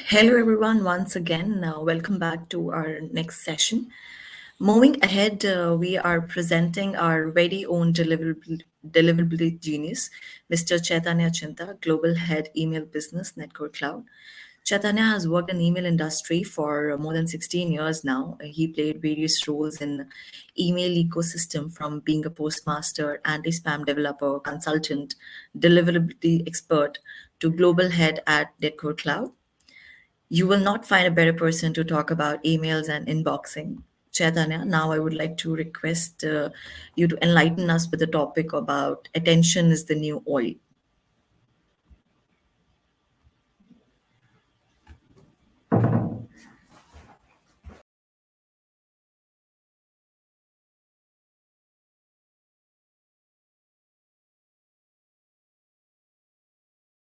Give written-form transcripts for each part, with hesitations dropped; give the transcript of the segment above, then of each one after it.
Hello, everyone, once again. Welcome back to our next session. Moving ahead, we are presenting our very own deliverability genius, Mr. Chaitanya Chinta, Global Head Email Business Network Cloud. Chaitanya has worked in email industry for more than 16 years now. He played various roles in email ecosystem from being a postmaster, anti-spam developer, consultant, deliverability expert to global head at Network Cloud. You will not find a better person to talk about emails and inboxing. Chaitanya, now I would like to request you to enlighten us with the topic about attention is the new oil.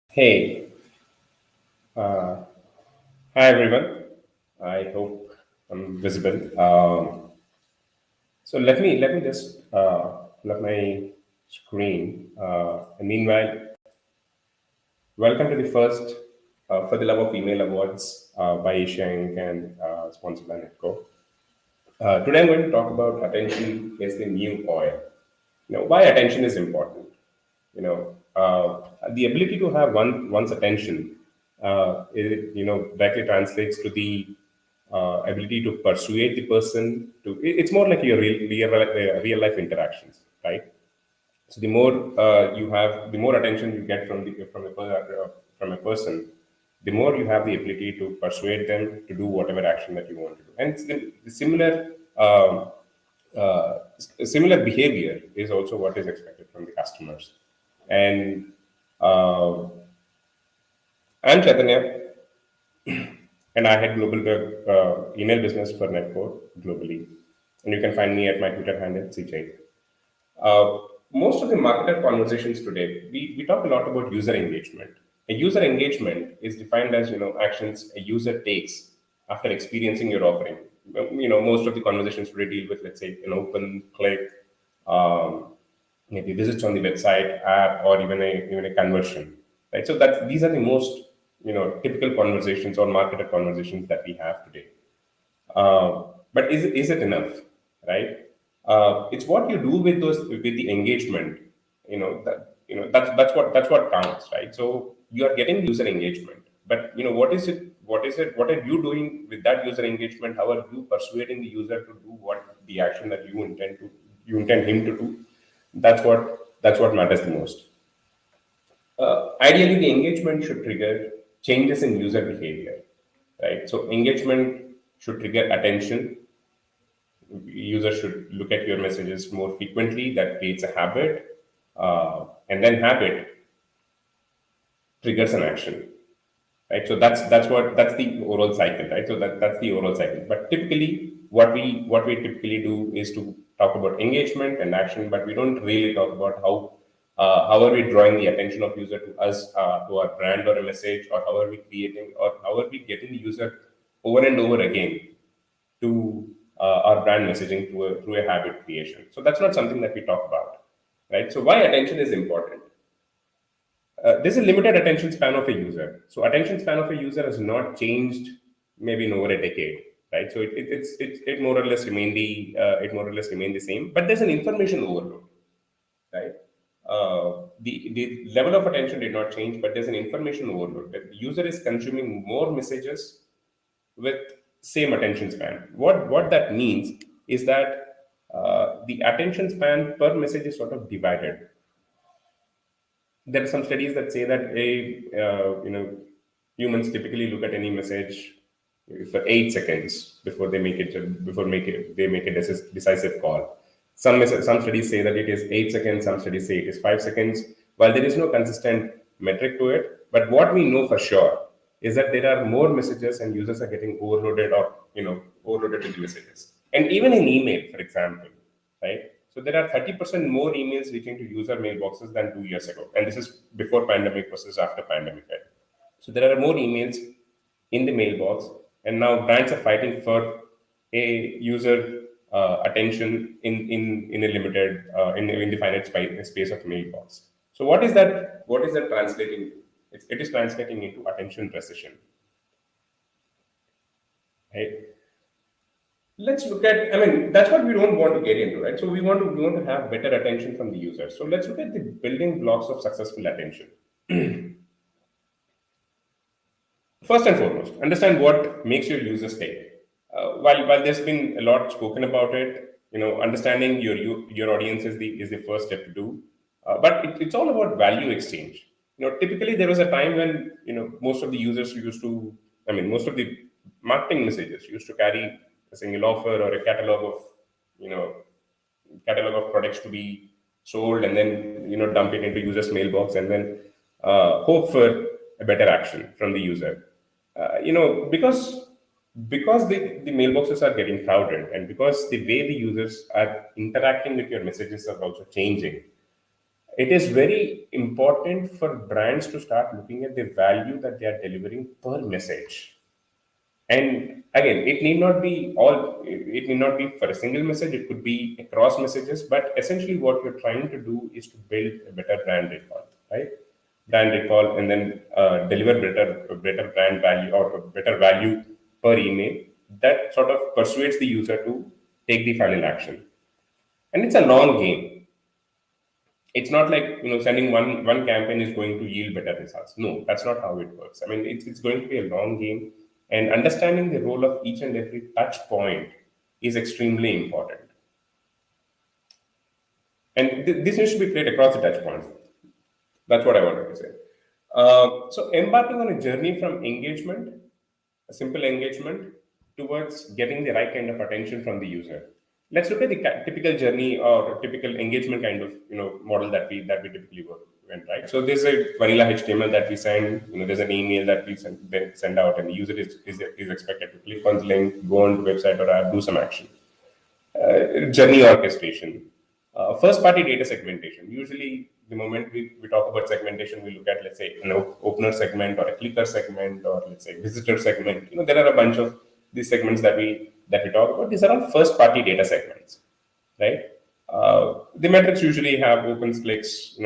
Hey, hi everyone. I hope I'm visible. So let me just pull up my screen. And meanwhile, welcome to the first For the Love of Email Awards by Asia Inc. and sponsored by Netco. Today I'm going to talk about attention is the new oil. Why attention is important. The ability to have one's attention, directly translates to the ability to persuade the person to. It's more like your real life interactions, right? So the more you have, the more attention you get from a person, the more you have the ability to persuade them to do whatever action that you want to do. And the similar behavior is also what is expected from the customers. And I'm Chaitanya, and I had global email business for Netcore globally. And you can find me at my Twitter handle, CJ. Uh, Most of the marketer conversations today, we talk a lot about user engagement. A user engagement is defined as actions a user takes after experiencing your offering. Most of the conversations today deal with, let's say, an open click, um, maybe visits on the website, app, or even a conversion. Right. So these are the most typical conversations or marketer conversations that we have today. But is it enough, right? It's what you do with the engagement. That's what counts, right? So you are getting user engagement, but what are you doing with that user engagement? How are you persuading the user to do what the action that you intend him to do? That's what matters the most. Ideally, the engagement should trigger changes in user behavior, right? So engagement should trigger attention. Users should look at your messages more frequently. That creates a habit, and then habit triggers an action, right? So that's the overall cycle, right? So that's the overall cycle. But typically, what we typically do is to talk about engagement and action, but we don't really talk about how are we drawing the attention of user to us, to our brand or a message, or how are we creating, or how are we getting the user over and over again to our brand messaging through a habit creation. So that's not something that we talk about, right? So why attention is important? There's a limited attention span of a user. So attention span of a user has not changed maybe in over a decade, right? So it more or less remain the same. But there's an information overload, right? The level of attention did not change, but there's an information overload. The user is consuming more messages with same attention span. What that means is that the attention span per message is sort of divided. There are some studies that say that humans typically look at any message for 8 seconds before they make a decisive call. Some studies say that it is 8 seconds. Some studies say it is 5 seconds. While there is no consistent metric to it, but what we know for sure is that there are more messages and users are getting overloaded with messages. And even in email, for example, right? So there are 30% more emails reaching to user mailboxes than 2 years ago. And this is before pandemic versus after pandemic. Right? So there are more emails in the mailbox. And now brands are fighting for a user attention in a limited, in the finite space of mailbox. So what is that translating to? It is translating into attention precision. right? Let's look at, I mean, that's what we don't want to get into, right? So we want to have better attention from the user. So let's look at the building blocks of successful attention. First and foremost, understand what makes your users stay. While there's been a lot spoken about it, understanding your audience is the first step to do. But it's all about value exchange. Typically there was a time when most of the users used to, I mean, most of the marketing messages used to carry a single offer or a you know catalog of products to be sold, and then dump it into users mailbox, and then hope for a better action from the user. Because the mailboxes are getting crowded, and because the way the users are interacting with your messages are also changing, it is very important for brands to start looking at the value that they are delivering per message. And again, it need not be for a single message, it could be across messages, but essentially what you're trying to do is to build a better brand recall, right? Brand recall, and then deliver better brand value, or better value per email, that sort of persuades the user to take the final action. And it's a long game. It's not like sending one campaign is going to yield better results. No, that's not how it works. I mean, it's going to be a long game, and understanding the role of each and every touch point is extremely important. And this needs to be played across the touch points. That's what I wanted to say. So embarking on a journey from engagement, a simple engagement, towards getting the right kind of attention from the user. Let's look at the typical journey or typical engagement kind of model that we typically work in, right? So there's a vanilla HTML that we send. There's an email that we send out, and the user is expected to click on the link, go on the website or app, do some action. Journey orchestration, first party data segmentation. Usually, the moment we talk about segmentation, we look at, let's say, an opener segment or a clicker segment, or let's say visitor segment. There are a bunch of these segments that we talk about. These are all first party data segments, right? The metrics usually have opens, clicks,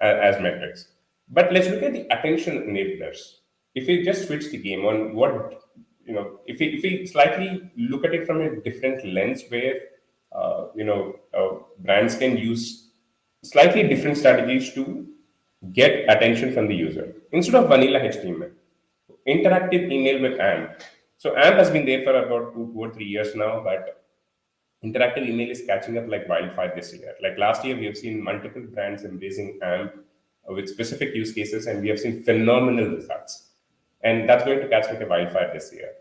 as metrics. But let's look at the attention enablers. If we just switch the game on what, if we slightly look at it from a different lens, where brands can use slightly different strategies to get attention from the user. Instead of vanilla HTML, interactive email with AMP. So AMP has been there for about 2 or 3 years now, but interactive email is catching up like wildfire this year. Like last year, we have seen multiple brands embracing AMP with specific use cases, and we have seen phenomenal results. And that's going to catch like a wildfire this year.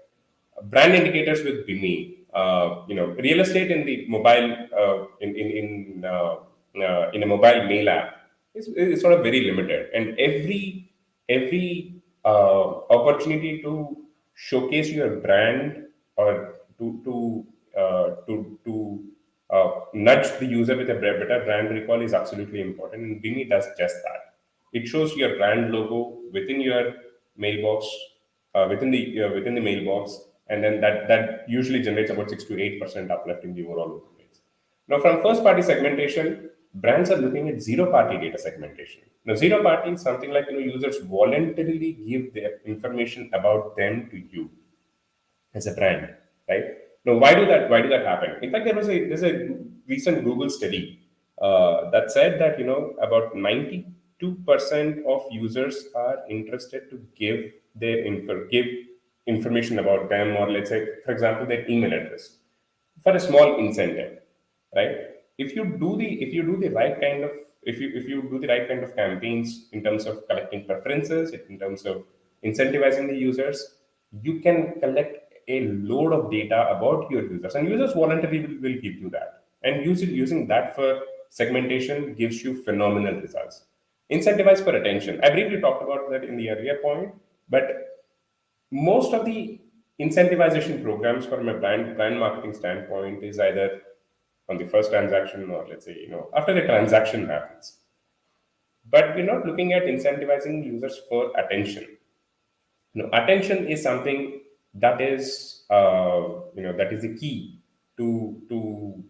Brand indicators with Bimi. Real estate in the mobile, in a mobile mail app is sort of very limited, and every opportunity to showcase your brand, or to nudge the user with a better brand recall is absolutely important, and Bimi does just that. It shows your brand logo within your mailbox, within the mailbox, and then that usually generates about 6 to 8% uplift in the overall open rates. Now, from first party segmentation, brands are looking at zero party data segmentation. Now, zero party is something like users voluntarily give their information about them to you as a brand, right? Now, why do that happen? In fact, there's a recent Google study that said that about 92% of users are interested to give information about them, or let's say, for example, their email address, for a small incentive, right? If you do the right kind of, if you do the right kind of campaigns in terms of collecting preferences, in terms of incentivizing the users, you can collect a load of data about your users, and users voluntarily will give you that. And using that for segmentation gives you phenomenal results. Incentivize for attention. I briefly talked about that in the earlier point, but most of the incentivization programs from a brand marketing standpoint is either on the first transaction, or let's say after the transaction happens. But we're not looking at incentivizing users for attention. Attention is something that is the key to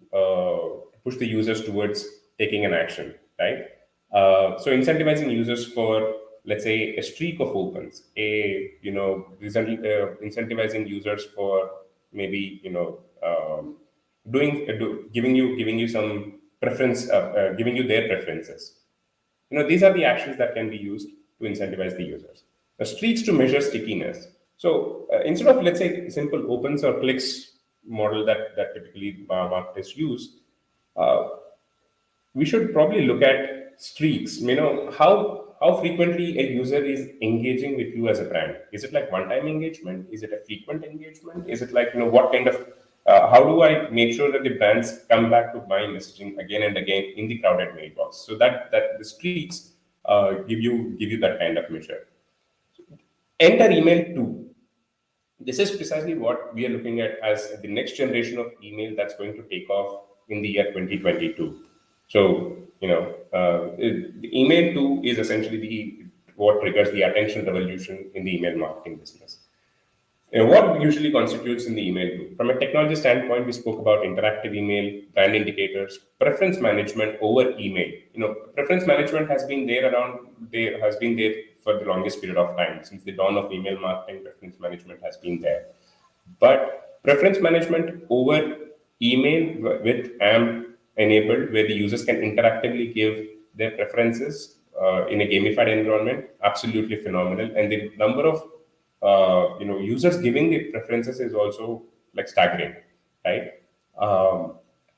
push the users towards taking an action, right? So incentivizing users for, let's say a streak of opens, incentivizing users for maybe giving you some preference, giving you their preferences. These are the actions that can be used to incentivize the users. Streaks to measure stickiness. So instead of, let's say, simple opens or clicks model that typically marketers use, uh, we should probably look at streaks. How frequently a user is engaging with you as a brand. Is it like one-time engagement? Is it a frequent engagement? Is it like, what kind of how do I make sure that the brands come back to my messaging again and again in the crowded mailbox? So that the streaks give you that kind of measure. Enter email too. This is precisely what we are looking at as the next generation of email that's going to take off in the year 2022. So, the email too is essentially the what triggers the attention revolution in the email marketing business. What usually constitutes in the email tool? From a technology standpoint, we spoke about interactive email, brand indicators, preference management over email. Preference management has been there for the longest period of time. Since the dawn of email marketing, preference management has been there. But preference management over email with AMP enabled, where the users can interactively give their preferences in a gamified environment, absolutely phenomenal. And the number of users giving the preferences is also like staggering, right?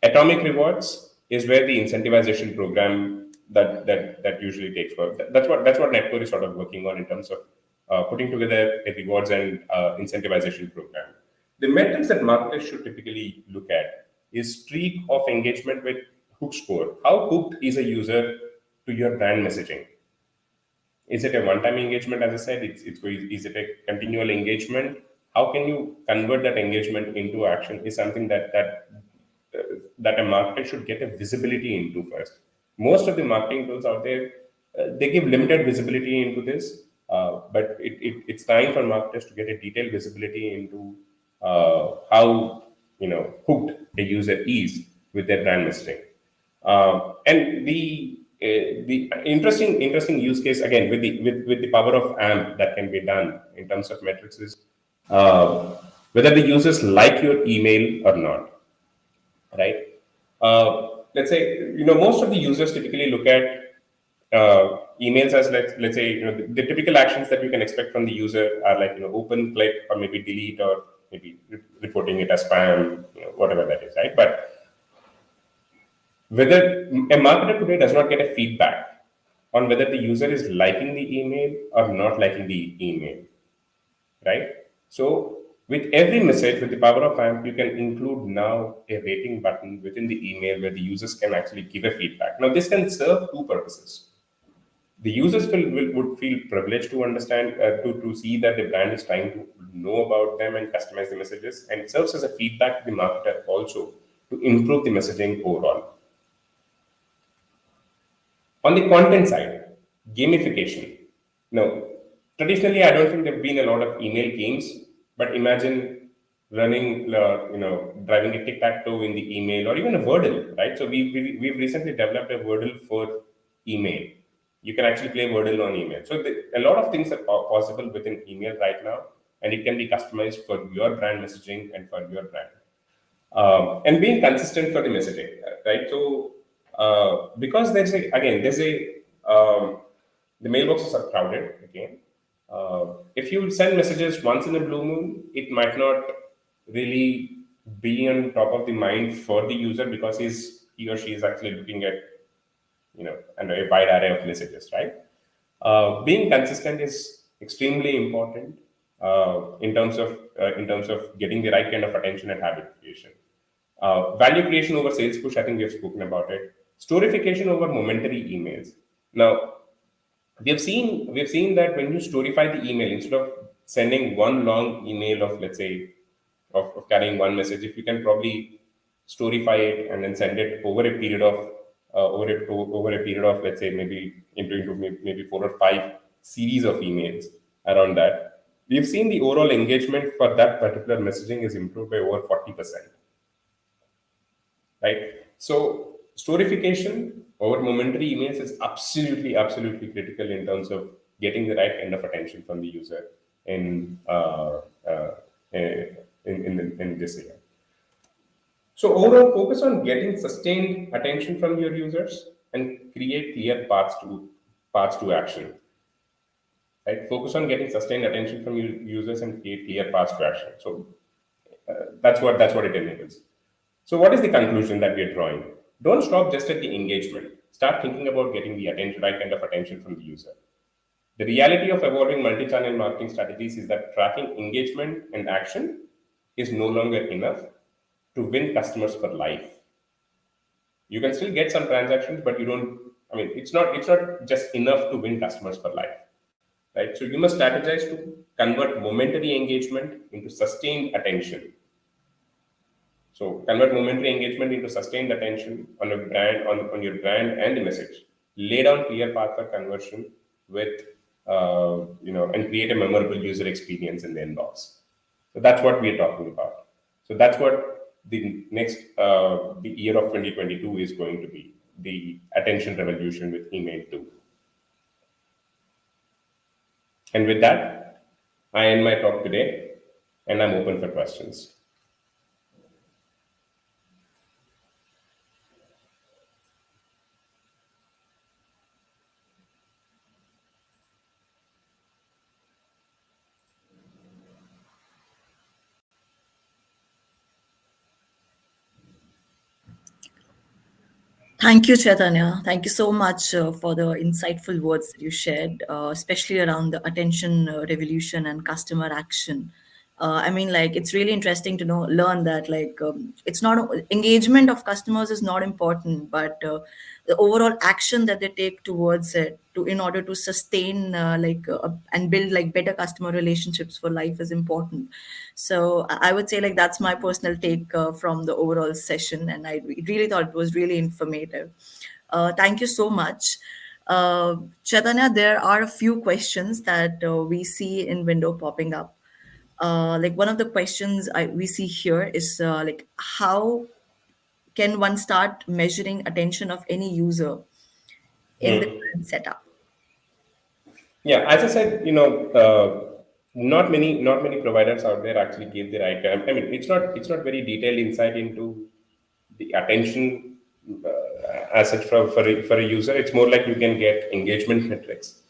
Atomic rewards is where the incentivization program that usually takes work. That's what Netcore is sort of working on in terms of putting together a rewards and incentivization program. The metrics that marketers should typically look at is streak of engagement with hook score. How hooked is a user to your brand messaging? Is it a one-time engagement? As I said, is it a continual engagement? How can you convert that engagement into action? Is something that a marketer should get a visibility into first. Most of the marketing tools out there, they give limited visibility into this, but it's time for marketers to get a detailed visibility into how hooked a user is with their brand messaging. And the interesting use case again with the power of AMP that can be done in terms of metrics is uh, whether the users like your email or not, right? Let's say most of the users typically look at emails as let's say the typical actions that you can expect from the user are like open, click, or maybe delete, or maybe reporting it as spam, whatever that is, right? But whether a marketer today does not get a feedback on whether the user is liking the email or not liking the email, right? So with every message, with the power of AMP, you can include now a rating button within the email where the users can actually give a feedback. Now, this can serve two purposes. The users would feel privileged to understand, to see that the brand is trying to know about them and customize the messages, and it serves as a feedback to the marketer also to improve the messaging overall. On the content side, gamification. Now, traditionally, I don't think there have been a lot of email games, but imagine running, driving a tic-tac-toe in the email or even a Wordle, right? So we've recently developed a Wordle for email. You can actually play Wordle on email. So a lot of things are possible within email right now, and it can be customized for your brand messaging and for your brand, and being consistent for the messaging, right? So because there's a the mailboxes are crowded again. If you send messages once in a blue moon, it might not really be on top of the mind for the user because he or she is actually looking at and a wide array of messages, right? Being consistent is extremely important in terms of getting the right kind of attention and habit creation. Value creation over sales push, I think we have spoken about it. Storification over momentary emails. Now, we have seen that when you storify the email, instead of sending one long email of, let's say, of carrying one message, if you can probably storify it and then send it over a period of let's say maybe 4 or 5 series of emails around that, we've seen the overall engagement for that particular messaging is improved by over 40%, right? So storification over momentary emails is absolutely critical in terms of getting the right kind of attention from the user in in this area. So overall, focus on getting sustained attention from your users and create clear paths to action. Right? Focus on getting sustained attention from your users and create clear paths to action. So that's what it enables. So what is the conclusion that we are drawing? Don't stop just at the engagement. Start thinking about getting the right kind of attention from the user. The reality of evolving multi-channel marketing strategies is that tracking engagement and action is no longer enough to win customers for life. You can still get some transactions, but you don't. I mean, it's not just enough to win customers for life, right? So you must strategize to convert momentary engagement into sustained attention. So convert momentary engagement into sustained attention on a brand, on your brand and the message. Lay down clear path for conversion with and create a memorable user experience in the inbox. So that's what we are talking about. So that's what the year of 2022 is going to be, the attention revolution with email too. And with that, I end my talk today, and I'm open for questions. Thank you, Chaitanya. Thank you so much for the insightful words that you shared, especially around the attention revolution and customer action. I mean, like, it's really interesting to learn that, like, it's not engagement of customers is not important, but the overall action that they take towards it to in order to sustain and build like better customer relationships for life is important. So I would say like that's my personal take from the overall session, and I really thought it was really informative. Thank you so much. Chaitanya, there are a few questions that we see in window popping up. Like one of the questions we see here is like how can one start measuring attention of any user in the Hmm. current setup? Yeah, as I said, not many providers out there actually give the right. I mean, it's not very detailed insight into the attention as such for a user. It's more like you can get engagement metrics.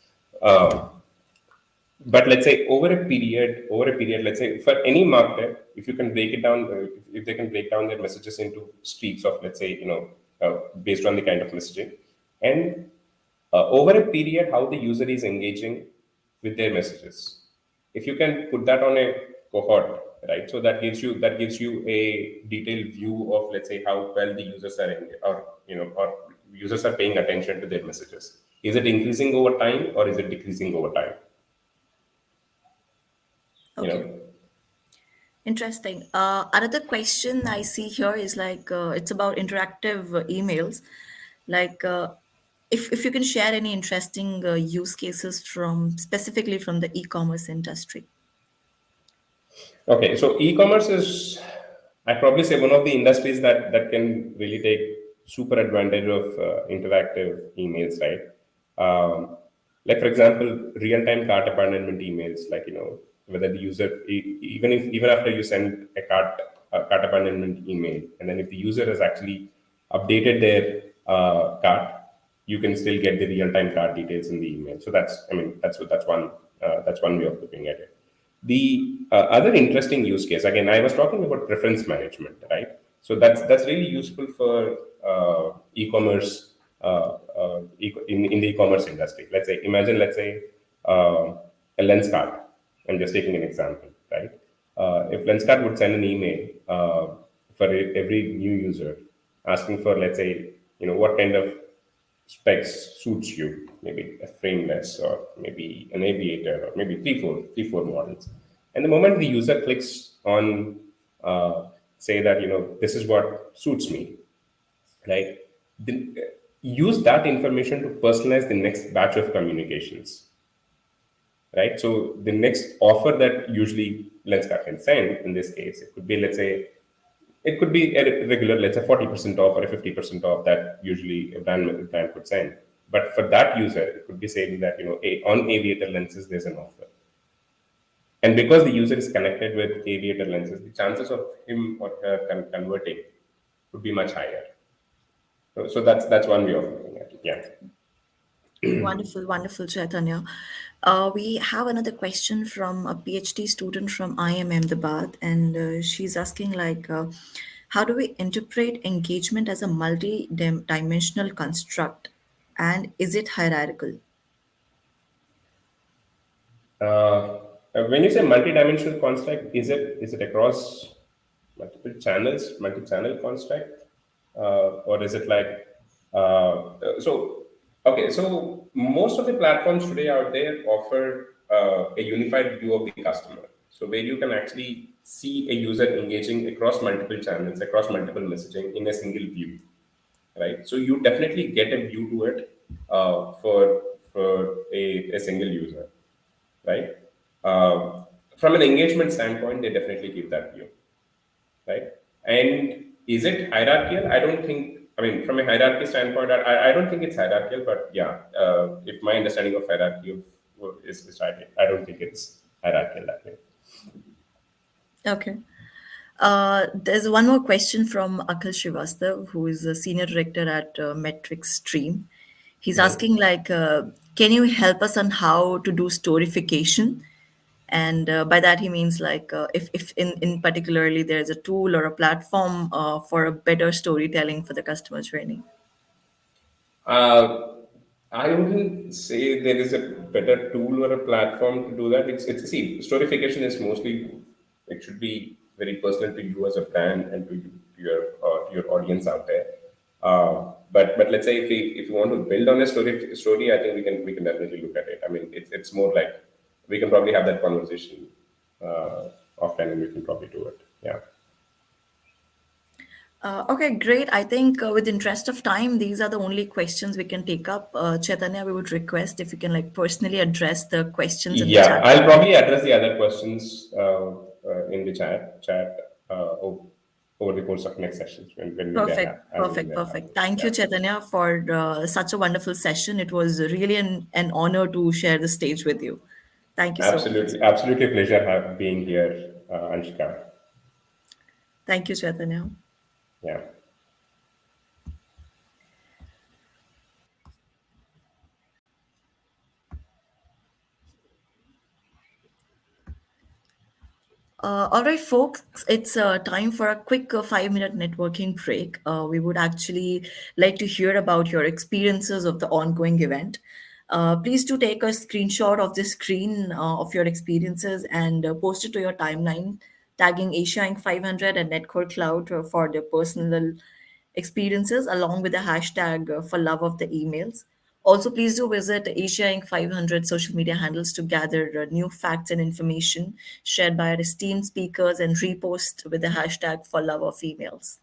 Uh, but let's say over a period, let's say for any marketer, if you can break it down, if they can break down their messages into streaks of, let's say, based on the kind of messaging, and over a period, how the user is engaging with their messages. If you can put that on a cohort, right? So that gives you a detailed view of, let's say, how well the users are or users are paying attention to their messages. Is it increasing over time or is it decreasing over time? You Okay. know. Interesting. Another question I see here is like it's about interactive emails. Like, if you can share any interesting use cases from specifically from the e-commerce industry. Okay, so e-commerce is, I probably say, one of the industries that can really take super advantage of interactive emails, right? Like for example, real-time cart abandonment emails, like whether the user, even after you send a cart abandonment email, and then if the user has actually updated their cart, you can still get the real-time cart details in the email. So that's one way of looking at it. The other interesting use case, again, I was talking about preference management, right? So that's really useful for e-commerce in the e-commerce industry. Let's say a lens card. I'm just taking an example, right? If Lenskart would send an email for every new user asking for, let's say, what kind of specs suits you, maybe a frameless or maybe an aviator or maybe three, four models. And the moment the user clicks on say that, this is what suits me, right? Then use that information to personalize the next batch of communications, right? So the next offer that usually Lenskart can send in this case, it could be, let's say, it could be a regular, let's say 40% off or a 50% off that usually a brand could send. But for that user, it could be saying that, on aviator lenses, there's an offer. And because the user is connected with aviator lenses, the chances of him or her converting would be much higher. So that's one way of looking at it. Yeah. Wonderful, wonderful, Chaitanya. We have another question from a PhD student from IIM Ahmedabad, and she's asking how do we interpret engagement as a multi-dimensional construct, and is it hierarchical? Uh, when you say multi-dimensional construct, is it across multiple channels, multi-channel construct, or is it like so? Okay, so most of the platforms today out there offer a unified view of the customer. So where you can actually see a user engaging across multiple channels, across multiple messaging in a single view, right? So you definitely get a view to it for a single user, right? From an engagement standpoint, they definitely give that view, right? And is it hierarchical? I don't think. I mean, from a hierarchy standpoint, I don't think it's hierarchical. But yeah, if my understanding of hierarchy is right, I don't think it's hierarchical that way. Okay. There's one more question from Akhil Srivastav, who is a senior director at Metrics Stream. He's asking can you help us on how to do storification? And by that he means if in particularly there's a tool or a platform for a better storytelling for the customer journey. Uh, I wouldn't say there is a better tool or a platform to do that. It's see, storification is mostly, it should be very personal to you as a brand and to your audience out there. But let's say if you want to build on a story, I think we can definitely look at it. I mean, it's more like we can probably have that conversation offline, and we can probably do it. Yeah. Okay, great. I think with interest of time, these are the only questions we can take up. Chaitanya, we would request if you can personally address the questions in the Yeah, chat I'll box. probably address the other questions in the chat over the course of next sessions when we get Perfect, as and when perfect, we have perfect. it. Thank you, Yeah, Chaitanya, for such a wonderful session. It was really an honor to share the stage with you. Thank you so much. absolutely, absolutely a pleasure being here, Anshika. Thank you, Chaitanya. Yeah. All right, folks, it's time for a quick 5 minute networking break. We would actually like to hear about your experiences of the ongoing event. Please do take a screenshot of the screen of your experiences and post it to your timeline, tagging Asia Inc. 500 and Netcore Cloud for their personal experiences, along with the hashtag for love of the emails. Also, please do visit Asia Inc. 500 social media handles to gather new facts and information shared by our esteemed speakers and repost with the hashtag for love of emails.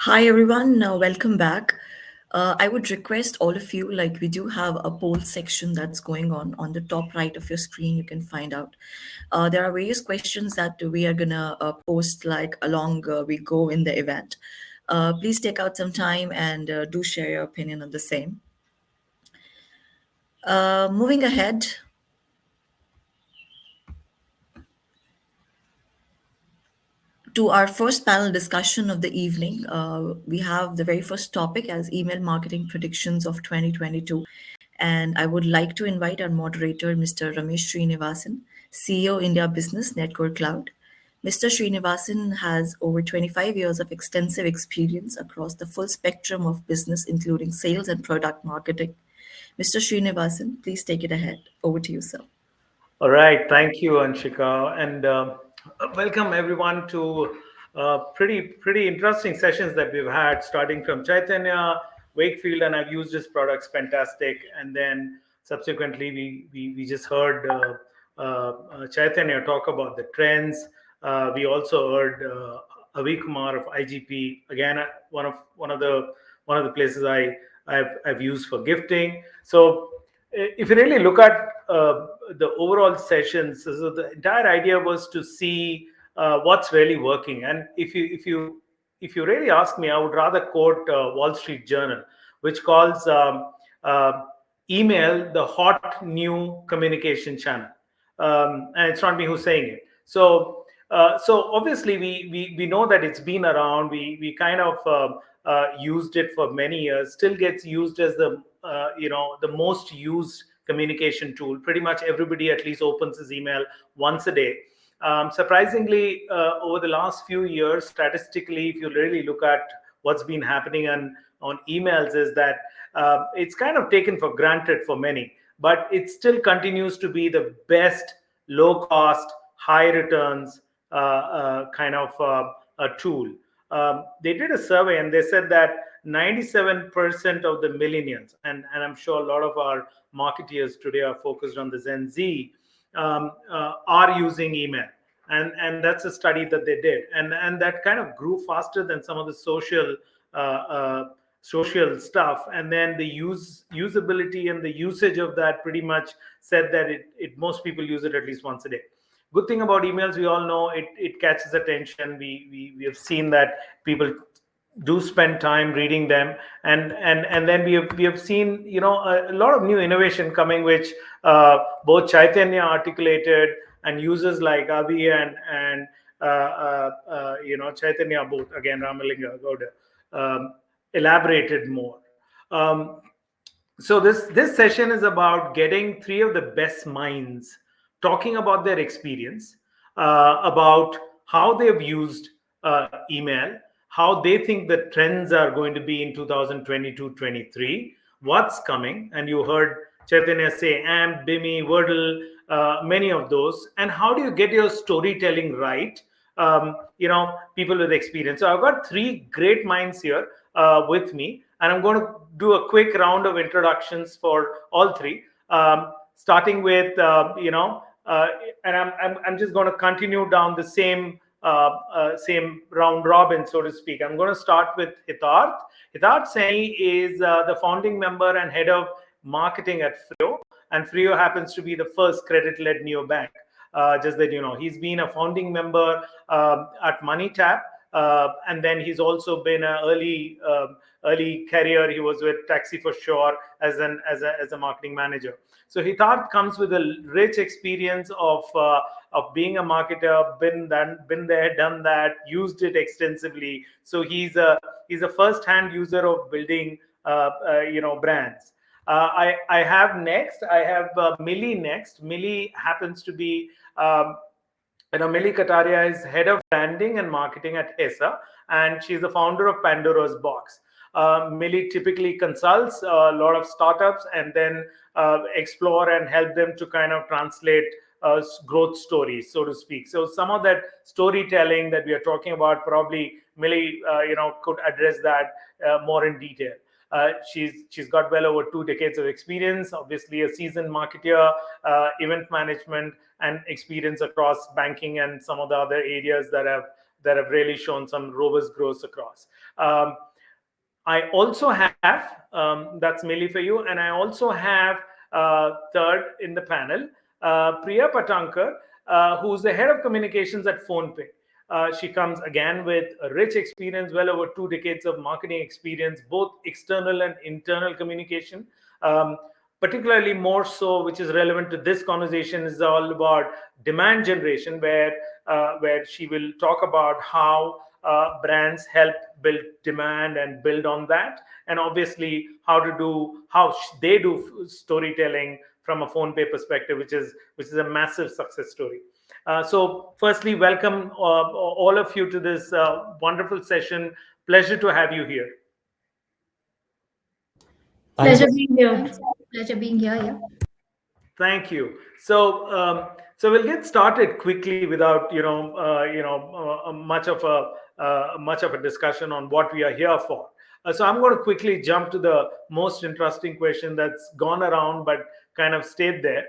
Hi everyone, welcome back. I would request all of you, like we do have a poll section that's going on the top right of your screen. You can find out. There are various questions that we are gonna post like along we go in the event. Please take out some time and do share your opinion on the same. Moving ahead, to our first panel discussion of the evening. We have the very first topic as email marketing predictions of 2022. And I would like to invite our moderator, Mr. Ramesh Srinivasan, CEO India Business Network Cloud. Mr. Srinivasan has over 25 years of extensive experience across the full spectrum of business, including sales and product marketing. Mr. Srinivasan, please take it ahead. Over to you, sir. All right, thank you, Anshika, and welcome everyone to pretty interesting sessions that we've had, starting from Chaitanya, Wakefield, and I've used his products, fantastic, and then subsequently we just heard Chaitanya talk about the trends. We also heard Avi Kumar of IGP, again one of the places I've used for gifting. So if you really look at the overall sessions, so the entire idea was to see what's really working. And if you really ask me, I would rather quote Wall Street Journal, which calls email the hot new communication channel. And it's not me who's saying it. So obviously we know that it's been around. We kind of used it for many years. Still gets used as the most used communication tool. Pretty much everybody at least opens his email once a day. Surprisingly, over the last few years, statistically, if you really look at what's been happening on emails, is that it's kind of taken for granted for many, but it still continues to be the best low cost, high returns kind of a tool. They did a survey and they said that 97% of the millennials, and I'm sure a lot of our marketeers today are focused on the Gen Z, are using email. And that's a study that they did. And that kind of grew faster than some of the uh, uh, social stuff. And then the usability and the usage of that pretty much said that it most people use it at least once a day. Good thing about emails, we all know it catches attention. We have seen that people do spend time reading them, and then we have seen a lot of new innovation coming, which both Chaitanya articulated, and users like Avi and Chaitanya, both again Ramalinga Gowda, elaborated more. um, so this session is about getting three of the best minds talking about their experience, about how they've used email, how they think the trends are going to be in 2022-23, what's coming. And you heard Chaitanya say AMP, BIMI, Wordle, many of those. And how do you get your storytelling right? People with experience. So I've got three great minds here with me, and I'm going to do a quick round of introductions for all three, starting with and I'm just going to continue down the same round robin, so to speak. I'm going to start with Hitarth. Hitarth Saini is the founding member and head of marketing at Frio, and Frio happens to be the first credit-led neobank. Just that you know, he's been a founding member at MoneyTap, and then he's also been an early career. He was with Taxi for Sure as a marketing manager. So Hitarth comes with a rich experience of being a marketer, been there, done that, used it extensively. So he's a first-hand user of building brands. I have Millie next. Millie happens to be Millie Kataria is head of branding and marketing at HESA, and she's the founder of Pandora's Box. Millie typically consults a lot of startups and then explore and help them to kind of translate growth stories, so to speak. So some of that storytelling that we are talking about, probably Millie, could address that more in detail. She's got well over 2 decades of experience, obviously a seasoned marketer, event management, and experience across banking and some of the other areas that have really shown some robust growth across. I also have, that's mainly for you, and I also have third in the panel, Priya Patankar, who's the head of communications at PhonePe. She comes again with a rich experience, well over 2 decades of marketing experience, both external and internal communication. Um, Particularly more so, which is relevant to this conversation, is all about demand generation, where she will talk about how brands help build demand and build on that, and obviously how they do storytelling from a phone pay perspective, which is a massive success story. So firstly, welcome all of you to this wonderful session. Pleasure to have you here. Thanks. Pleasure being here. Thanks. Pleasure being here. Yeah. Thank you. So we'll get started quickly without much of a discussion on what we are here for. So I'm going to quickly jump to the most interesting question that's gone around but kind of stayed there.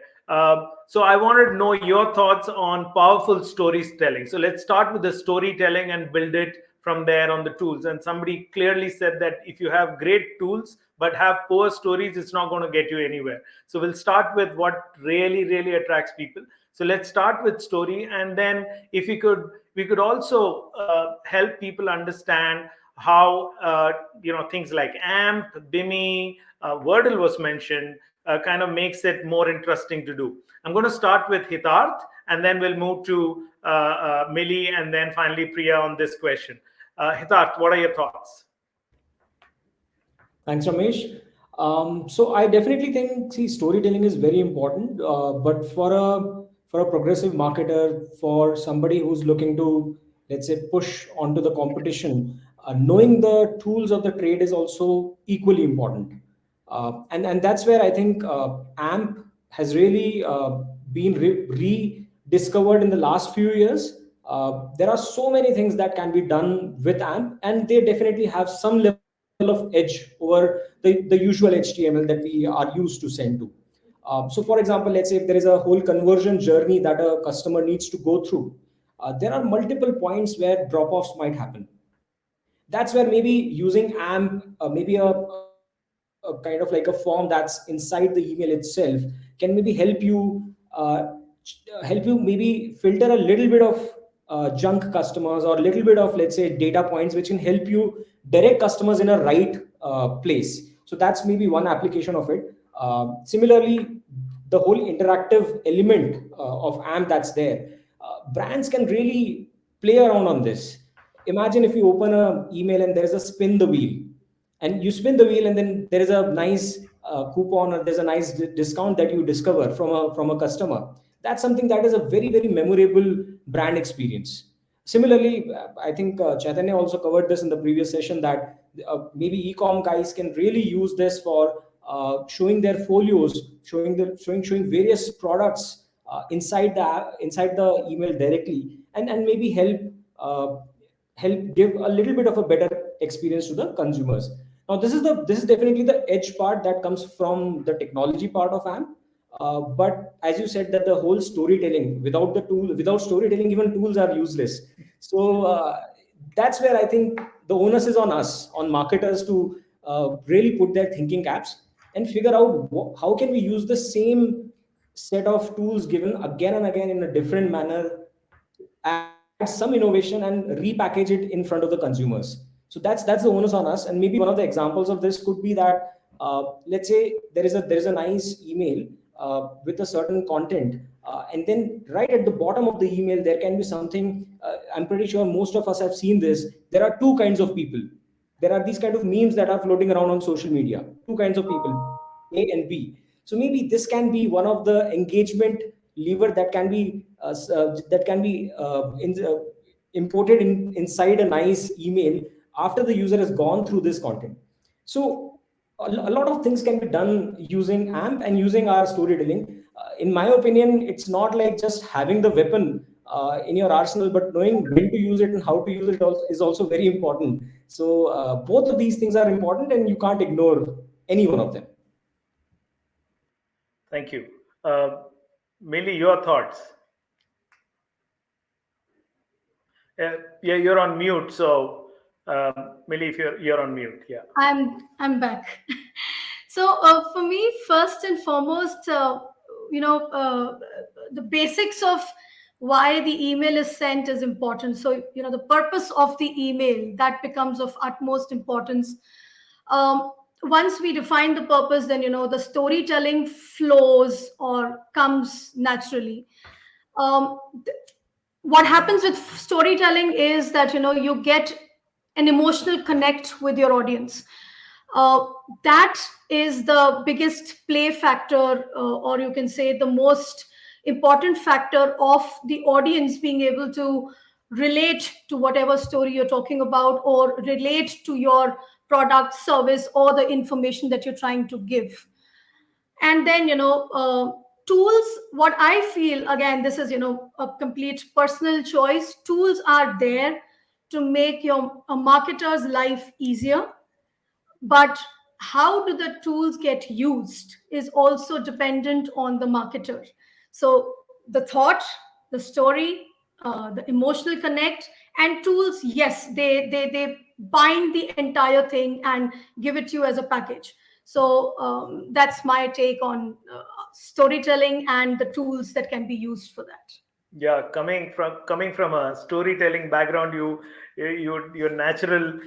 So I wanted to know your thoughts on powerful storytelling. So let's start with the storytelling and build it from there on the tools. And somebody clearly said that if you have great tools but have poor stories, it's not going to get you anywhere. So we'll start with what really, really attracts people. So let's start with story, and then if we could also help people understand how things like AMP, BIMI, Wordle was mentioned, kind of makes it more interesting to do. I'm going to start with Hitarth, and then we'll move to Millie, and then finally Priya on this question. Hitarth, what are your thoughts? Thanks, Ramesh. So I definitely think, see, storytelling is very important, but for a progressive marketer, for somebody who's looking to, let's say, push onto the competition, knowing the tools of the trade is also equally important. And that's where I think AMP has really been rediscovered in the last few years. There are so many things that can be done with AMP, and they definitely have some level of edge over the usual HTML that we are used to send to. So, for example, let's say if there is a whole conversion journey that a customer needs to go through, there are multiple points where drop offs might happen. That's where maybe using AMP, maybe a kind of like a form that's inside the email itself, can maybe help you maybe filter a little bit of junk customers, or a little bit of, let's say, data points which can help you direct customers in a right place. So that's maybe one application of it. Similarly, the whole interactive element of AMP that's there, brands can really play around on this. Imagine if you open an email and there is a spin the wheel, and you spin the wheel, and then there is a nice coupon, or there's a nice discount that you discover from a customer. That's something that is a very, very memorable brand experience. Similarly, I think Chaitanya also covered this in the previous session, that maybe e-com guys can really use this for showing their folios, showing various products inside the email directly, and maybe uh, help give a little bit of a better experience to the consumers. Now, this is definitely the edge part that comes from the technology part of AMP. But as you said, that the whole storytelling, without storytelling, even tools are useless. So that's where I think the onus is on us, on marketers, to really put their thinking caps and figure out how can we use the same set of tools given again and again in a different manner, add some innovation and repackage it in front of the consumers. So that's the onus on us. And maybe one of the examples of this could be that, let's say there is a nice email with a certain content, and then right at the bottom of the email there can be something. I'm pretty sure most of us have seen this. There are two kinds of people. There are these kind of memes that are floating around on social media. Two kinds of people, A and B. So maybe this can be one of the engagement lever that can be imported inside a nice email after the user has gone through this content. So a lot of things can be done using AMP and using our storytelling. In my opinion, it's not like just having the weapon in your arsenal, but knowing when to use it and how to use it is also very important. So both of these things are important, and you can't ignore any one of them. Thank you. Millie, your thoughts? Yeah, you're on mute, so Millie, if you're on mute, yeah. I'm back. So for me, first and foremost, you know, the basics of why the email is sent is important. So the purpose of the email, that becomes of utmost importance. Once we define the purpose, then the storytelling flows or comes naturally. Um, what happens with storytelling is that you get an emotional connect with your audience. uh, that is the biggest play factor, or you can say the most important factor of the audience being able to relate to whatever story you're talking about, or relate to your product, service, or the information that you're trying to give. And then tools, what I feel, again, this is a complete personal choice. Tools are there to make your a marketer's life easier, but how do the tools get used is also dependent on the marketer. So the thought, the story, the emotional connect, and tools, yes, they bind the entire thing and give it to you as a package. So that's my take on storytelling and the tools that can be used for that. Yeah, coming from a storytelling background, your natural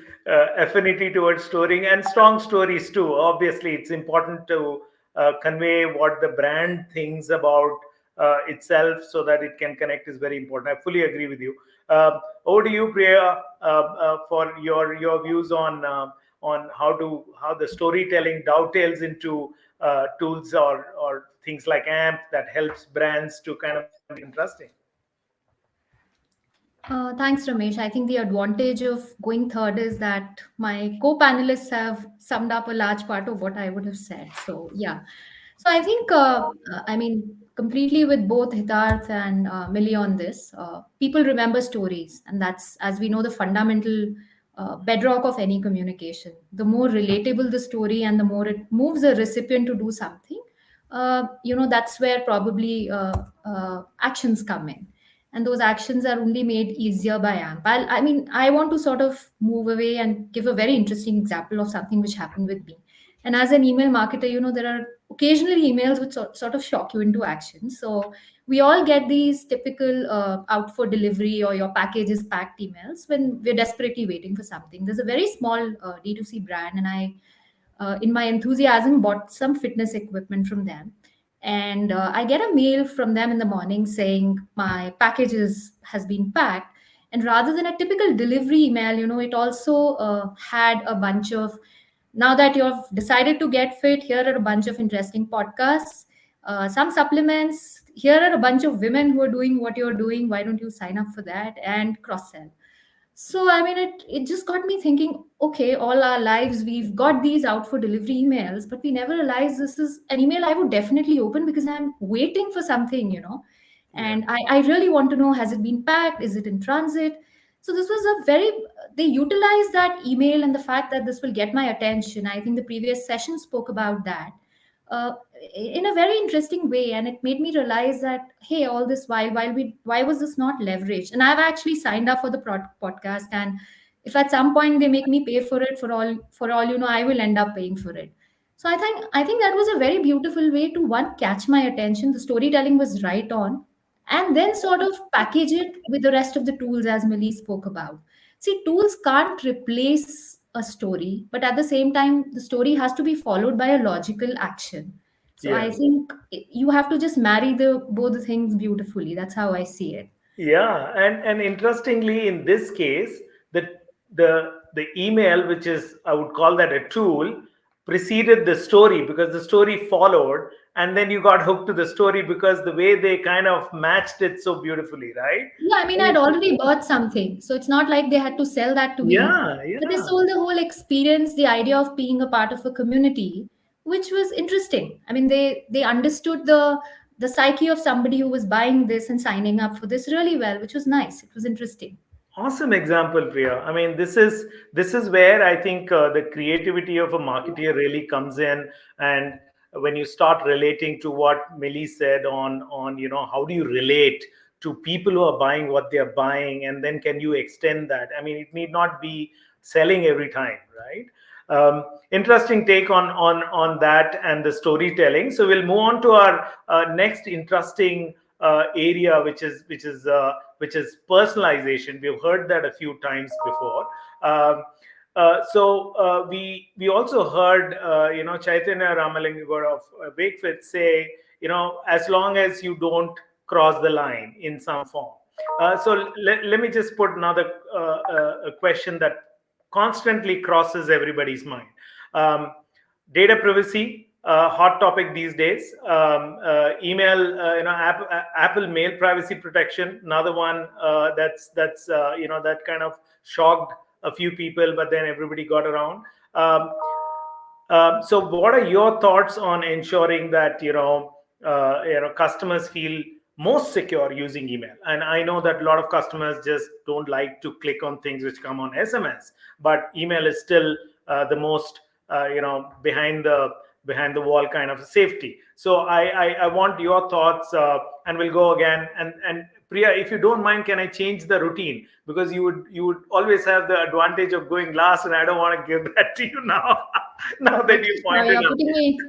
affinity towards storying and strong stories too. Obviously, it's important to convey what the brand thinks about itself so that it can connect is very important. I fully agree with you. Over to you, Priya, for your views on how the storytelling dovetails into tools or things like AMP that helps brands to kind of make it interesting. Thanks, Ramesh. I think the advantage of going third is that my co-panelists have summed up a large part of what I would have said. So, yeah. So I think, I mean, completely with both Hitarth and Millie on this, people remember stories. And that's, as we know, the fundamental bedrock of any communication. The more relatable the story and the more it moves a recipient to do something, that's where probably actions come in. And those actions are only made easier by AMP. I mean, I want to sort of move away and give a very interesting example of something which happened with me. And as an email marketer, there are occasionally emails which sort of shock you into action. So we all get these typical out for delivery or your package is packed emails when we're desperately waiting for something. There's a very small D2C brand, and I, in my enthusiasm, bought some fitness equipment from them. And I get a mail from them in the morning saying my package has been packed. And rather than a typical delivery email, it also had a bunch of, now that you've decided to get fit, here are a bunch of interesting podcasts, some supplements. Here are a bunch of women who are doing what you're doing. Why don't you sign up for that and cross sell? So, I mean, it just got me thinking, okay, all our lives we've got these out for delivery emails, but we never realized this is an email I would definitely open because I'm waiting for something. Yeah. And I really want to know, has it been packed? Is it in transit? So this was they utilized that email and the fact that this will get my attention. I think the previous session spoke about that uh, in a very interesting way, and it made me realize that, hey, all this why was this not leveraged? And I've actually signed up for the podcast, and if at some point they make me pay for it, for all I will end up paying for it. So I think that was a very beautiful way to, one, catch my attention. The storytelling was right on, and then sort of package it with the rest of the tools, as Millie spoke about. See, tools can't replace a story, but at the same time, the story has to be followed by a logical action. So I Yeah. think you have to just marry the both the things beautifully. That's how I see it. Yeah, and interestingly, in this case, the email, which is, I would call that a tool, preceded the story because the story followed, and then you got hooked to the story because the way they kind of matched it so beautifully, right? Yeah, I mean, And I'd it's, already bought something, so it's not like they had to sell that to me. yeah, But they yeah. sold the whole experience, the idea of being a part of a community, which was interesting. I mean, they understood the psyche of somebody who was buying this and signing up for this really well, which was nice. It was interesting. Awesome example, Priya. I mean, this is where I think the creativity of a marketer really comes in, and when you start relating to what Millie said on how do you relate to people who are buying what they are buying, and then can you extend that? I mean, it need not be selling every time, right? Interesting take on that and the storytelling. So we'll move on to our next interesting area, which is personalization. We've heard that a few times before. We also heard Chaitanya Ramalingam of Wakefit say, as long as you don't cross the line in some form. Let me just put another a question that constantly crosses everybody's mind. Data privacy, hot topic these days. Email, Apple Mail privacy protection, another one that kind of shocked a few people, but then everybody got around. So what are your thoughts on ensuring that customers feel most secure using email? And I know that a lot of customers just don't like to click on things which come on SMS, but email is still the most behind the wall kind of safety. So I want your thoughts, and we'll go again. And Priya, if you don't mind, can I change the routine, because you would always have the advantage of going last, and I don't want to give that to you now. Now that you pointed out.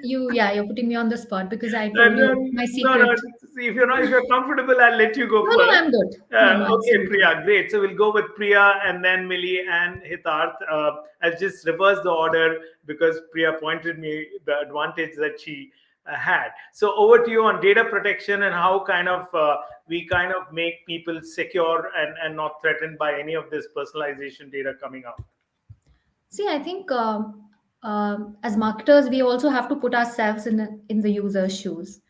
You're putting me on the spot, because I No, told you my secret. no. See, if you're comfortable, I'll let you go No, first. I'm good. No, Okay, absolutely. Priya, great. So we'll go with Priya and then Millie and Hitarth. I'll just reverse the order because Priya pointed me the advantage that she had. So over to you on data protection and how we kind of make people secure and not threatened by any of this personalization data coming out. See, I think as marketers, we also have to put ourselves in the user's shoes.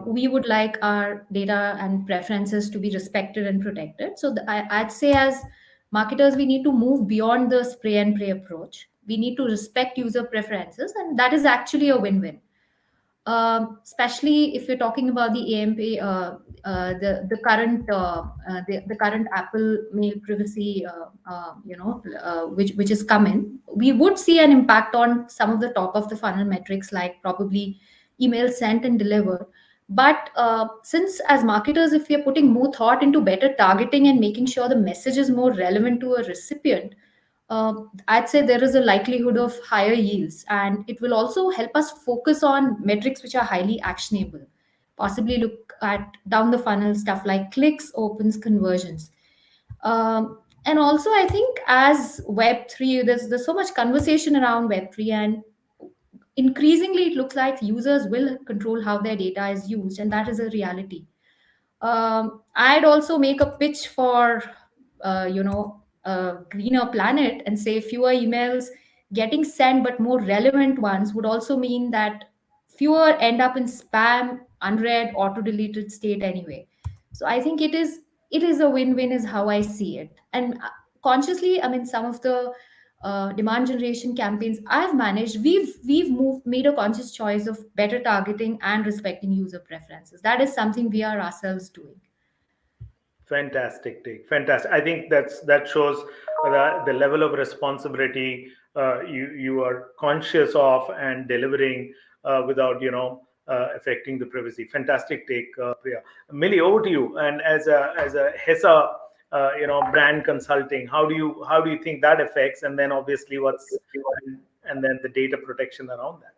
We would like our data and preferences to be respected and protected. So I'd say, as marketers, we need to move beyond the spray and pray approach. We need to respect user preferences, and that is actually a win-win. Especially if you're talking about the AMP, the current Apple Mail privacy, which is coming, we would see an impact on some of the top of the funnel metrics, like probably email sent and delivered. But since as marketers, if we are putting more thought into better targeting and making sure the message is more relevant to a recipient, I'd say there is a likelihood of higher yields, and it will also help us focus on metrics which are highly actionable. Possibly look at down the funnel stuff like clicks, opens, conversions. And also, I think as Web3, there's so much conversation around Web3, and increasingly it looks like users will control how their data is used, and that is a reality. I'd also make a pitch for, a greener planet, and say fewer emails getting sent, but more relevant ones would also mean that fewer end up in spam, unread, auto-deleted state anyway. So I think it is a win-win, is how I see it. And consciously, I mean, some of the demand generation campaigns I've managed, made a conscious choice of better targeting and respecting user preferences. That is something we are ourselves doing. Fantastic take. Fantastic. I think that shows the level of responsibility you are conscious of and delivering without affecting the privacy. Fantastic take, Priya. Millie, over to you. And as a HESA brand consulting, how do you think that affects? And then obviously and then the data protection around that.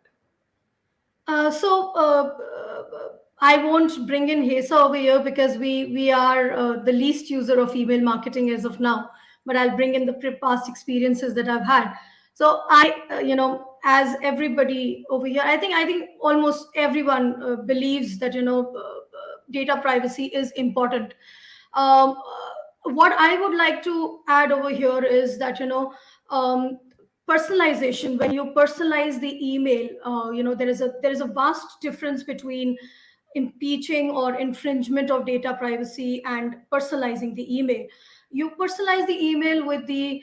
I won't bring in HESA over here, because we are the least user of email marketing as of now. But I'll bring in the past experiences that I've had. So as everybody over here, I think almost everyone believes that data privacy is important. Um, what I would like to add over here is that um, personalization. When you personalize the email, there is a vast difference between impeaching or infringement of data privacy and personalizing the email. You personalize the email with the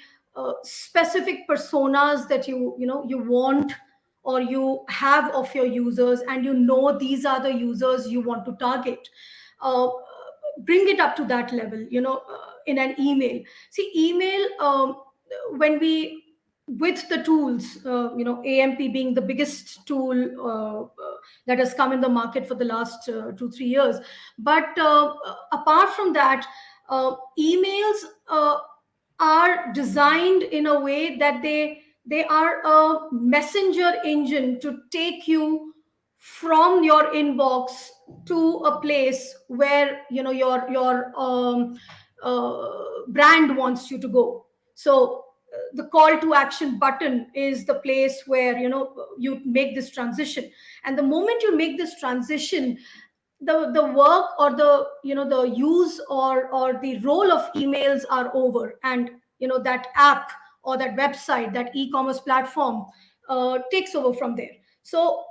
specific personas that you want or you have of your users, and these are the users you want to target. uh, Bring it up to that level, in an email. See, email, when we with the tools, AMP being the biggest tool that has come in the market for the last 2-3 years. But apart from that, emails are designed in a way that they are a messenger engine to take you from your inbox to a place where your brand wants you to go. So the call to action button is the place where you make this transition. And the moment you make this transition, the work or the use or the role of emails are over, and that app or that website, that e-commerce platform takes over from there. So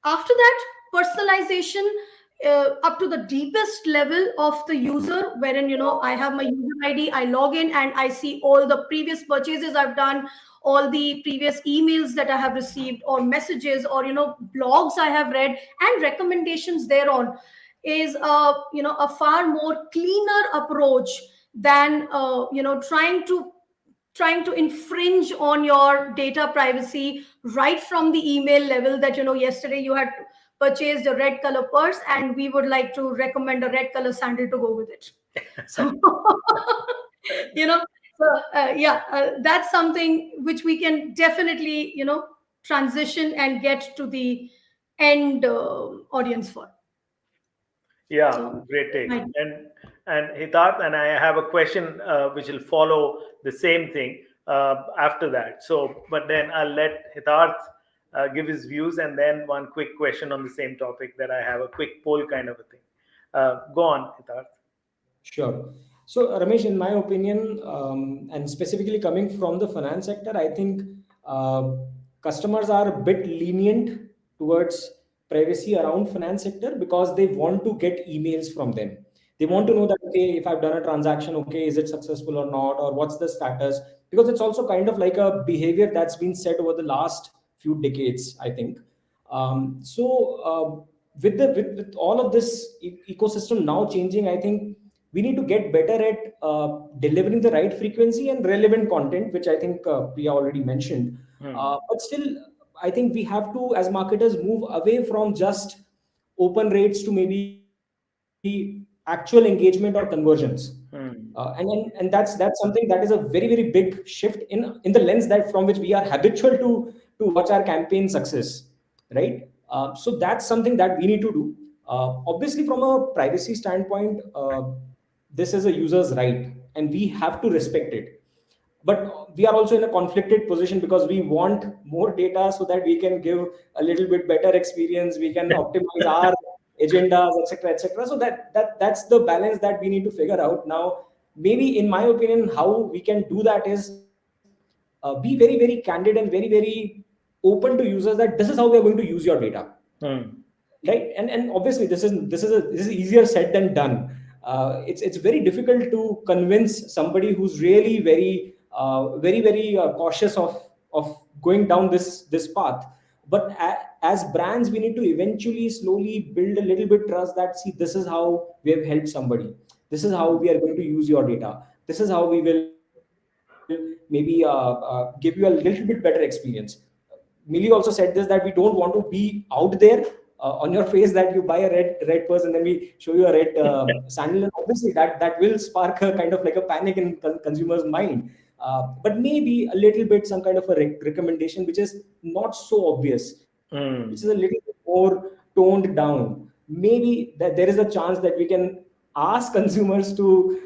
after that, personalization up to the deepest level of the user, wherein I have my user ID, I log in and I see all the previous purchases I've done, all the previous emails that I have received, or messages, or blogs I have read, and recommendations thereon, is a far more cleaner approach than trying to infringe on your data privacy right from the email level, that yesterday you had purchased a red color purse and we would like to recommend a red color sandal to go with it. So you know that's something which we can definitely transition and get to the end audience for. Yeah, So great take. my And Hitarth, and I have a question which will follow the same thing after that. So, but then I'll let Hitarth give his views, and then one quick question on the same topic that I have, a quick poll kind of a thing. Go on, Hitarth. Sure. So, Ramesh, in my opinion, and specifically coming from the finance sector, I think uh, customers are a bit lenient towards privacy around finance sector because they want to get emails from them. They want to know that, okay, if I've done a transaction, okay, is it successful or not, or what's the status? Because it's also kind of like a behavior that's been set over the last few decades, I think. With all of this ecosystem now changing, I think we need to get better at delivering the right frequency and relevant content, which I think Priya already mentioned. But still, I think we have to, as marketers, move away from just open rates to maybe actual engagement or conversions. And that's something that is a very, very big shift in the lens that from which we are habitual to watch our campaign success, right? So that's something that we need to do. Obviously, from a privacy standpoint, this is a user's right, and we have to respect it. But we are also in a conflicted position because we want more data so that we can give a little bit better experience. We can optimize our agendas, etc., etc. So that's the balance that we need to figure out now. Maybe, in my opinion, how we can do that is be very, very candid and very, very open to users that this is how we are going to use your data, right? And obviously this is easier said than done. It's very difficult to convince somebody who's really very cautious of going down this path. But as brands, we need to eventually slowly build a little bit trust that, see, this is how we have helped somebody, this is how we are going to use your data, this is how we will maybe give you a little bit better experience. Millie also said this, that we don't want to be out there on your face that you buy a red purse and then we show you a red sandal. And obviously that will spark a kind of like a panic in consumers' mind. But maybe a little bit some kind of a recommendation which is not so obvious, which is a little bit more toned down. Maybe that there is a chance that we can ask consumers to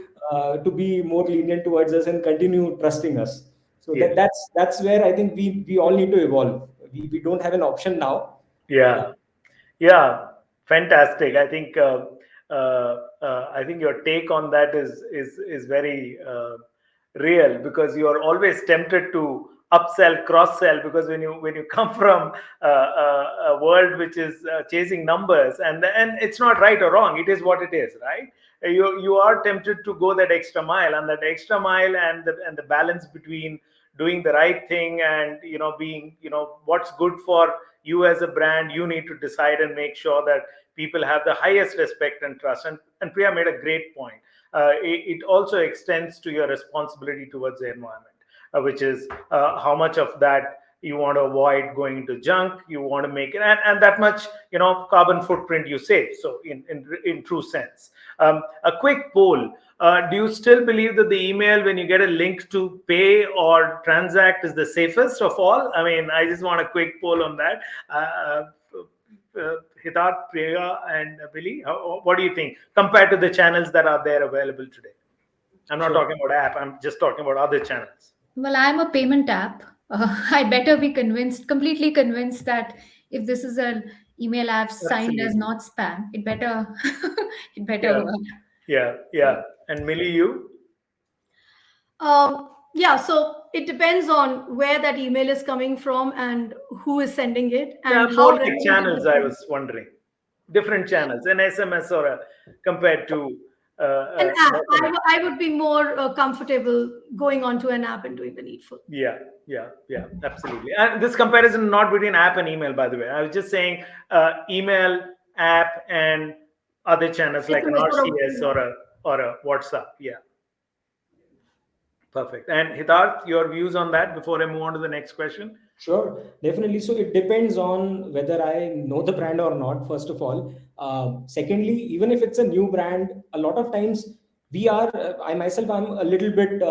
be more lenient towards us and continue trusting us. So Yes. that's where I think we all need to evolve. We don't have an option now. Yeah. Yeah, fantastic. I think your take on that is very real, because you are always tempted to upsell, cross sell, because when you come from a world which is chasing numbers, and it's not right or wrong, it is what it is, right? You are tempted to go that extra mile, and that extra mile and the balance between doing the right thing and being what's good for you as a brand. You need to decide and make sure that people have the highest respect and trust. And Priya made a great point. It also extends to your responsibility towards the environment, which is how much of that you want to avoid going into junk, you want to make it, and that much, carbon footprint you save. So in true sense, a quick poll. Do you still believe that the email, when you get a link to pay or transact, is the safest of all? I mean, I just want a quick poll on that. Hidat, Priya, and Billy, what do you think compared to the channels that are there available today? I'm not talking about app. I'm just talking about other channels. Well, I'm a payment app. I better be completely convinced that if this is an email I've signed as Absolutely. not spam, it better, it better Yeah, work. yeah. And Millie, you? Yeah, so it depends on where that email is coming from and who is sending it Yeah, and how more like relevant is channels. I it. was wondering, different channels, an SMS or compared to An app. I would be more comfortable going onto an app and doing the needful. Yeah, absolutely. And this comparison not between app and email, by the way. I was just saying email, app, and other channels like an SMS or RCS or a WhatsApp. Yeah, perfect. And Hitarth, your views on that before I move on to the next question? Sure, definitely. So it depends on whether I know the brand or not, first of all. Secondly, even if it's a new brand, a lot of times I myself, I'm a little bit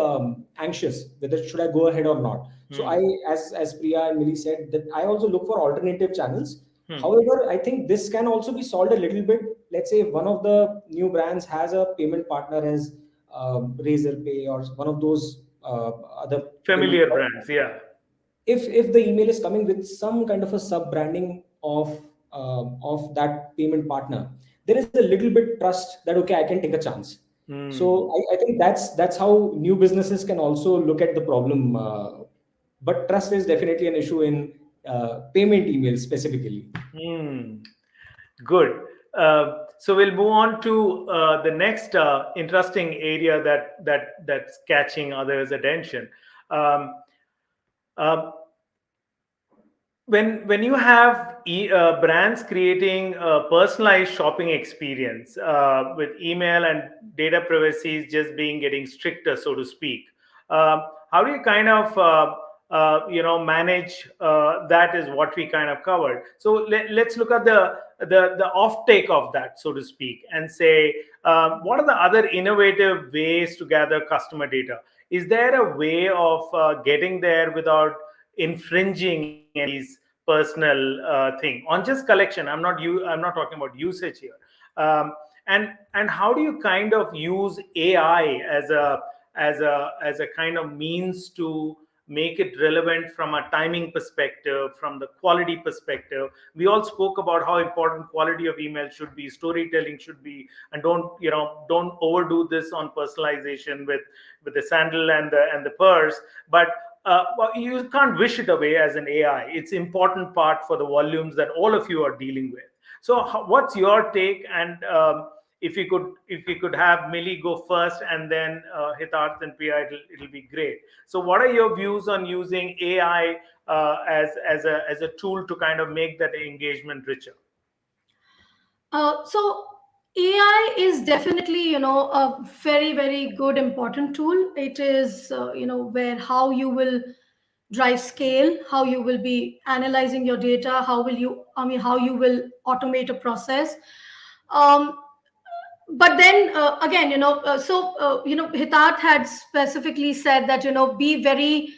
anxious whether should I go ahead or not. So as Priya and Millie said, that I also look for alternative channels. However, I think this can also be solved a little bit. Let's say one of the new brands has a payment partner as Razor Pay or one of those other Familiar payment brands, yeah. If the email is coming with some kind of a sub branding of that payment partner, there is a little bit trust that okay, I can take a chance. So I think that's how new businesses can also look at the problem. But trust is definitely an issue in payment emails specifically. Good. So we'll move on to the next interesting area that's catching others' attention. Um, when you have brands creating a personalized shopping experience with email and data privacy is just being getting stricter, so to speak, how do you kind of manage that? Is what we kind of covered. So let's look at the offtake of that, so to speak, and say what are the other innovative ways to gather customer data? Is there a way of getting there without infringing anybody's personal thing on just collection? I'm not talking about usage here. And how do you kind of use AI as a kind of means to make it relevant from a timing perspective, from the quality perspective? We all spoke about how important quality of email should be, storytelling should be, and don't overdo this on personalization with the sandal and the purse. But well, you can't wish it away as an AI. It's important part for the volumes that all of you are dealing with. So what's your take? And if you could have Millie go first and then Hitarth and Priya, it'll be great. So what are your views on using AI as a tool to kind of make that engagement richer? So AI is definitely, a very, very good, important tool. It is, where how you will drive scale, how you will be analyzing your data, how you will automate a process. Um, but then again, Hitat had specifically said that, be very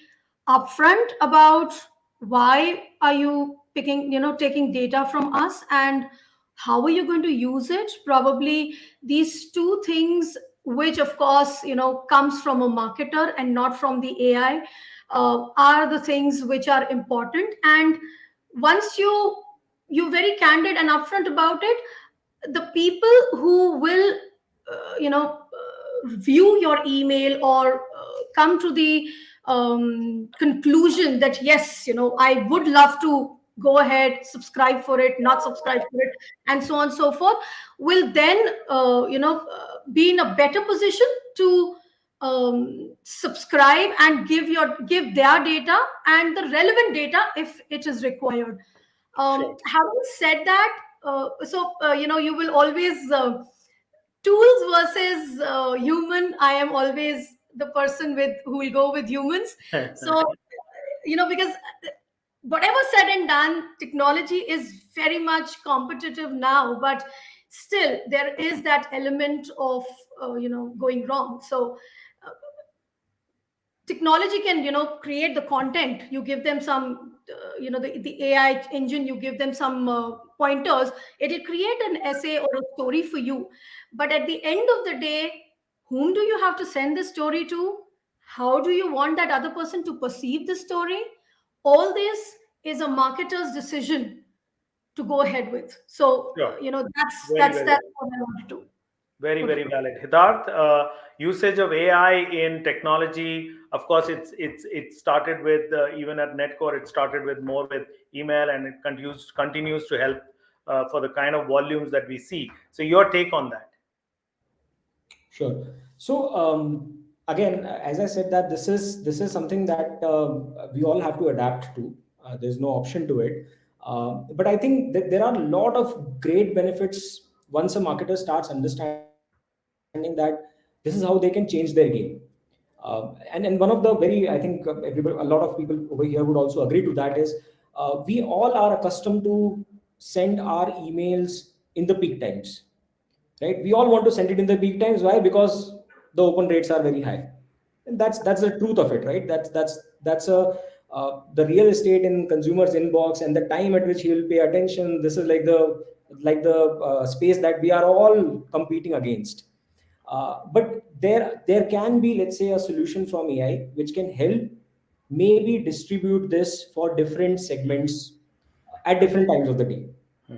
upfront about why are you taking data from us and how are you going to use it. Probably these two things, which of course comes from a marketer and not from the AI, are the things which are important. And once you're very candid and upfront about it, the people who will view your email or come to the conclusion that yes, I would love to go ahead, subscribe for it, not subscribe for it, and so on and so forth, will then be in a better position to subscribe and give their data and the relevant data if it is required. Sure. Having said that, you will always tools versus human. I am always the person with who will go with humans. So because whatever said and done, technology is very much competitive now, but still there is that element of going wrong. So uh, technology can create the content. You give them some the AI engine, you give them some pointers, it'll create an essay or a story for you. But at the end of the day, whom do you have to send the story to? How do you want that other person to perceive the story? All this is a marketer's decision to go ahead with. So Sure. that's Very, that's very that's well. what I want to Very, put very across. valid. Hitarth, usage of AI in technology. Of course, it started with even at Netcore. It started with more with email, and it continues to help for the kind of volumes that we see. So, your take on that? Sure. So again, as I said, that this is something that we all have to adapt to. There's no option to it. But I think that there are a lot of great benefits once a marketer starts understanding that this is how they can change their game. And one of the very, I think everybody, a lot of people over here would also agree to that is we all are accustomed to send our emails in the peak times, right? We all want to send it in the peak times. Why? Because the open rates are very high, and that's the truth of it, right? That's a the real estate in consumer's inbox and the time at which he will pay attention. This is like the space that we are all competing against. But there can be, let's say, a solution from AI which can help maybe distribute this for different segments at different times of the day,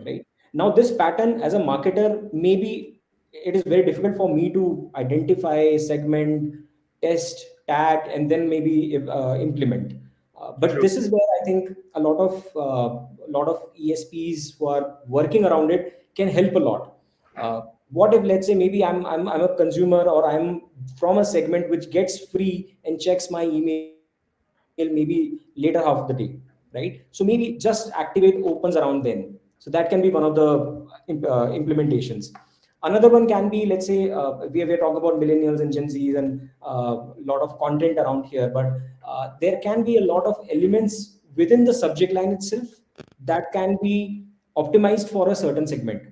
right? Now this pattern, as a marketer, maybe it is very difficult for me to identify, segment, test, tag, and then maybe implement. But True. this is where I think a lot of ESPs who are working around it can help a lot. What if, let's say, maybe I'm a consumer, or I'm from a segment which gets free and checks my email maybe later half of the day, right? So maybe just activate opens around then. So that can be one of the implementations. Another one can be, let's say, we talk about millennials and Gen Zs and a lot of content around here, but there can be a lot of elements within the subject line itself that can be optimized for a certain segment.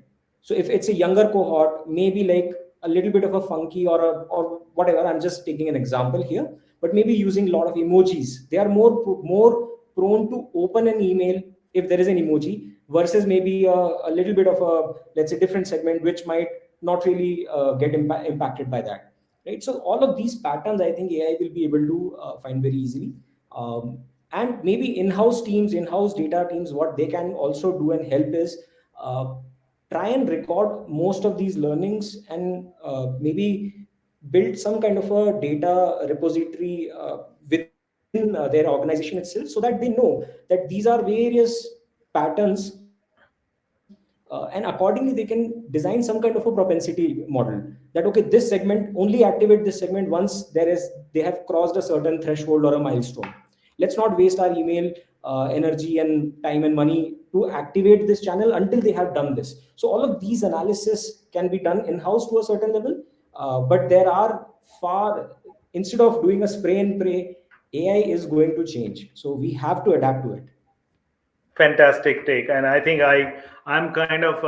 So if it's a younger cohort, maybe like a little bit of a funky or whatever. I'm just taking an example here, but maybe using a lot of emojis. They are more prone to open an email if there is an emoji versus maybe a little bit of a, let's say, different segment which might not really get impacted by that, right? So all of these patterns, I think AI will be able to find very easily. And maybe in-house data teams, what they can also do and help is uh, try and record most of these learnings and maybe build some kind of a data repository within their organization itself, so that they know that these are various patterns, and accordingly they can design some kind of a propensity model, that okay, this segment, only activate this segment once they have crossed a certain threshold or a milestone. Let's not waste our email energy and time and money to activate this channel until they have done this. So all of these analysis can be done in house to a certain level, but there are far, instead of doing a spray and pray, AI is going to change, so we have to adapt to it. Fantastic take, and I think I'm kind of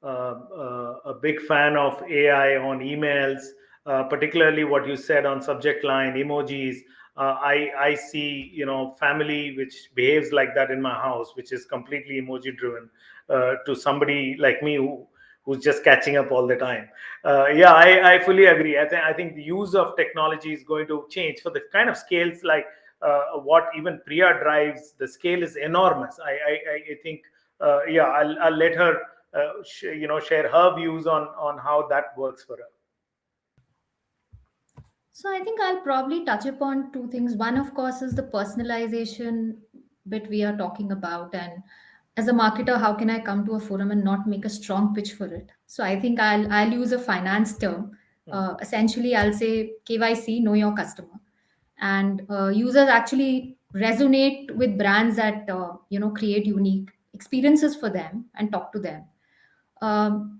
a big fan of AI on emails, particularly what you said on subject line emojis. I see, family which behaves like that in my house, which is completely emoji driven, to somebody like me who's just catching up all the time. Yeah, I fully agree. I think the use of technology is going to change for the kind of scales like what even Priya drives. The scale is enormous. I think, yeah, I'll let her share her views on how that works for her. So I think I'll probably touch upon two things. One, of course, is the personalization bit we are talking about. And as a marketer, how can I come to a forum and not make a strong pitch for it? So I think I'll use a finance term. Essentially, I'll say KYC, know your customer. And users actually resonate with brands that create unique experiences for them and talk to them.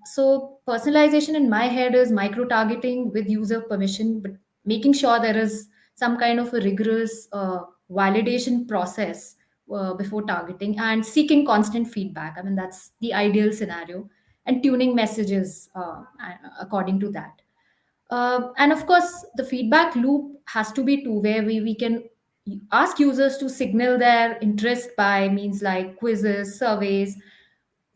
So personalization in my head is micro targeting with user permission, but making sure there is some kind of a rigorous validation process before targeting, and seeking constant feedback. I mean, that's the ideal scenario, and tuning messages according to that. And of course, the feedback loop has to be two way. We can ask users to signal their interest by means like quizzes, surveys,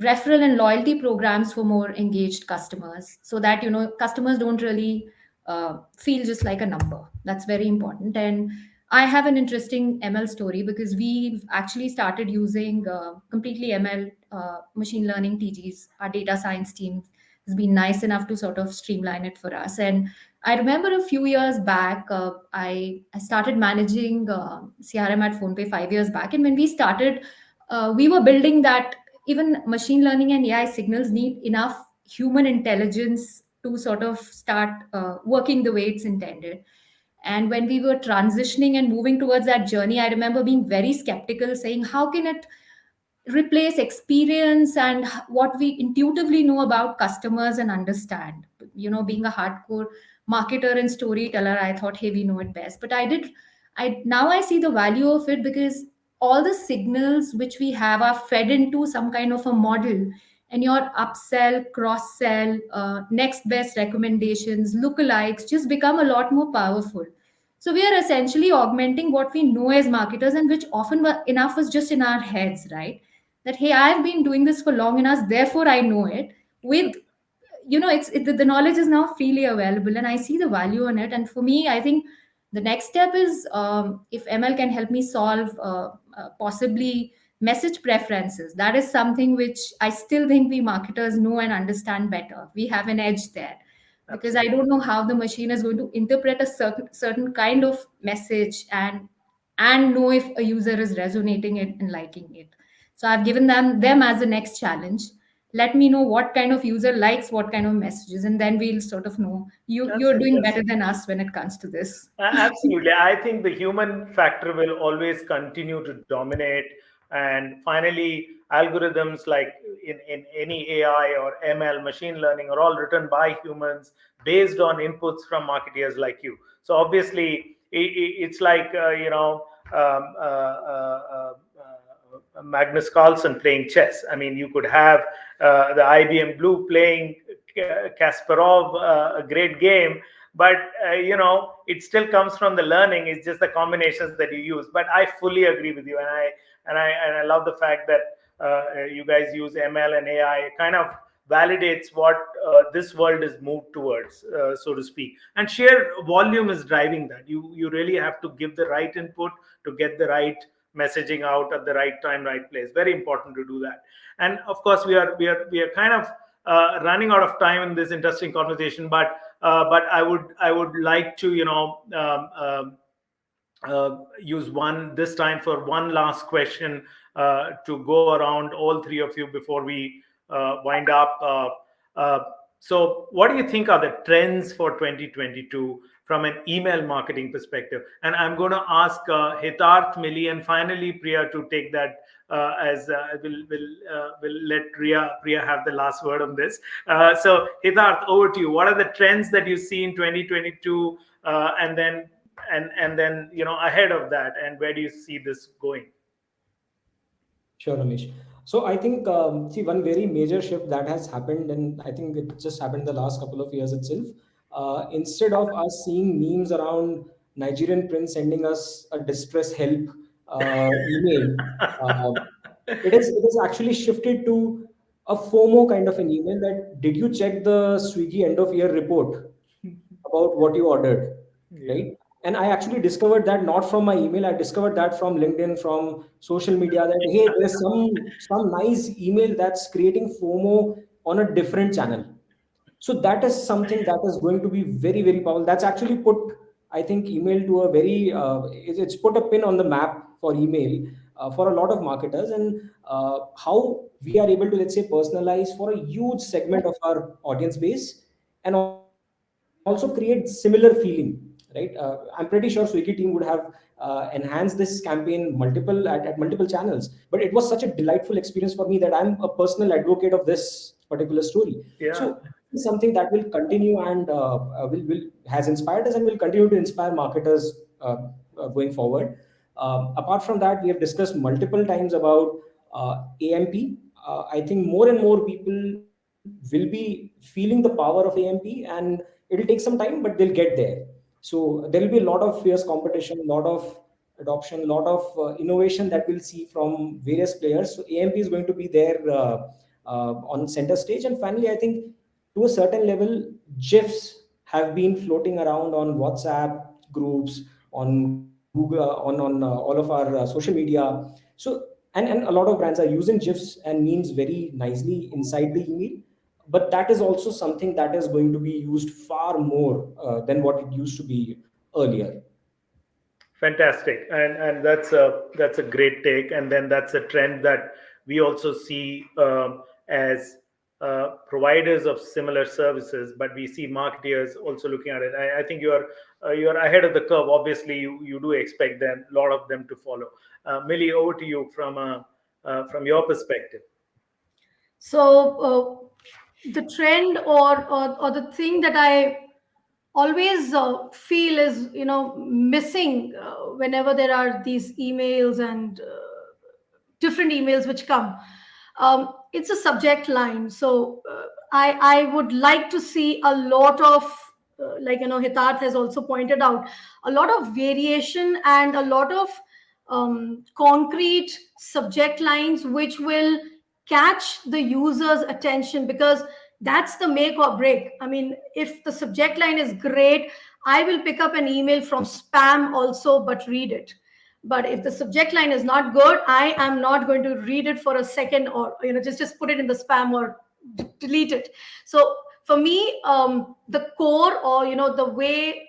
referral and loyalty programs for more engaged customers, so that customers don't really feel just like a number. That's very important. And I have an interesting ML story, because we've actually started using completely ML, machine learning TGs. Our data science team has been nice enough to sort of streamline it for us. And I remember a few years back, I started managing CRM at PhonePe 5 years back, and when we started, we were building that even machine learning and AI signals need enough human intelligence to sort of start working the way it's intended. And when we were transitioning and moving towards that journey, I remember being very skeptical, saying, how can it replace experience and what we intuitively know about customers and understand? Being a hardcore marketer and storyteller, I thought, hey, we know it best. But I now I see the value of it, because all the signals which we have are fed into some kind of a model, and your upsell, cross sell, next best recommendations, lookalikes just become a lot more powerful. So we are essentially augmenting what we know as marketers, and which often enough was just in our heads, right? That, hey, I've been doing this for long enough, therefore I know it. With the knowledge is now freely available, and I see the value in it. And for me, I think the next step is, if ML can help me solve possibly message preferences. That is something which I still think we marketers know and understand better. We have an edge there, because I Absolutely. don't know how the machine is going to interpret a certain kind of message, and know if a user is resonating it and liking it. So I've given them as the next challenge. Let me know what kind of user likes what kind of messages, and then we'll sort of know That's you're doing better interesting. than us when it comes to this. Absolutely. I think the human factor will always continue to dominate. And finally, algorithms like in any AI or ML, machine learning, are all written by humans based on inputs from marketeers like you. So obviously, it's like, Magnus Carlsen playing chess. I mean, you could have the IBM Blue playing Kasparov, a great game, but it still comes from the learning. It's just the combinations that you use. But I fully agree with you, and I love the fact that you guys use ML and AI. It kind of validates what this world is moved towards, so to speak. And sheer volume is driving that. You really have to give the right input to get the right messaging out at the right time, right place. Very important to do that. And of course, we are kind of running out of time in this interesting conversation, but I would like to use one this time for one last question to go around all three of you before we wind up. So, what do you think are the trends for 2022 from an email marketing perspective? And I'm going to ask Hitarth, Millie, and finally Priya to take that. As will let Priya have the last word on this. So, Hitarth, over to you. What are the trends that you see in 2022, and then ahead of that, and where do you see this going? Sure, Ramesh. So I think, see, one very major shift that has happened, and I think it just happened the last couple of years itself. Instead of us seeing memes around Nigerian prince sending us a distress help email, uh, it is actually shifted to a FOMO kind of an email, that did you check the Swiggy end of year report about what you ordered, Yeah. right? And I actually discovered that not from my email. I discovered that from LinkedIn, from social media. That, hey, there's some nice email that's creating FOMO on a different channel. So that is something that is going to be very, very powerful. That's actually put, I think, email to a very it's put a pin on the map for email for a lot of marketers. And how we are able to, let's say, personalize for a huge segment of our audience base, and also create similar feeling, right? I'm pretty sure Swiggy team would have enhanced this campaign at multiple channels, but it was such a delightful experience for me that I'm a personal advocate of this particular story. Yeah. So it's something that will continue, and will has inspired us and will continue to inspire marketers going forward. Apart from that, we have discussed multiple times about AMP. I think more and more people will be feeling the power of AMP, and it'll take some time, but they'll get there. So there will be a lot of fierce competition, a lot of adoption, a lot of innovation that we'll see from various players. So AMP is going to be there on center stage. And finally, I think to a certain level, GIFs have been floating around on WhatsApp groups, on Google, on all of our social media. So and a lot of brands are using GIFs and memes very nicely inside the email. But that is also something that is going to be used far more than what it used to be earlier. Fantastic, and that's a great take, and then that's a trend that we also see as providers of similar services, but we see marketeers also looking at it. I think you're ahead of the curve. Obviously, you do expect them, a lot of them, to follow. Millie, over to you from your perspective. So the trend or the thing that I always feel is, missing whenever there are these emails and different emails which come. It's a subject line. So I would like to see a lot of like Hitarth has also pointed out, a lot of variation and a lot of concrete subject lines which will catch the user's attention, because that's the make or break. I mean, if the subject line is great, I will pick up an email from spam also, but read it. But if the subject line is not good, I am not going to read it for a second, or just put it in the spam or delete it. So for me, the core, or the way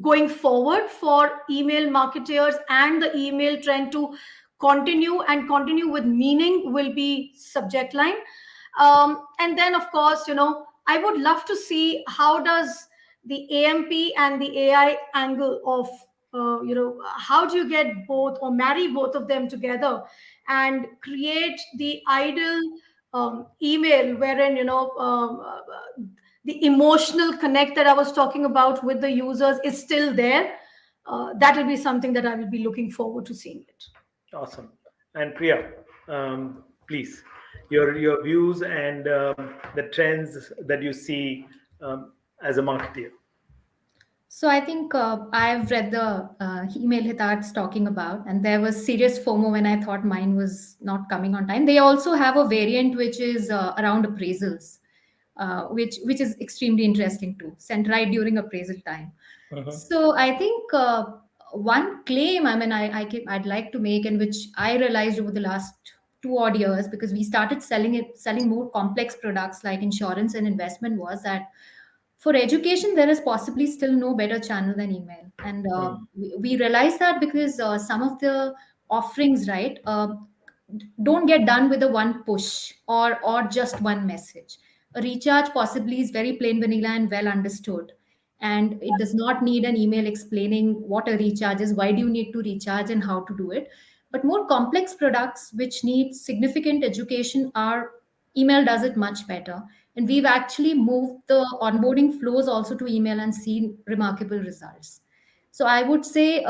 going forward for email marketers and the email trend to continue with meaning will be subject line. And then, of course, I would love to see how does the AMP and the AI angle of how do you get both or marry both of them together and create the ideal email wherein the emotional connect that I was talking about with the users is still there. That will be something that I will be looking forward to seeing it. Awesome. And Priya, please, your views and the trends that you see as a marketer. So I think I've read the email Hitarth's talking about, and there was serious FOMO when I thought mine was not coming on time. They also have a variant which is around appraisals, which is extremely interesting too, sent right during appraisal time. So I think one claim, I mean, I'd like to make, and which I realized over the last 2 odd years, because we started selling more complex products like insurance and investment, was that for education there is possibly still no better channel than email. And we realize that because some of the offerings, right, don't get done with a one push or just one message. A recharge possibly is very plain vanilla and well understood, and it does not need an email explaining what a recharge is, why do you need to recharge, and how to do it. But more complex products which need significant education, our email does it much better. And we've actually moved the onboarding flows also to email and seen remarkable results. So I would say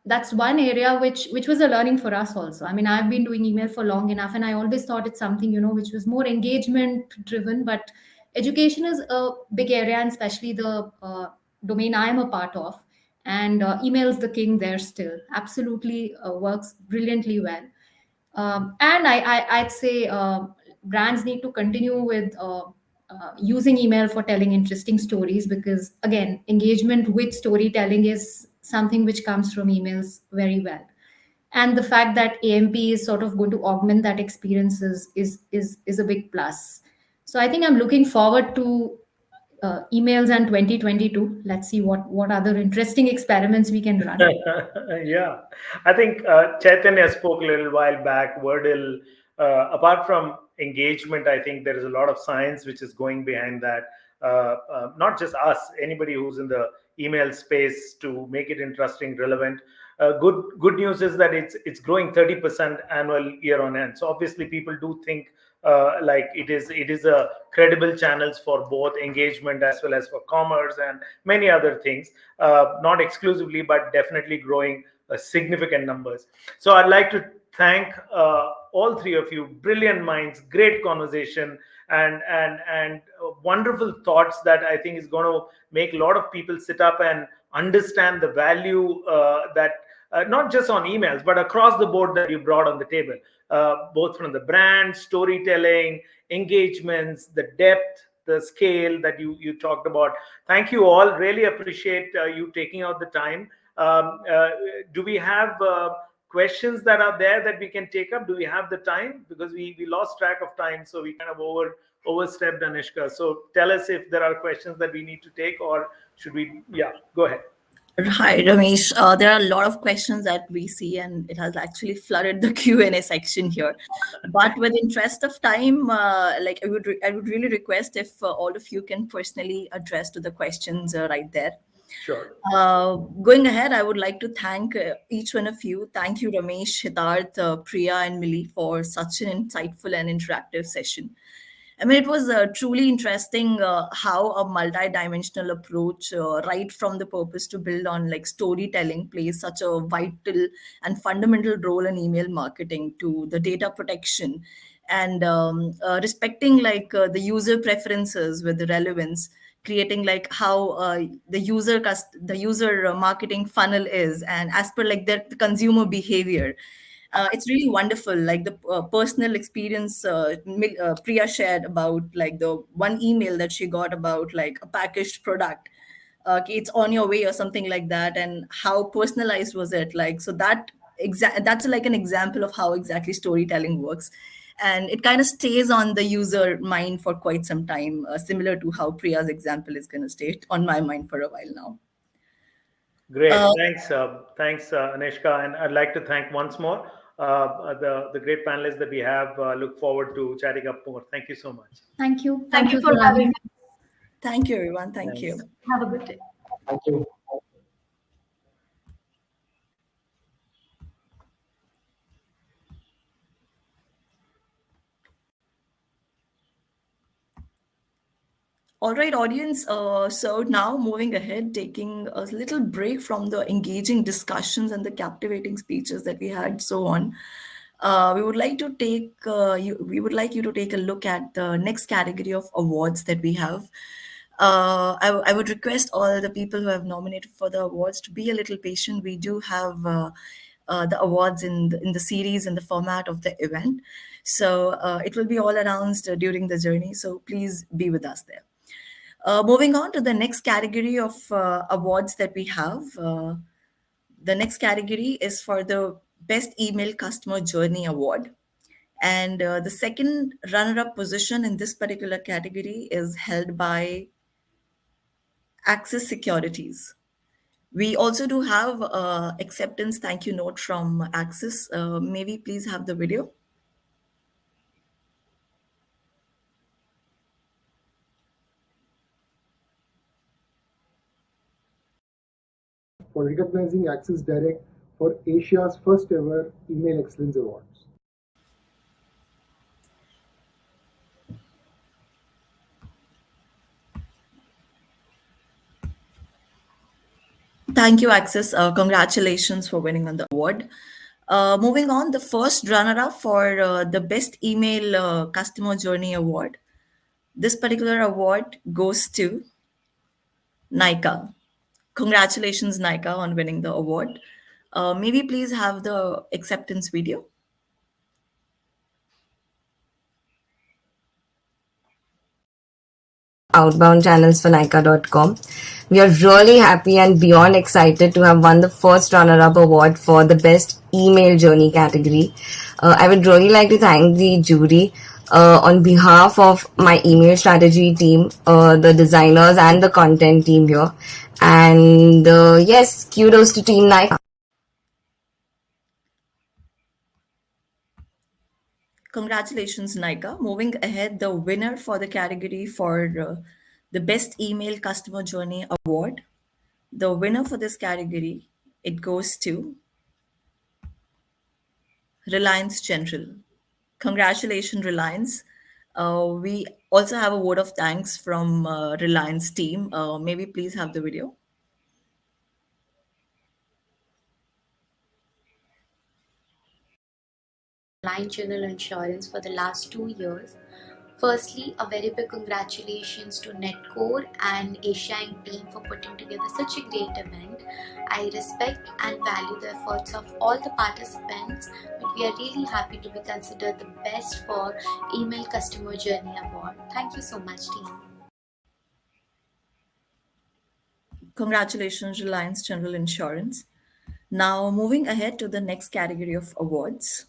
that's one area which was a learning for us also. I mean, I've been doing email for long enough, and I always thought it's something which was more engagement driven. But education is a big area, and especially the domain I am a part of. And email is the king there still. Absolutely works brilliantly well. And I'd say brands need to continue with using email for telling interesting stories, because again, engagement with storytelling is something which comes from emails very well. And the fact that AMP is sort of going to augment that experience is a big plus. So I think I'm looking forward to emails and 2022. Let's see what other interesting experiments we can run. Yeah, I think Chaitanya spoke a little while back. Wordle, apart from engagement, I think there is a lot of science which is going behind that. Not just us, anybody who's in the email space, to make it interesting, relevant. Good news is that it's growing 30% annual year on end. So obviously people do think like it is a credible channels for both engagement as well as for commerce and many other things. Not exclusively, but definitely growing significant numbers. So I'd like to thank all three of you, brilliant minds, great conversation, and wonderful thoughts that I think is going to make a lot of people sit up and understand the value that not just on emails but across the board that you brought on the table, both from the brand, storytelling, engagements, the depth, the scale that you talked about. Thank you all. Really appreciate you taking out the time. Do we have questions that are there that we can take up? Do we have the time? Because we lost track of time, so we kind of overstepped, Anishka. So tell us if there are questions that we need to take, or should we? Yeah, go ahead. Hi, Ramesh. There are a lot of questions that we see, and it has actually flooded the Q&A section here. But with interest of time, I would really request if all of you can personally address to the questions right there. Sure. Going ahead, I would like to thank each one of you. Thank you, Ramesh, Siddharth, Priya, and Millie for such an insightful and interactive session. I mean, it was truly interesting how a multi-dimensional approach, right from the purpose to build on like storytelling, plays such a vital and fundamental role in email marketing, to the data protection and respecting the user preferences with the relevance, creating like how the user marketing funnel is, and as per like the consumer behavior. It's really wonderful, like the personal experience Priya shared about like the one email that she got about like a packaged product. Okay, it's on your way or something like that, and how personalized was it, like, so that's like an example of how exactly storytelling works, and it kind of stays on the user mind for quite some time, similar to how Priya's example is going to stay on my mind for a while now. Great. uh, Thanks, Anishka. And I'd like to thank once more the great panelists that we have. Look forward to chatting up more. Thank you so much. Thank you. Thank Thank you you for for having having me. me. thank you, everyone. Thank Thanks. you. Have a good day. Thank you. All right, audience. So now moving ahead, taking a little break from the engaging discussions and the captivating speeches that we had, so on. We would like to take you. We would like you to take a look at the next category of awards that we have. I would request all the people who have nominated for the awards to be a little patient. We do have the awards in the series and the format of the event, so it will be all announced during the journey. So please be with us there. Moving on to the next category of awards that we have. The next category is for the Best Email Customer Journey Award. And the second runner up position in this particular category is held by Access Securities. We also do have acceptance thank you note from Access. Maybe please have the video. For recognizing Access Direct for Asia's first ever Email Excellence Awards. Thank you, Access. Congratulations for winning on the award. Moving on, the first runner-up for the Best Email Customer Journey Award. This particular award goes to Nika. Congratulations, Nika, on winning the award. Maybe please have the acceptance video. Outbound channels for Nika.com. We are really happy and beyond excited to have won the first runner-up award for the best email journey category. I would really like to thank the jury on behalf of my email strategy team, the designers and the content team here. And yes, kudos to Team Nika. Congratulations, Nika. Moving ahead, the winner for the category for the Best Email Customer Journey Award. The winner for this category, it goes to Reliance General. Congratulations, Reliance. We also have a word of thanks from Reliance team. Maybe please have the video. Line General Insurance for the last 2 years. Firstly, a very big congratulations to Netcore and Asia Inc. team for putting together such a great event. I respect and value the efforts of all the participants, but we are really happy to be considered the best for Email Customer Journey Award. Thank you so much, team. Congratulations, Reliance General Insurance. Now, moving ahead to the next category of awards.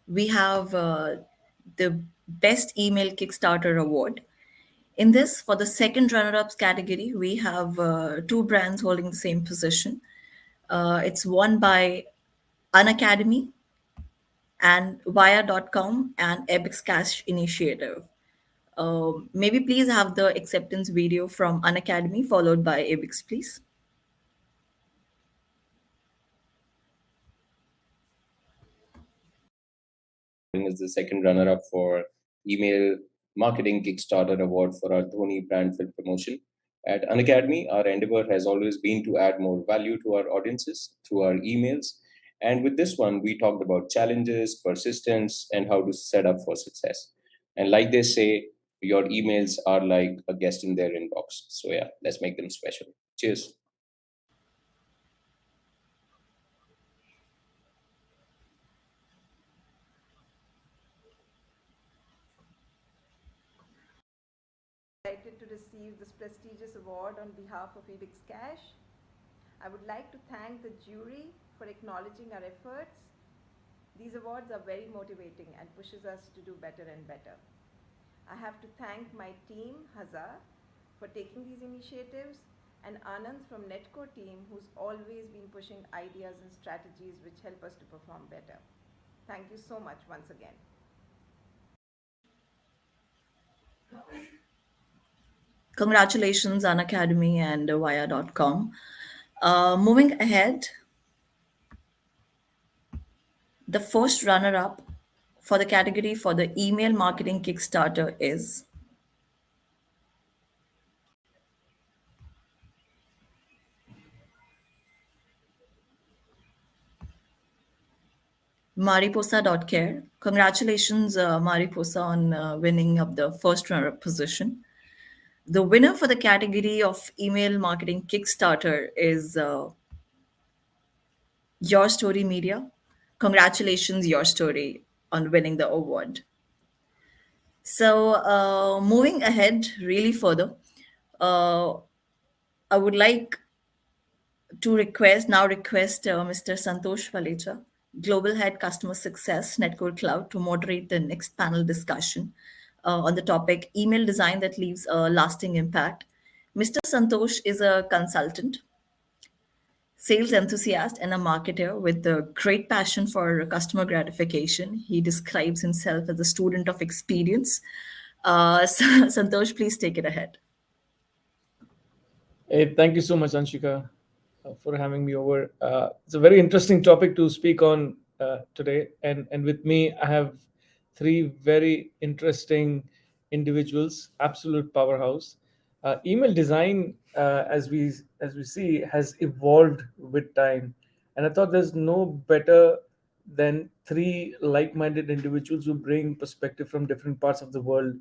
We have the Best Email Kickstarter Award. In this, for the second runner ups category, we have two brands holding the same position. It's won by Unacademy and Via.com and Epic's Cash Initiative. Maybe please have the acceptance video from Unacademy followed by Epic's, please. Is the second runner-up for Email Marketing Kickstarter Award for our Dhoni brand film promotion. At Unacademy, our endeavor has always been to add more value to our audiences through our emails. And with this one, we talked about challenges, persistence, and how to set up for success. And like they say, your emails are like a guest in their inbox. So yeah, let's make them special. Cheers. Delighted to receive this prestigious award on behalf of Ebix Cash. I would like to thank the jury for acknowledging our efforts. These awards are very motivating and pushes us to do better and better. I have to thank my team, Hazar, for taking these initiatives, and Anand from Netcore team, who's always been pushing ideas and strategies which help us to perform better. Thank you so much once again. Congratulations, Unacademy and Via.com. Moving ahead, the first runner up for the category for the email marketing Kickstarter is Mariposa.care. Congratulations, Mariposa, on winning up the first runner up position. The winner for the category of email marketing Kickstarter is Your Story Media. Congratulations, Your Story, on winning the award. So, moving ahead really further, uh, I would like to request Mr. Santosh Valecha, Global Head Customer Success, Netcore Cloud, to moderate the next panel discussion on the topic email design that leaves a lasting impact. Mr. Santosh is a consultant, sales enthusiast, and a marketer with a great passion for customer gratification. He describes himself as a student of experience. Santosh, please take it ahead. Hey, thank you so much, Anshika, for having me over. It's a very interesting topic to speak on today, and with me, I have three very interesting individuals, absolute powerhouse. Email design, as we see, has evolved with time, and I thought there's no better than three like-minded individuals who bring perspective from different parts of the world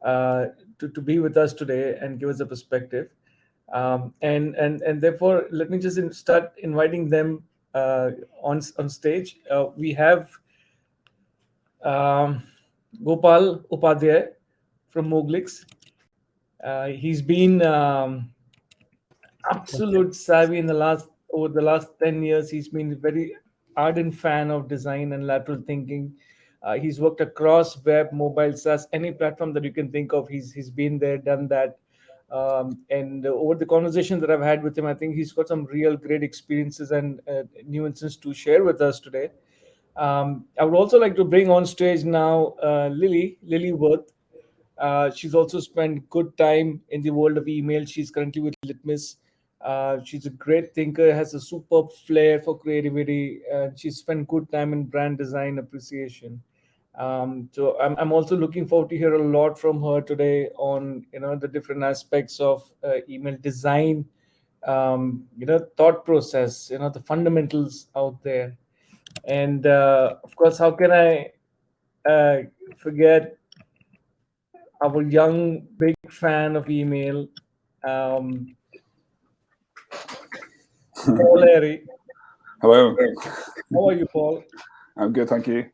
uh, to be with us today and give us a perspective. And therefore, let me just start inviting them on stage. We have um, Gopal Upadhyay from Moglix. He's been absolute savvy in the last over the last 10 years. He's been a very ardent fan of design and lateral thinking. He's worked across web, mobile, SaaS, any platform that you can think of. He's been there, done that. And over the conversation that I've had with him, I think he's got some real great experiences and new insights to share with us today. I would also like to bring on stage now Lily Worth. She's also spent good time in the world of email. She's currently with Litmus. She's a great thinker, has a superb flair for creativity, and she's spent good time in brand design appreciation. So I'm also looking forward to hear a lot from her today on the different aspects of email design thought process, the fundamentals out there. And of course, how can I forget our young big fan of email, um, Paul Airy. Hello. How are you, Paul? I'm good, thank you.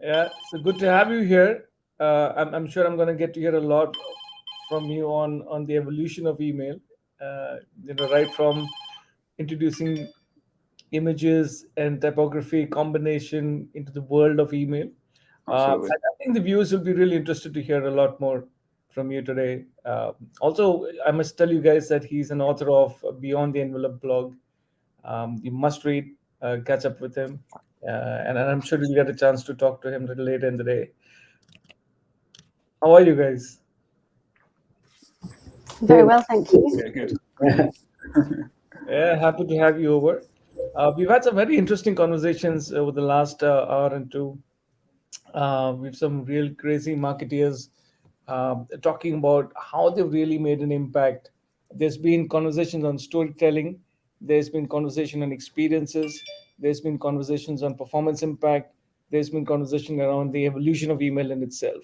Yeah, so good to have you here. I'm sure I'm going to get to hear a lot from you on the evolution of email. Right from introducing images and typography combination into the world of email. Absolutely. I think the viewers will be really interested to hear a lot more from you today. Also, I must tell you guys that he's an author of Beyond the Envelope blog. You must read, catch up with him, and I'm sure you'll get a chance to talk to him a little later in the day. How are you guys? Very well, thank you. Yeah, good. Yeah, happy to have you over. We've had some very interesting conversations over the last hour and two. With some real crazy marketeers talking about how they've really made an impact. There's been conversations on storytelling. There's been conversation on experiences. There's been conversations on performance impact. There's been conversation around the evolution of email in itself.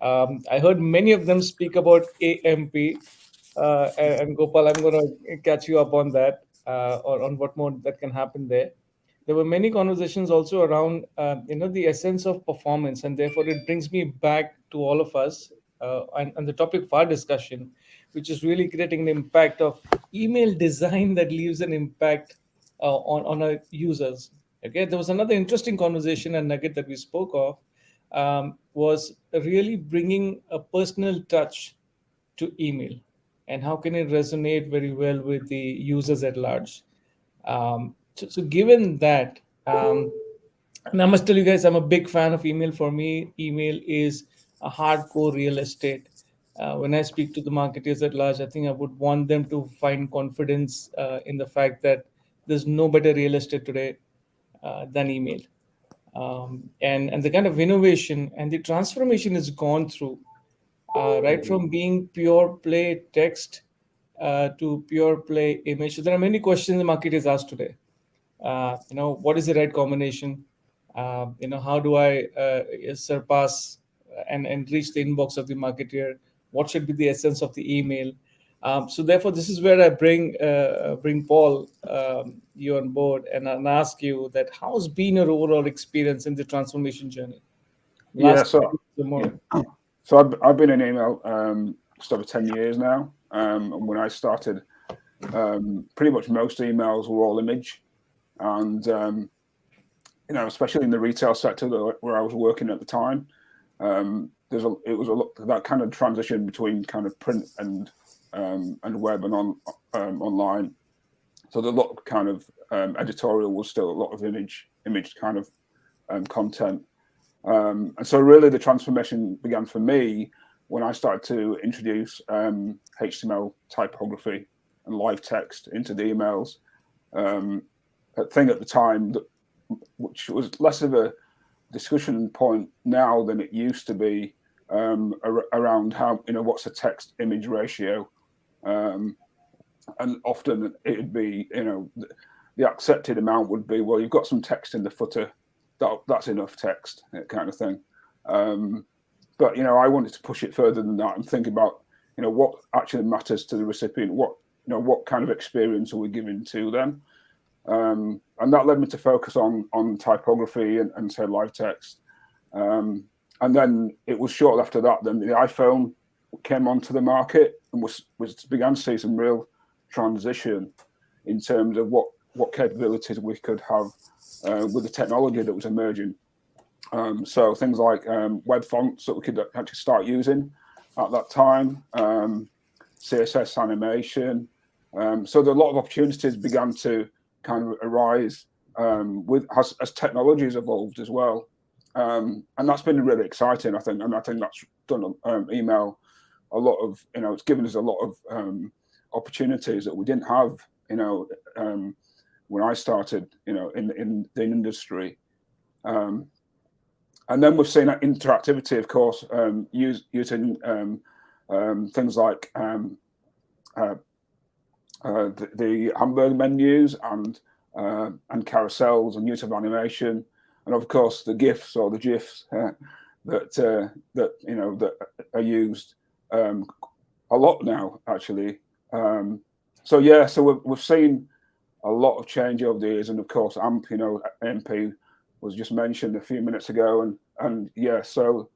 I heard many of them speak about AMP. And Gopal, I'm going to catch you up on that, or on what more that can happen there. There were many conversations also around the essence of performance, and therefore it brings me back to all of us, and the topic of our discussion, which is really creating an impact of email design that leaves an impact on our users. Okay, there was another interesting conversation and nugget that we spoke of, was really bringing a personal touch to email, and how can it resonate very well with the users at large. So given that, and I must tell you guys, I'm a big fan of email. For me, email is a hardcore real estate. When I speak to the marketers at large, I think I would want them to find confidence in the fact that there's no better real estate today than email. And the kind of innovation and the transformation is gone through, right from being pure play text to pure play image. So there are many questions the market is asked today. What is the right combination? How do I surpass and reach the inbox of the marketer? What should be the essence of the email? So therefore, this is where I bring Paul, you on board, and ask you that how's been your overall experience in the transformation journey? So I've been in email just over 10 years now. And when I started, pretty much most emails were all image, and especially in the retail sector where I was working at the time, it was that kind of transition between kind of print and web and online. So the lot of kind of editorial was still a lot of image kind of content. And so really the transformation began for me when I started to introduce HTML typography and live text into the emails. A thing at the time which was less of a discussion point now than it used to be, around how, what's the text image ratio. And often it'd be, the accepted amount would be, well, you've got some text in the footer, that's enough text, kind of thing. But I wanted to push it further than that and think about what actually matters to the recipient, what kind of experience are we giving to them. And that led me to focus on typography and say live text. And then it was shortly after that then the iPhone came onto the market and began to see some real transition in terms of what capabilities we could have with the technology that was emerging. So things like web fonts that we could actually start using at that time, CSS animation. So there are a lot of opportunities began to kind of arise as technology has evolved as well. And that's been really exciting, I think. And I think that's done email a lot of, it's given us a lot of opportunities that we didn't have, when I started, in the industry. And then we've seen that interactivity, of course, using things like the hamburger menus and carousels and use of animation, and of course the GIFs or the GIFs that are used a lot now, actually. So we've seen a lot of change over the years, and of course MP was just mentioned a few minutes ago, and so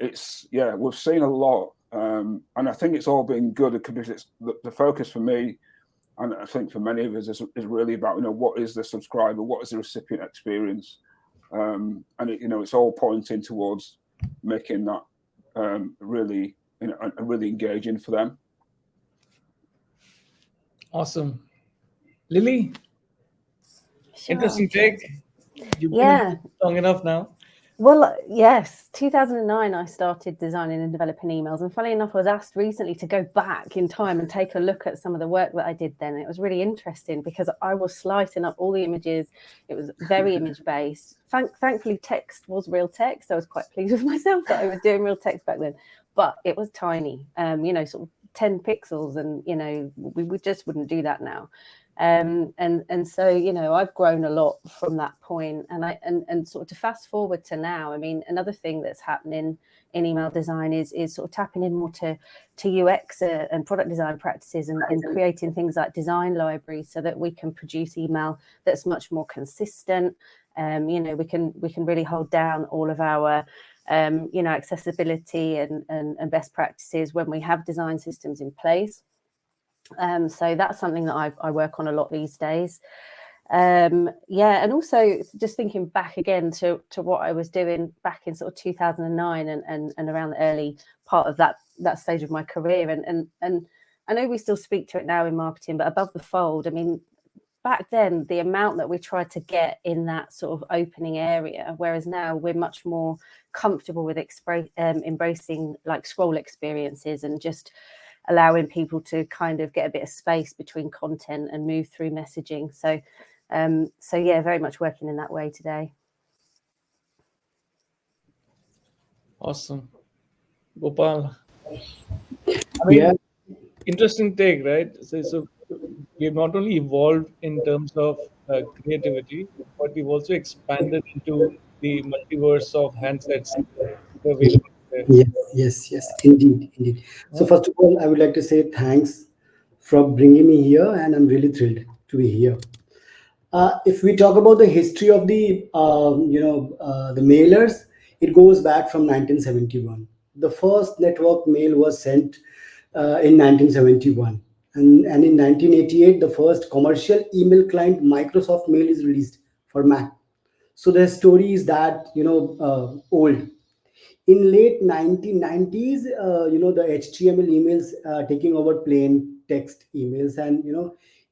we've seen a lot, and I think it's all been good because it's the focus for me, and I think for many of us is really about what is the subscriber, what is the recipient experience, and it's all pointing towards making that really really engaging for them. Awesome. Lily, Sure. interesting take. You've been Yeah. long enough now. Well, yes, 2009, I started designing and developing emails. And funny enough, I was asked recently to go back in time and take a look at some of the work that I did then. It was really interesting because I was slicing up all the images. It was very image-based. Thankfully, text was real text. I was quite pleased with myself that I was doing real text back then. But it was tiny, sort of 10 pixels. And, we just wouldn't do that now. And so I've grown a lot from that point, and sort of to fast forward to now. I mean, another thing that's happening in email design is sort of tapping in more to UX and product design practices and creating things like design libraries so that we can produce email that's much more consistent. We can really hold down all of our accessibility and best practices when we have design systems in place. So that's something that I work on a lot these days. And also just thinking back again to what I was doing back in sort of 2009 and around the early part of that stage of my career. And I know we still speak to it now in marketing, but above the fold, I mean, back then, the amount that we tried to get in that sort of opening area, whereas now we're much more comfortable with embracing like scroll experiences and just allowing people to kind of get a bit of space between content and move through messaging. So very much working in that way today. Awesome. Gopal. I mean, interesting take, right? So we've not only evolved in terms of creativity, but we've also expanded into the multiverse of handsets available there. Yes, indeed. So first of all, I would like to say thanks for bringing me here, and I'm really thrilled to be here. If we talk about the history of the the mailers, it goes back from 1971. The first network mail was sent in 1971, and in 1988, the first commercial email client, Microsoft Mail, is released for Mac. So the story is that old. In late 1990s, the HTML emails taking over plain text emails, and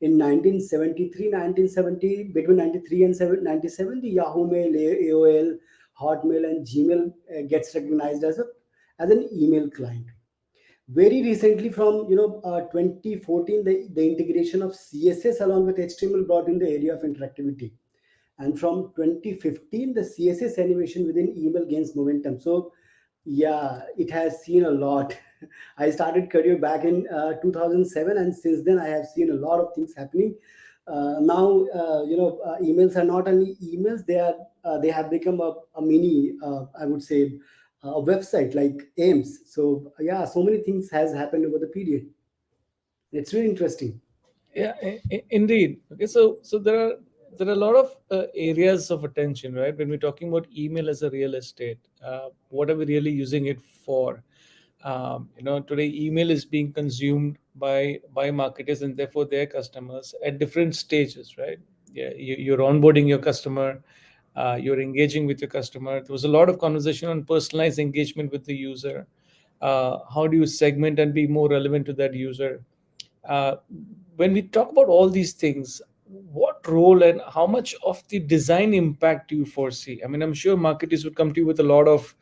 in 1973, 1970, between 93 and 97, the Yahoo Mail, AOL, Hotmail, and Gmail gets recognized as an email client. Very recently, from 2014, the integration of CSS along with HTML brought in the area of interactivity. And from 2015, the CSS animation within email gains momentum. So yeah, it has seen a lot. I started career back in 2007, and since then I have seen a lot of things happening. Now emails are not only emails; they have become a mini, I would say, a website like AIMS. So yeah, so many things has happened over the period. It's really interesting. Yeah, indeed. Okay, so there are a lot of areas of attention, right? When we're talking about email as a real estate, what are we really using it for? Today email is being consumed by marketers and therefore their customers at different stages, right? Yeah, you're onboarding your customer, you're engaging with your customer. There was a lot of conversation on personalized engagement with the user. How do you segment and be more relevant to that user? uh, when we talk about all these things, what role and how much of the design impact do you foresee? I mean, I'm sure marketers would come to you with a lot of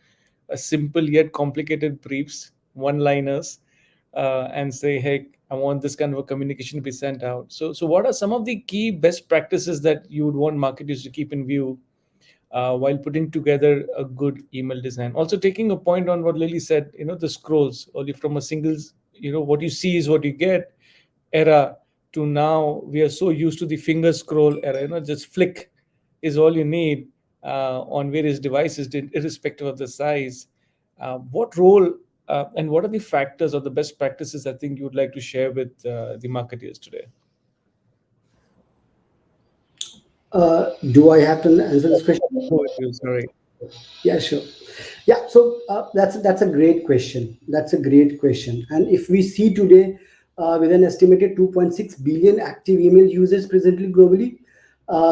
simple yet complicated briefs, one-liners, and say, "Hey, I want this kind of a communication to be sent out." So, what are some of the key best practices that you would want marketers to keep in view while putting together a good email design? Also, taking a point on what Lily said, the scrolls, only from a single, what you see is what you get era to now we are so used to the finger scroll era. Just flick is all you need on various devices, irrespective of the size. What role and what are the factors or the best practices I think you would like to share with the marketeers today? Do I have to answer this question? Sorry. Yeah, sure. Yeah, so that's a great question. That's a great question. And if we see today, with an estimated 2.6 billion active email users presently globally,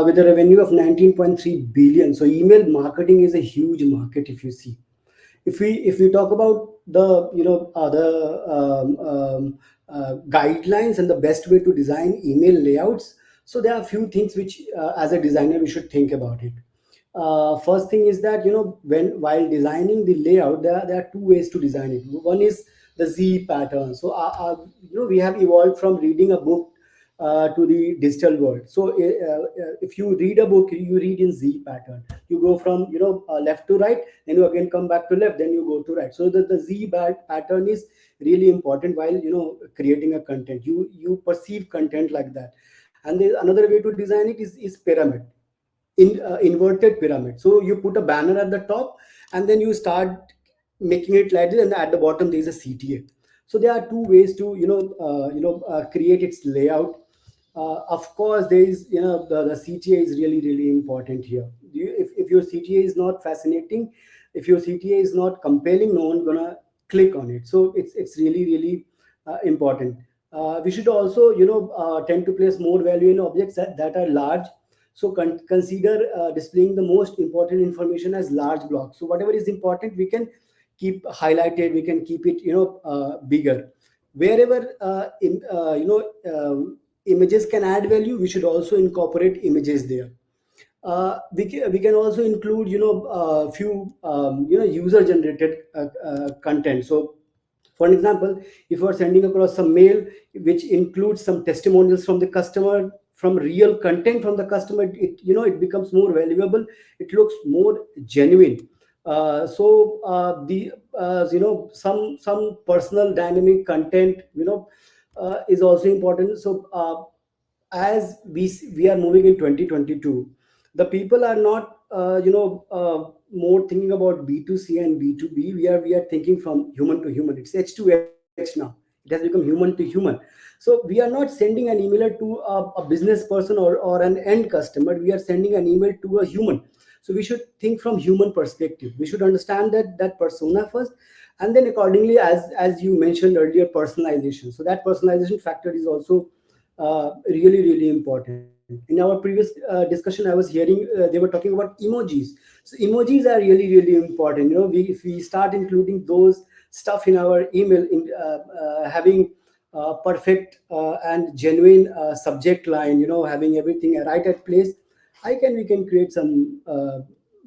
with a revenue of 19.3 billion, so email marketing is a huge market. If you see, if we talk about the guidelines and the best way to design email layouts, so there are a few things which as a designer we should think about it. First thing is that while designing the layout, there are two ways to design it. One is the Z pattern. So we have evolved from reading a book to the digital world. So if you read a book, you read in Z pattern. You go from left to right, then you again come back to left, then you go to right. So the Z pattern is really important while creating a content. You perceive content like that. And there's another way to design it is pyramid, in inverted pyramid. So you put a banner at the top, and then you start making it like this, and at the bottom there is a CTA. So there are two ways to create its layout. Of course, there is the CTA is really really important here. If your CTA is not fascinating, if your CTA is not compelling, no one gonna click on it. So it's really really important. We should also tend to place more value in objects that are large. So consider displaying the most important information as large blocks. So whatever is important, we can keep highlighted. We can keep it bigger. Wherever images can add value, we should also incorporate images there. We can also include few user generated content. So for an example, if you are sending across some mail which includes some testimonials from the customer, from real content from the customer, it becomes more valuable. It looks more genuine. Some personal dynamic content is also important. So as we are moving in 2022, the people are not more thinking about B2C and B2B. We are thinking from human to human. It's H2H now. It has become human to human. So we are not sending an emailer to a business person or an end customer. We are sending an email to a human. So we should think from human perspective. We should understand that persona first, and then accordingly, as you mentioned earlier, personalization. So that personalization factor is also really really important. In our previous discussion, I was hearing they were talking about emojis. So emojis are really really important. If we start including those stuff in our email, in having perfect and genuine subject line, having everything right at place, we can create some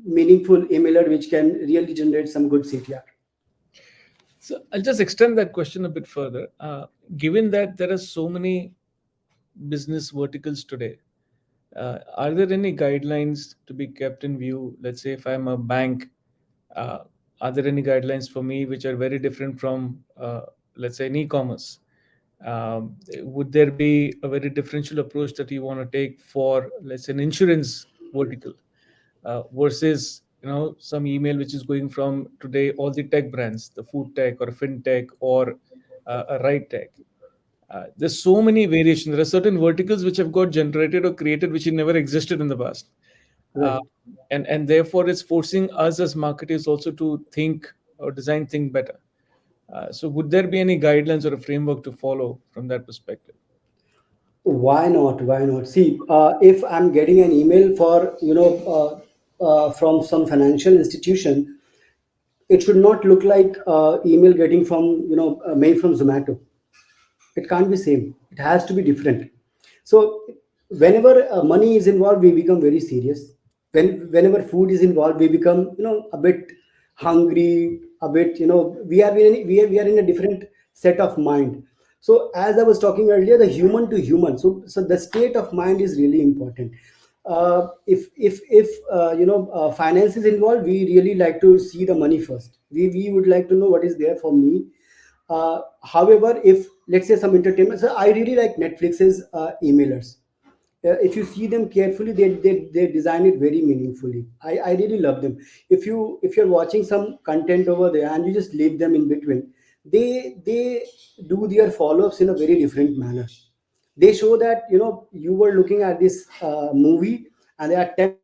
meaningful emailer which can really generate some good CTR. So I'll just extend that question a bit further. Given that there are so many business verticals today, are there any guidelines to be kept in view? Let's say if I'm a bank, are there any guidelines for me which are very different from, let's say, an e-commerce? Would there be a very differential approach that you want to take for, let's say, an insurance vertical versus some email which is going from today all the tech brands, the food tech or fintech or a ride tech? There's so many variations. There are certain verticals which have got generated or created which never existed in the past. Right. And therefore it's forcing us as marketers also to think or think better. So would there be any guidelines or a framework to follow from that perspective? Why not? Why not? See, if I'm getting an email for from some financial institution, it should not look like email getting from mail from Zomato. It can't be same. It has to be different. So whenever money is involved, we become very serious. Whenever food is involved, we become a bit hungry, a bit we are in a different set of mind. So as I was talking earlier, the human to human. So the state of mind is really important. If finance is involved, we really like to see the money first. We would like to know what is there for me. However, if let's say some entertainment, so I really like Netflix's emailers. If you see them carefully, they design it very meaningfully. I really love them. If you're watching some content over there and you just leave them in between, they do their follow-ups in a very different manner. They show that you were looking at this movie and there are 10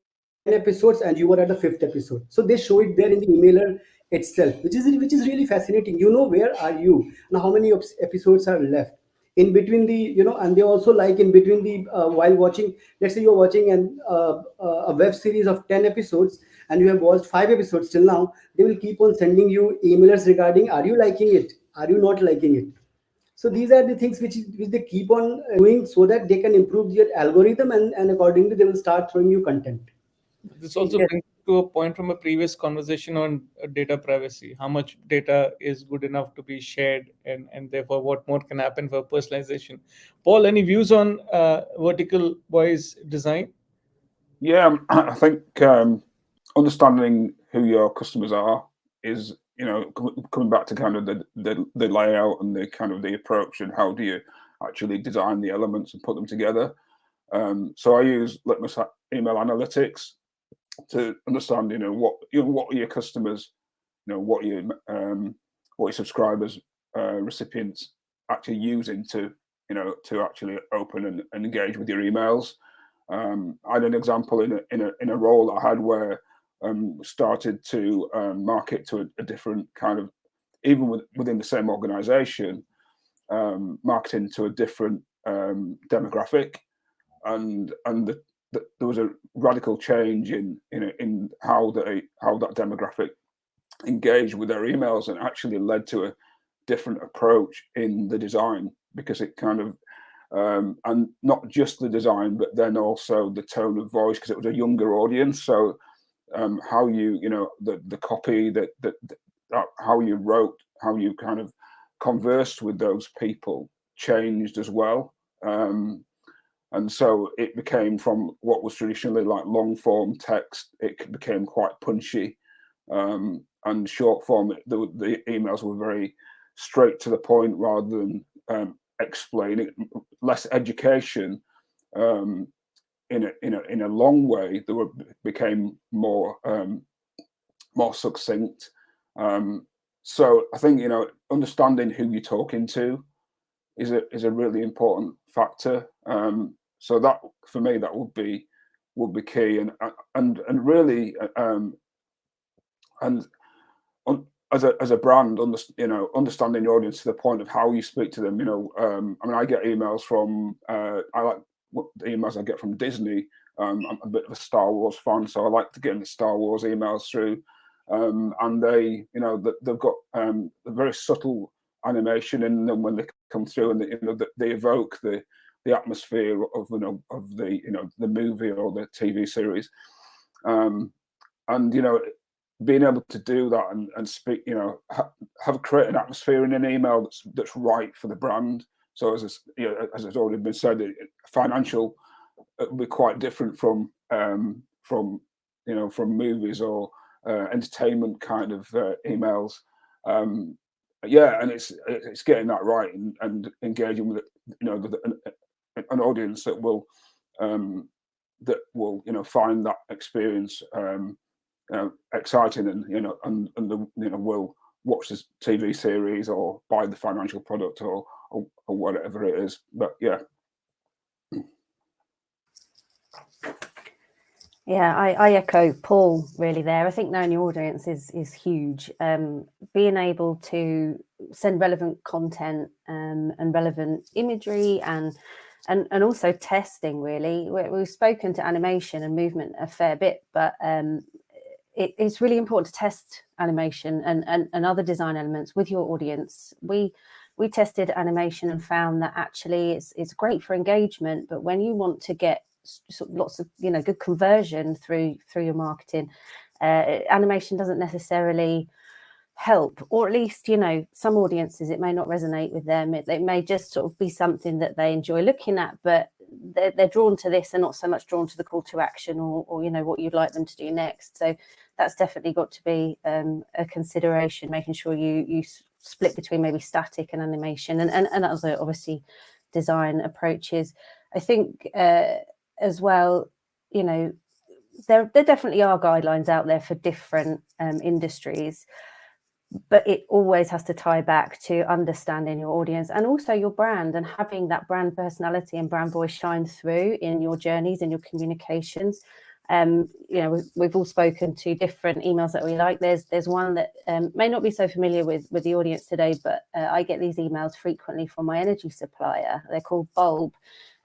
episodes and you were at the fifth episode. So they show it there in the emailer itself, which is really fascinating. Where are you and how many episodes are left in between the and they also like in between the while watching, let's say you're watching a web series of 10 episodes and you have watched 5 episodes till now. They will keep on sending you emailers regarding, are you liking it, are you not liking it? So these are the things which they keep on doing so that they can improve their algorithm, and accordingly they will start throwing you content. This So also yes, brings to a point from a previous conversation on data privacy. How much data is good enough to be shared, and therefore what more can happen for personalization? Paul, any views on vertical voice design? Yeah, I think understanding who your customers are is, coming back to kind of the layout and the kind of the approach and how do you actually design the elements and put them together. So I use Litmus email analytics to understand, what are your customers, what your subscribers, recipients actually using to actually open and engage with your emails. I had an example in a role I had where started to market to a different kind of, even within the same organization, marketing to a different demographic, and there was a radical change in how that demographic engaged with their emails, and actually led to a different approach in the design, because it kind of and not just the design, but then also the tone of voice, because it was a younger audience. So how the copy that how you wrote, how you kind of conversed with those people changed as well. And so it became, from what was traditionally like long form text, it became quite punchy. And short form, the emails were very straight to the point rather than explaining, less education. In a long way, they became more succinct. So I think understanding who you're talking to is a really important factor. So that, for me, that would be key, and really and as a brand, understanding your audience to the point of how you speak to them. I mean, I get emails from I like the emails I get from Disney. I'm a bit of a Star Wars fan, so I like to get the Star Wars emails through. And they, they've got a very subtle animation in them when they come through, and they evoke the atmosphere of the movie or the TV series. And being able to do that and speak, create an atmosphere in an email that's right for the brand. So as has already been said, financial will be quite different from movies or entertainment kind of emails. And it's getting that right, and engaging with an audience that will find that experience exciting, and will watch this TV series or buy the financial product or whatever it is. But yeah. Yeah, I echo Paul really there. I think knowing your audience is huge. Being able to send relevant content and relevant imagery and also testing, really. We've spoken to animation and movement a fair bit, but it's really important to test animation and other design elements with your audience. We tested animation and found that actually it's great for engagement, but when you want to get lots of good conversion through your marketing, animation doesn't necessarily help, or at least some audiences it may not resonate with them. It may just sort of be something that they enjoy looking at, but they're drawn to this and not so much drawn to the call to action or what you'd like them to do next. So that's definitely got to be a consideration, making sure you split between maybe static and animation and other obviously design approaches. I think as well, you know, there definitely are guidelines out there for different industries, but it always has to tie back to understanding your audience and also your brand, and having that brand personality and brand voice shine through in your journeys and your communications. You know, we've all spoken to different emails that we like. There's one that may not be so familiar with the audience today, but I get these emails frequently from my energy supplier. They're called Bulb.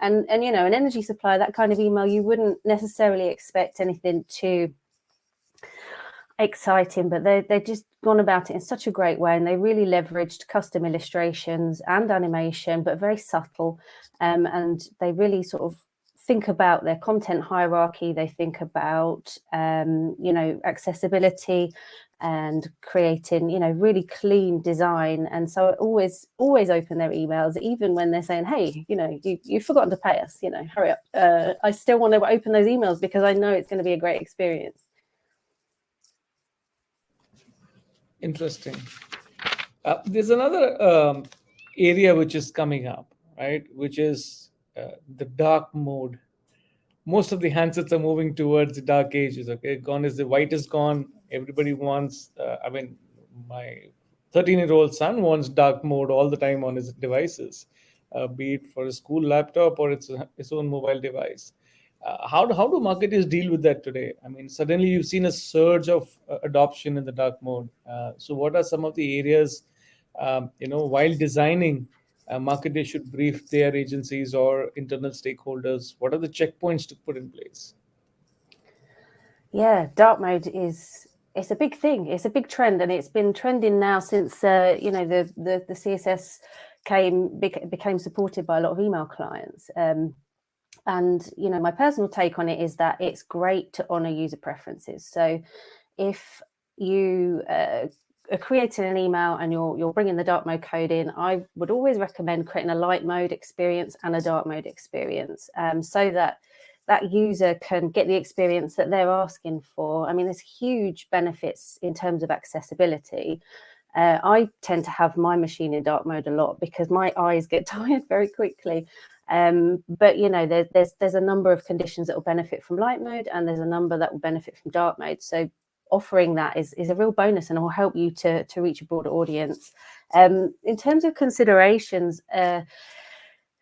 And you know, an energy supplier, that kind of email, you wouldn't necessarily expect anything too exciting, but they're just gone about it in such a great way, and they really leveraged custom illustrations and animation, but very subtle, and they really sort of think about their content hierarchy. They think about you know, accessibility and creating, you know, really clean design. And so always open their emails, even when they're saying, hey, you know, you've forgotten to pay us, you know, hurry up. I still want to open those emails because I know it's going to be a great experience. Interesting. There's another area which is coming up, right? Which is the dark mode. Most of the handsets are moving towards the dark ages. Okay, gone is the white is gone. Everybody wants. I mean, my 13-year-old son wants dark mode all the time on his devices, be it for a school laptop or its own mobile device. How do marketers deal with that today? I mean, suddenly you've seen a surge of adoption in the dark mode. So, what are some of the areas, you know, while designing, marketers should brief their agencies or internal stakeholders? What are the checkpoints to put in place? Yeah, dark mode it's a big thing. It's a big trend, and it's been trending now since you know, the CSS became supported by a lot of email clients. And you know, my personal take on it is that it's great to honor user preferences. So if you are creating an email and you're bringing the dark mode code in, I would always recommend creating a light mode experience and a dark mode experience, so that user can get the experience that they're asking for. I mean, there's huge benefits in terms of accessibility. I tend to have my machine in dark mode a lot because my eyes get tired very quickly. But you know, there's a number of conditions that will benefit from light mode, and there's a number that will benefit from dark mode. So offering that is a real bonus, and it will help you to reach a broader audience. In terms of considerations,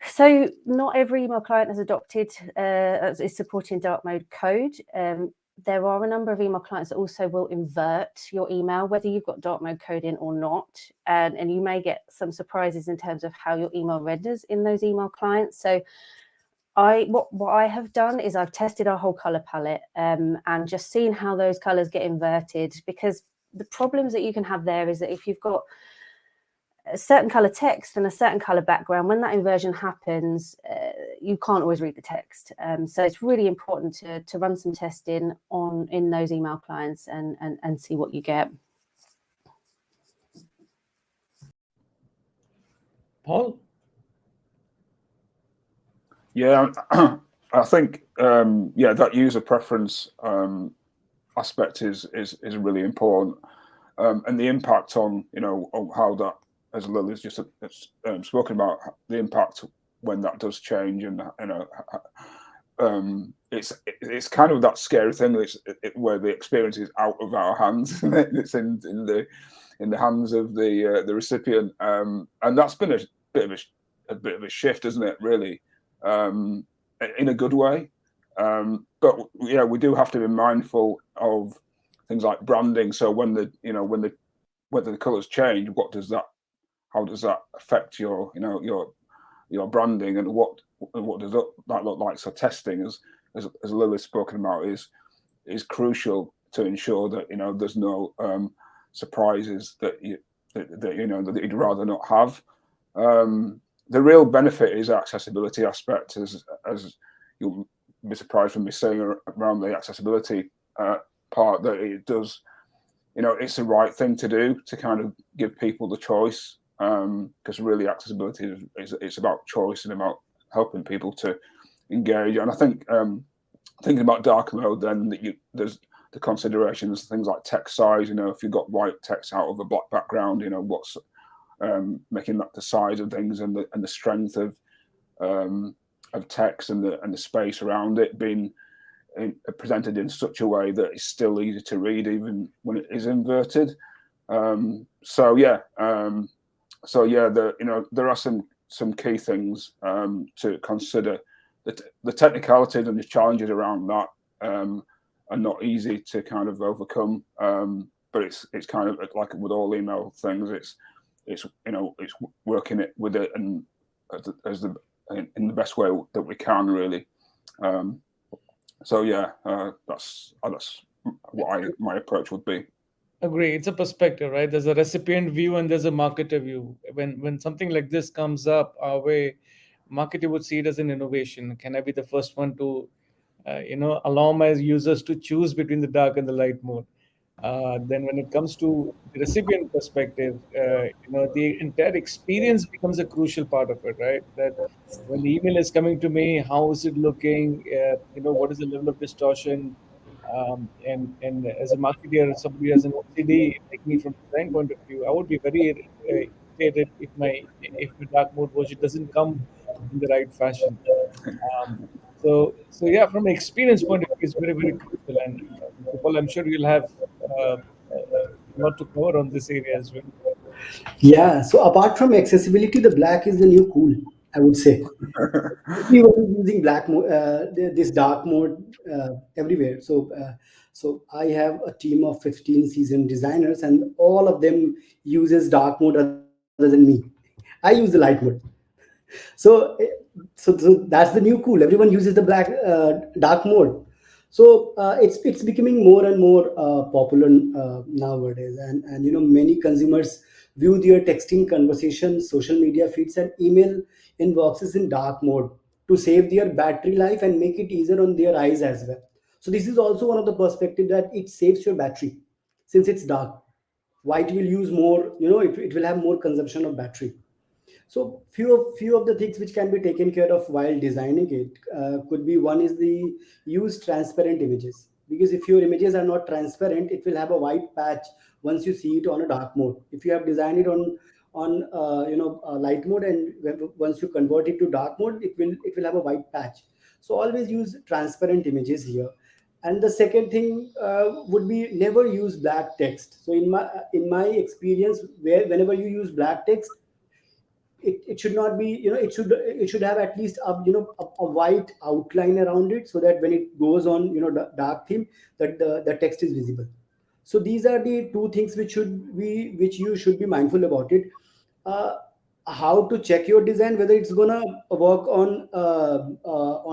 so not every email client has adopted is supporting dark mode code. There are a number of email clients that also will invert your email, whether you've got dark mode code in or not. And you may get some surprises in terms of how your email renders in those email clients. So what I have done is I've tested our whole color palette and just seen how those colors get inverted, because the problems that you can have there is that if you've got a certain color text and a certain color background, when that inversion happens, you can't always read the text. So it's really important to run some testing in those email clients and see what you get. Paul? Yeah, I think that user preference aspect is really important, and the impact on how that, as Lily's just spoken about, the impact when that does change, and it's kind of that scary thing where the experience is out of our hands and it's in the hands of the recipient, and that's been a bit of a shift, isn't it? Really, in a good way, but yeah, we do have to be mindful of things like branding. So whether the colors change, how does that affect your branding, and what does that look like? So testing, as Lily's spoken about, is crucial to ensure that there's no surprises that you'd rather not have. The real benefit is accessibility aspect, as you'll be surprised from me saying around the accessibility part, that it does, it's the right thing to do to kind of give people the choice, because really accessibility it's about choice and about helping people to engage. And I think thinking about dark mode, then there's the considerations, things like text size. If you've got white text out of a black background, making that the size of things and the strength of text and the space around it being presented in such a way that it's still easy to read even when it is inverted. So yeah, there are some key things to consider. The technicalities and the challenges around that are not easy to kind of overcome. But it's kind of like with all email things. It's working it with it and in the best way that we can really. So yeah, that's what my approach would be. Agree. It's a perspective, right? There's a recipient view and there's a marketer view. When something like this comes up our way, marketer would see it as an innovation. Can I be the first one to, allow my users to choose between the dark and the light mode? Then when it comes to the recipient perspective, the entire experience becomes a crucial part of it, right? That when the email is coming to me, how is it looking? What is the level of distortion? And as a marketer, somebody has an OCD like me from design point of view, I would be very irritated if the dark mode version doesn't come in the right fashion. So yeah, from an experience point of view, it's very, very crucial. And Paul, I'm sure you'll have a lot to cover on this area as well. Yeah. So apart from accessibility, the black is the new cool, I would say. Everyone is using black mode, this dark mode everywhere. So I have a team of 15 seasoned designers, and all of them uses dark mode other than me. I use the light mode. So, so that's the new cool. Everyone uses the dark mode. So it's becoming more and more popular nowadays, and many consumers view their texting conversations, social media feeds, and email inboxes in dark mode to save their battery life and make it easier on their eyes as well. So this is also one of the perspective that it saves your battery since it's dark. White will use more, it will have more consumption of battery. So few of the things which can be taken care of while designing it could be, one is the use transparent images, because if your images are not transparent, it will have a white patch once you see it on a dark mode. If you have designed it on light mode, and once you convert it to dark mode, it will have a white patch. So always use transparent images here. And the second thing would be, never use black text. So in my experience, whenever you use black text, it should not be, it should have at least a white outline around it, so that when it goes on dark theme, that the text is visible. So these are the two things which you should be mindful about it. uh, how to check your design whether it's gonna work on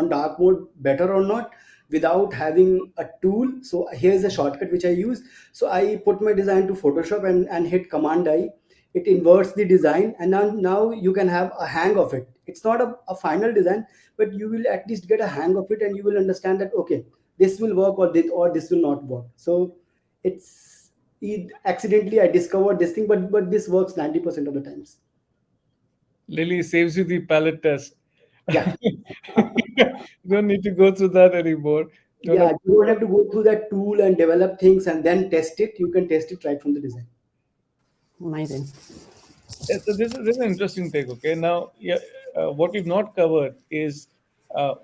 dark mode better or not without having a tool. So here's a shortcut which I use. So I put my design to Photoshop and hit Command I. It inverts the design, and now you can have a hang of it. It's not a final design, but you will at least get a hang of it, and you will understand that, okay, this will work, or this will not work. So accidentally I discovered this thing, but this works 90% of the times. Lily saves you the palette test. Yeah. You don't need to go through that anymore. Don't Yeah, have you don't have to go through that tool and develop things and then test it. You can test it right from the design. Amazing. Yeah, so this is an interesting take. Okay, now, yeah, what we've not covered is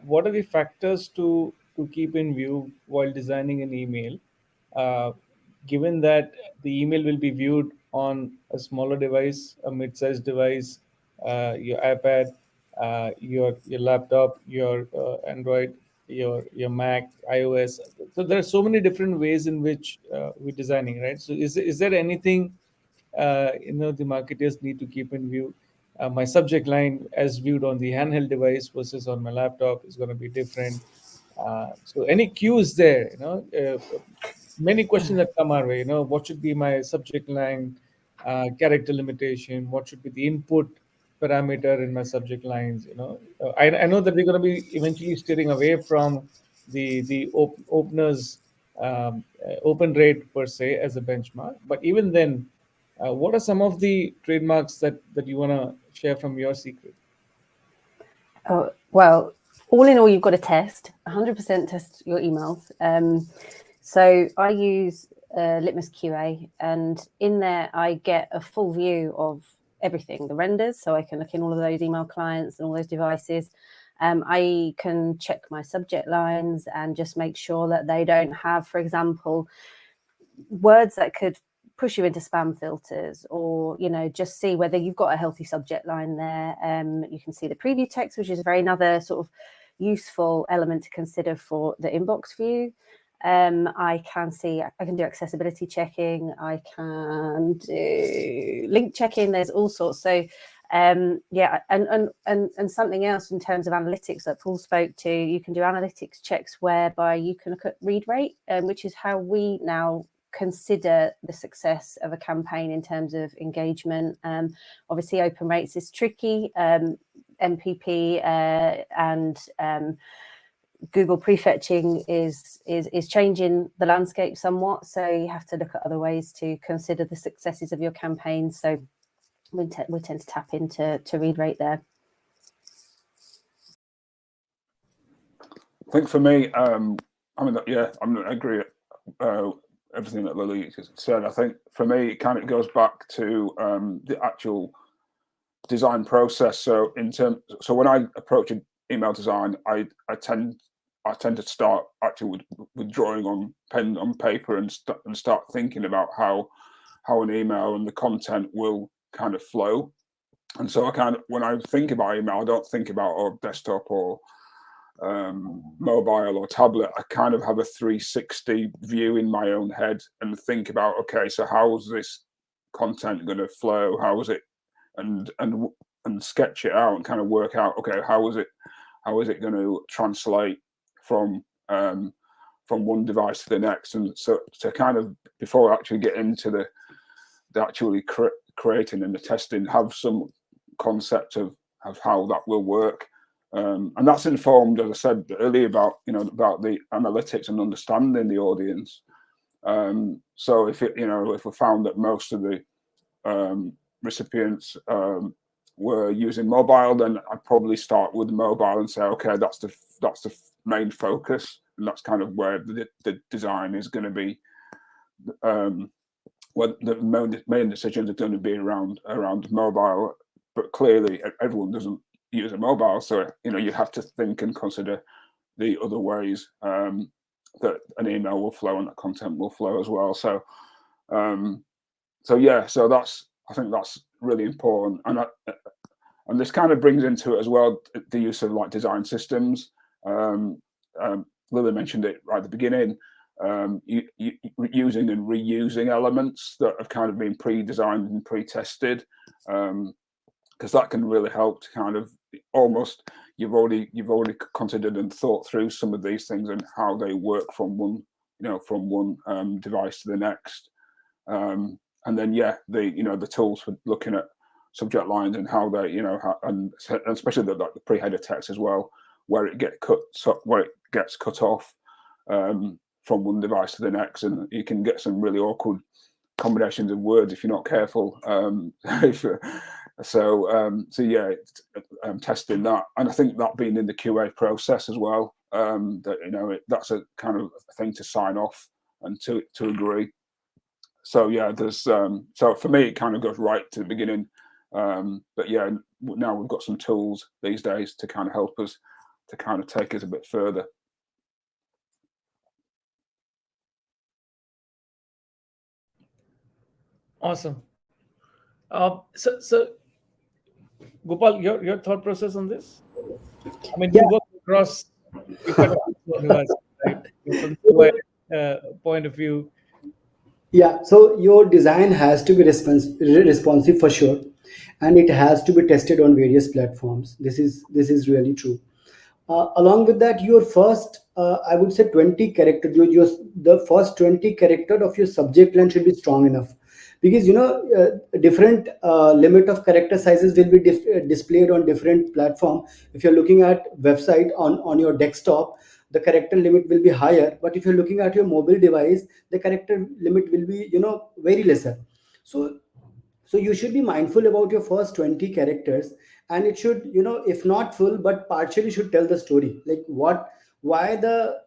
what are the factors to keep in view while designing an email, uh, given that the email will be viewed on a smaller device, a mid-sized device, your iPad, your laptop, your Android, your Mac, iOS. So there are so many different ways in which we're designing, right? So is there anything the marketers need to keep in view? My subject line as viewed on the handheld device versus on my laptop is going to be different. So any cues there? Many questions that come our way. What should be my subject line, character limitation? What should be the input parameter in my subject lines? I know that we're going to be eventually steering away from the openers open rate per se as a benchmark, but even then, what are some of the trademarks that you want to share from your secret? Oh, well, all in all, you've got to test 100% test your emails. So I use Litmus QA, and in there I get a full view of everything, the renders, so I can look in all of those email clients and all those devices. I can check my subject lines and just make sure that they don't have, for example, words that could push you into spam filters, or just see whether you've got a healthy subject line there. You can see the preview text, which is another sort of useful element to consider for the inbox view. I can do accessibility checking, I can do link checking, there's all sorts. So and something else in terms of analytics that Paul spoke to, you can do analytics checks whereby you can look at read rate, which is how we now consider the success of a campaign in terms of engagement. Obviously open rates is tricky, MPP and Google prefetching is changing the landscape somewhat, so you have to look at other ways to consider the successes of your campaign. So we tend to tap into read rate there. I think for me, I agree everything that Lily said. I think for me, it kind of goes back to the actual design process. So when I approach an email design, I tend to start actually with drawing on pen on paper and start thinking about how an email and the content will kind of flow. And so when I think about email, I don't think about desktop or mobile or tablet. I kind of have a 360 view in my own head and think about, okay, so how is this content going to flow? How is it, and sketch it out and kind of work out, okay, how is it going to translate from one device to the next? And so to kind of, before I actually get into the actually creating and the testing, have some concept of how that will work. And that's informed, as I said earlier, about the analytics and understanding the audience. So if we found that most of the recipients were using mobile, then I'd probably start with mobile and say, okay, that's the main focus, and that's kind of where the design is going to be. Well, the main decisions are going to be around mobile, but clearly everyone doesn't use a mobile, so you have to think and consider the other ways that an email will flow and that content will flow as well. So I think that's really important, and this kind of brings into it as well the use of like design systems. Lily mentioned it right at the beginning. Using and reusing elements that have kind of been pre-designed and pre-tested, because that can really help to kind of almost you've already considered and thought through some of these things and how they work from one device to the next, and then the tools for looking at subject lines and how they and especially the pre-header text as well, where it gets cut off from one device to the next, and you can get some really awkward combinations of words if you're not careful. Testing that, and I think that being in the QA process as well, that's a kind of thing to sign off and to agree. So there's so for me it kind of goes right to the beginning, but now we've got some tools these days to kind of help us to kind of take us a bit further. Awesome. So Gopal, your thought process on this? I mean, you work across devices, right? From the point of view. Yeah, so your design has to be responsive for sure, and it has to be tested on various platforms. This is really true. Along with that, your first, I would say, 20 character, the first 20 character of your subject line should be strong enough, because different limit of character sizes will be displayed on different platform. If you're looking at website on your desktop, the character limit will be higher, but if you're looking at your mobile device, the character limit will be very lesser. So you should be mindful about your first 20 characters, and it should, if not full but partially, should tell the story, like why the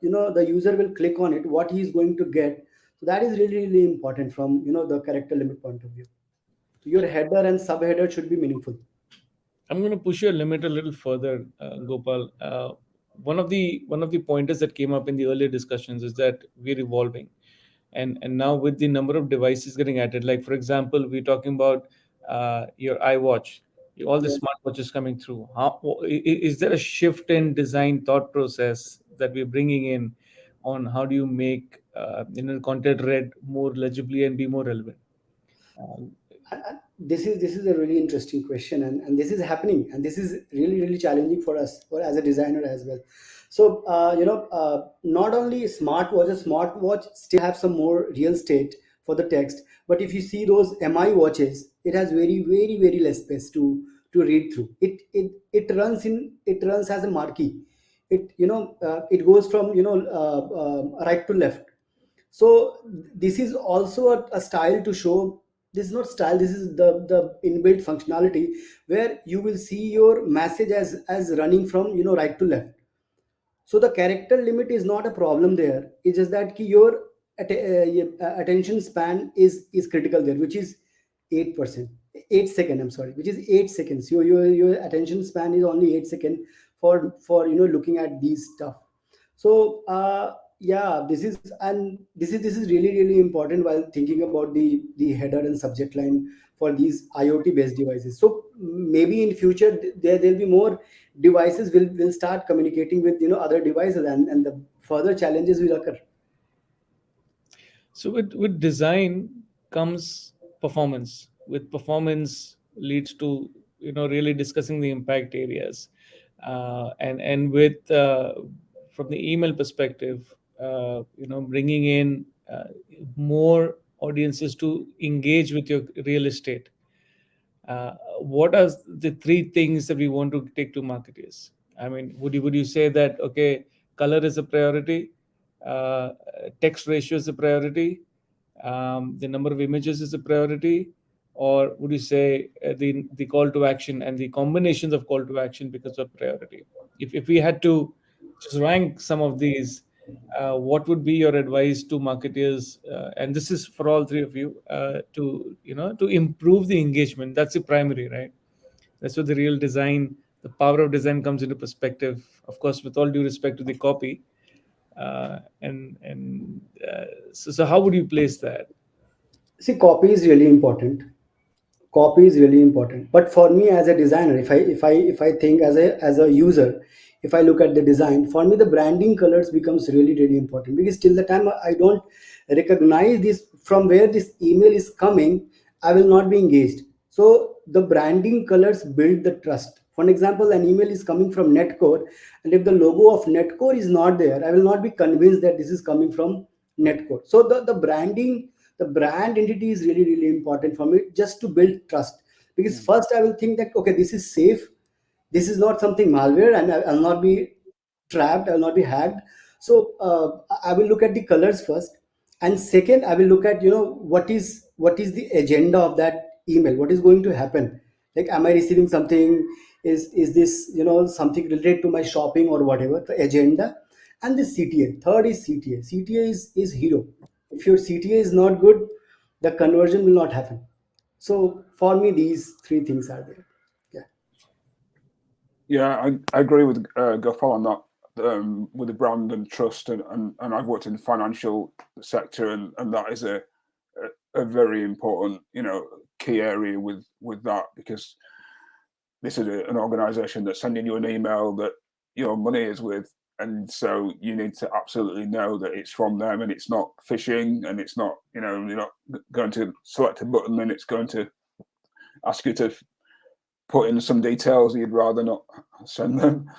user will click on it, what he's going to get. So that is really, really important from the character limit point of view. Your header and subheader should be meaningful. I'm going to push your limit a little further, Gopal. One of the pointers that came up in the earlier discussions is that we're evolving, and now with the number of devices getting added, like for example, we're talking about your iWatch, all the Yeah. smartwatches coming through. Is there a shift in design thought process that we're bringing in on how do you make content read more legibly and be more relevant? This is a really interesting question, and this is happening, and this is really really challenging for us or as a designer as well. So not only smartwatch still have some more real estate for the text, but if you see those mi watches, it has very very very less space to read through. It runs as a marquee. It goes from right to left. So this is also a style to show. This is not style, this is the inbuilt functionality, where you will see your message as running from right to left. So the character limit is not a problem there. It's just that your attention span is critical there, which is 8%, 8 second, I'm sorry, which is 8 seconds. Your attention span is only 8 second for looking at these stuff. So yeah, this is really really important while thinking about the header and subject line for these IoT based devices. So maybe in future there'll be more devices will start communicating with other devices, and the further challenges will occur. So with design comes performance. With performance leads to really discussing the impact areas, and with from the email perspective, bringing in more audiences to engage with your real estate. What are the three things that we want to take to marketers? I mean, would you say that okay, color is a priority, uh, text ratio is a priority, the number of images is a priority, or would you say the call to action and the combinations of call to action becomes a priority? If we had to just rank some of these, what would be your advice to marketers? And this is for all three of you, to improve the engagement. That's the primary, right? That's where the real design, the power of design comes into perspective. Of course, with all due respect to the copy, so how would you place that? See, copy is really important, but for me as a designer, if I think as a user, if I look at the design, for me the branding colors becomes really really important, because till the time I don't recognize this from where this email is coming, I will not be engaged. So the branding colors build the trust. For an example, an email is coming from Netcore, and if the logo of Netcore is not there, I will not be convinced that this is coming from Netcore. So the branding, the brand entity is really really important for me, just to build trust. Because first I will think that okay, this is safe, this is not something malware, and I'll not be trapped, I'll not be hacked. So I will look at the colors first, and second I will look at what is the agenda of that email, what is going to happen. Like, am I receiving something? Is this something related to my shopping or whatever, the agenda. And the CTA, third is CTA is hero. If your CTA is not good, the conversion will not happen. So for me these three things are there. Yeah. Yeah, I agree with Gopal on that, with the brand and trust, and I've worked in the financial sector, and that is a very important key area with that, because this is an organization that's sending you an email that your money is with, and so you need to absolutely know that it's from them and it's not phishing, and it's not you're not going to select a button and it's going to ask you to put in some details you'd rather not send them.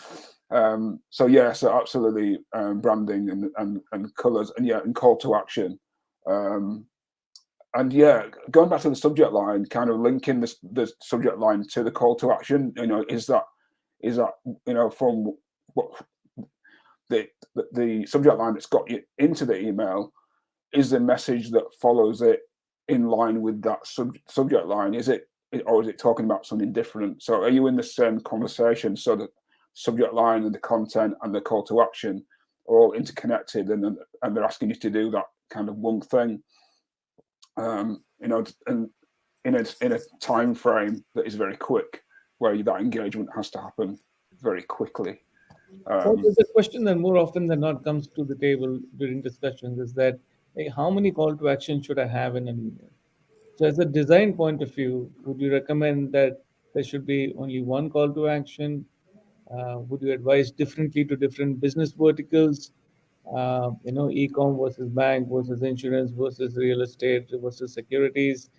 So yeah, so absolutely, branding and colors, and call to action. And yeah, going back to the subject line, kind of linking the subject line to the call to action, is that from what the subject line that's got you into the email, is the message that follows it in line with that subject line? Or is it talking about something different? So are you in the same conversation, so that subject line and the content and the call to action are all interconnected, and they're asking you to do that kind of one thing? And in a time frame that is very quick, where that engagement has to happen very quickly. Well, there's a question that more often than not comes to the table during discussions is that, hey, how many call to action should I have in an email? So, as a design point of view, would you recommend that there should be only one call to action? Would you advise differently to different business verticals? E-com versus bank versus insurance versus real estate versus securities.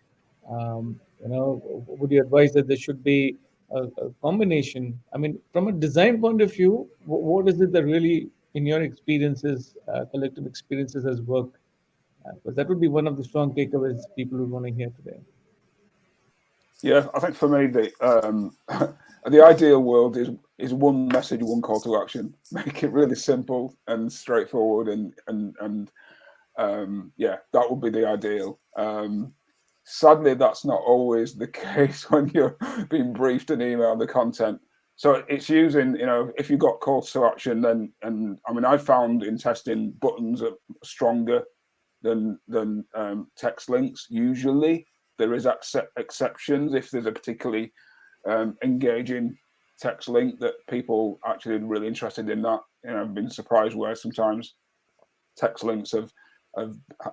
Would you advise that there should be a combination? I mean, from a design point of view, what is it that really, in your experiences, collective experiences, has worked? Because that would be one of the strong takeaways people would want to hear today. Yeah, I think for me the ideal world is one message, one call to action. Make it really simple and straightforward, and yeah, that would be the ideal. Sadly, that's not always the case when you're being briefed an email on the content. So it's using, if you've got calls to action, then, and I mean, I found in testing buttons are stronger than text links. Usually, there is exceptions if there's a particularly engaging text link that people actually are really interested in. That I've been surprised where sometimes text links have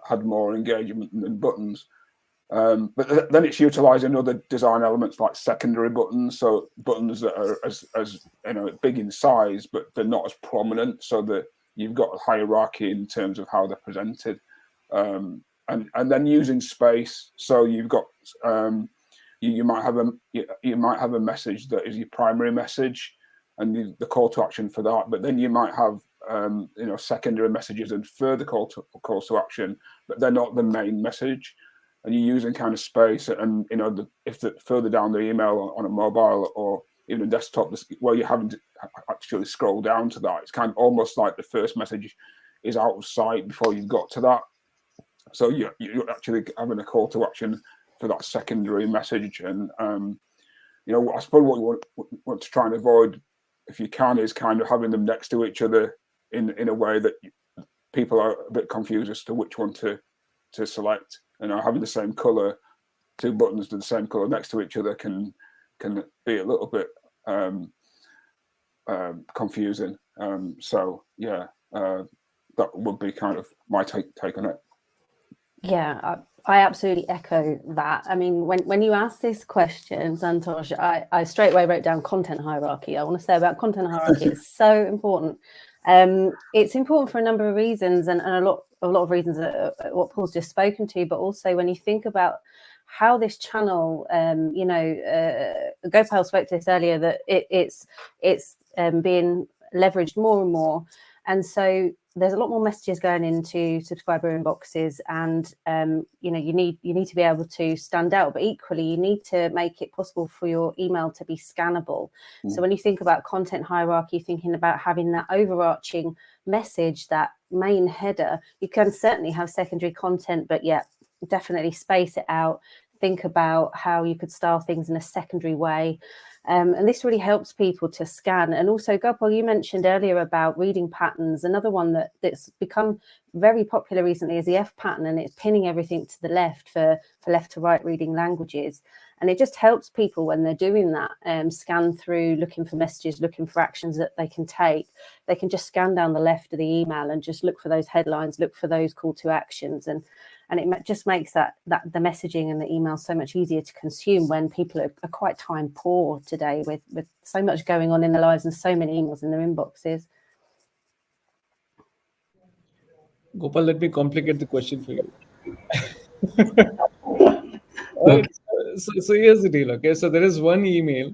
had more engagement than buttons. But then it's utilizing other design elements like secondary buttons, so buttons that are as big in size, but they're not as prominent, so that you've got a hierarchy in terms of how they're presented. And then using space, so you've got you might have a message that is your primary message, and the call to action for that. But then you might have secondary messages and further calls to action, but they're not the main message. And you're using kind of space, and if further down the email on a mobile or even a desktop, where you haven't actually scroll down to that, it's kind of almost like the first message is out of sight before you've got to that. So you're actually having a call to action for that secondary message. And I suppose what you want to try and avoid, if you can, is kind of having them next to each other in a way that people are a bit confused as to which one to select. Having the same color, two buttons with the same color next to each other can be a little bit confusing. So yeah, that would be kind of my take on it. Yeah, I absolutely echo that. I mean, when you asked this question, Santosh, I straight away wrote down content hierarchy. I want to say about content hierarchy, it's so important. It's important for a number of reasons, and a lot of reasons what Paul's just spoken to, but also when you think about how this channel, Gopal spoke to this earlier, that it's being leveraged more and more, and so there's a lot more messages going into subscriber inboxes, and you need to be able to stand out, but equally you need to make it possible for your email to be scannable. So when you think about content hierarchy, thinking about having that overarching message, that main header, you can certainly have secondary content, but yeah, definitely space it out. Think about how you could style things in a secondary way. And this really helps people to scan. And also, Gopal, you mentioned earlier about reading patterns. Another one that's become very popular recently is the F pattern, and it's pinning everything to the left for left to right reading languages. And it just helps people when they're doing that, scan through, looking for messages, looking for actions that they can take. They can just scan down the left of the email and just look for those headlines, look for those call to actions. And it just makes that the messaging and the email so much easier to consume when people are quite time poor today with so much going on in their lives and so many emails in their inboxes. Gopal, let me complicate the question for you. All right. So here's the deal. Okay, so there is one email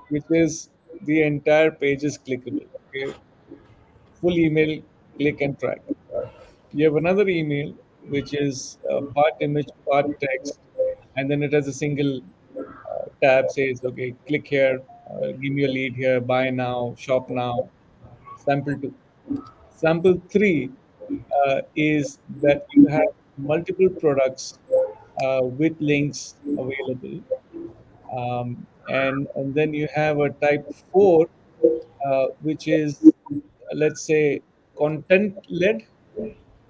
which is the entire page is clickable. Okay, full email, click and drag. You have another email which is part image, part text, and then it has a single tab says, okay, click here, give me a lead here, buy now, shop now. Sample 2. Sample 3 is that you have multiple products with links available. And then you have a type 4, which is, let's say, content led,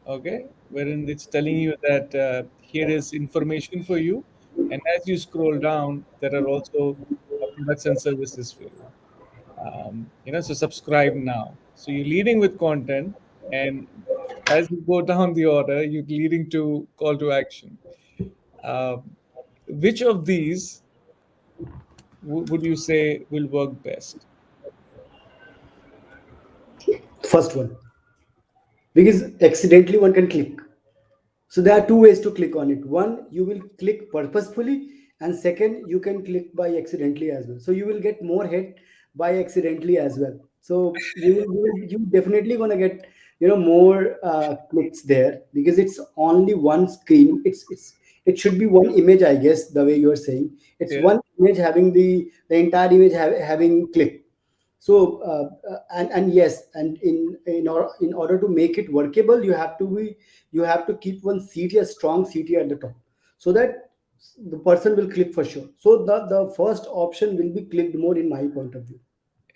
okay, wherein it's telling you that here is information for you, And as you scroll down, there are also products and services for you. So subscribe now. So you're leading with content, and as you go down the order, you're leading to call to action. Which of these would you say will work best? First one, because accidentally one can click. So there are two ways to click on it. One, you will click purposefully, and second, you can click by accidentally as well. So you will get more hit by accidentally as well. So you definitely gonna get more clicks there, because it's only one screen. It should be one image, I guess, the way you are saying. It's Yeah. one image having the entire image having click. So and yes, and in order to make it workable, you have to keep one CT, a strong CT at the top, so that the person will click for sure. So the first option will be clicked more, in my point of view.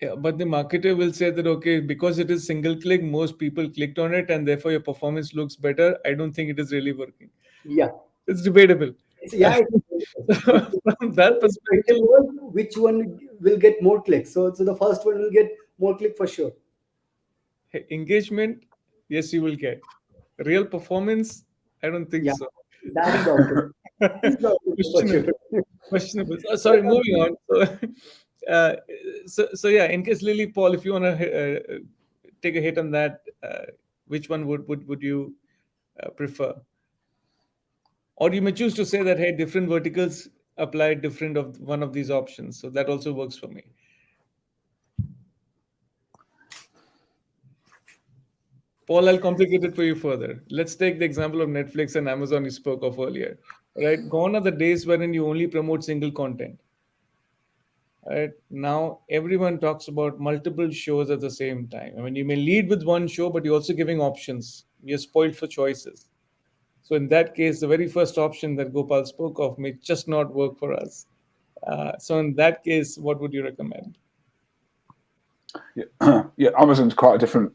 Yeah, but the marketer will say that, okay, because it is single click, most people clicked on it, and therefore your performance looks better. I don't think it is really working. Yeah, It's debatable. yeah. From that perspective, Which one will get more clicks? So the first one will get more click for sure. engagement, yes, you will get. Real performance, I don't think Yeah, so. that's doubtful. It's doubtful for sure. Questionable. Questionable. Sorry, moving on. Uh, so yeah, in case Lily, Paul, if you want to take a hit on that, which one would you prefer? Or you may choose to say that, hey, different verticals apply different of one of these options. So that also works for me. Paul, I'll complicate it for you further. Let's take the example of Netflix and Amazon you spoke of earlier. Right? Gone are the days wherein you only promote single content. Right? Now everyone talks about multiple shows at the same time. I mean, you may lead with one show, but you're also giving options. You're spoiled for choices. So in that case, the very first option that Gopal spoke of may just not work for us. So in that case, what would you recommend? Yeah, Amazon's quite a different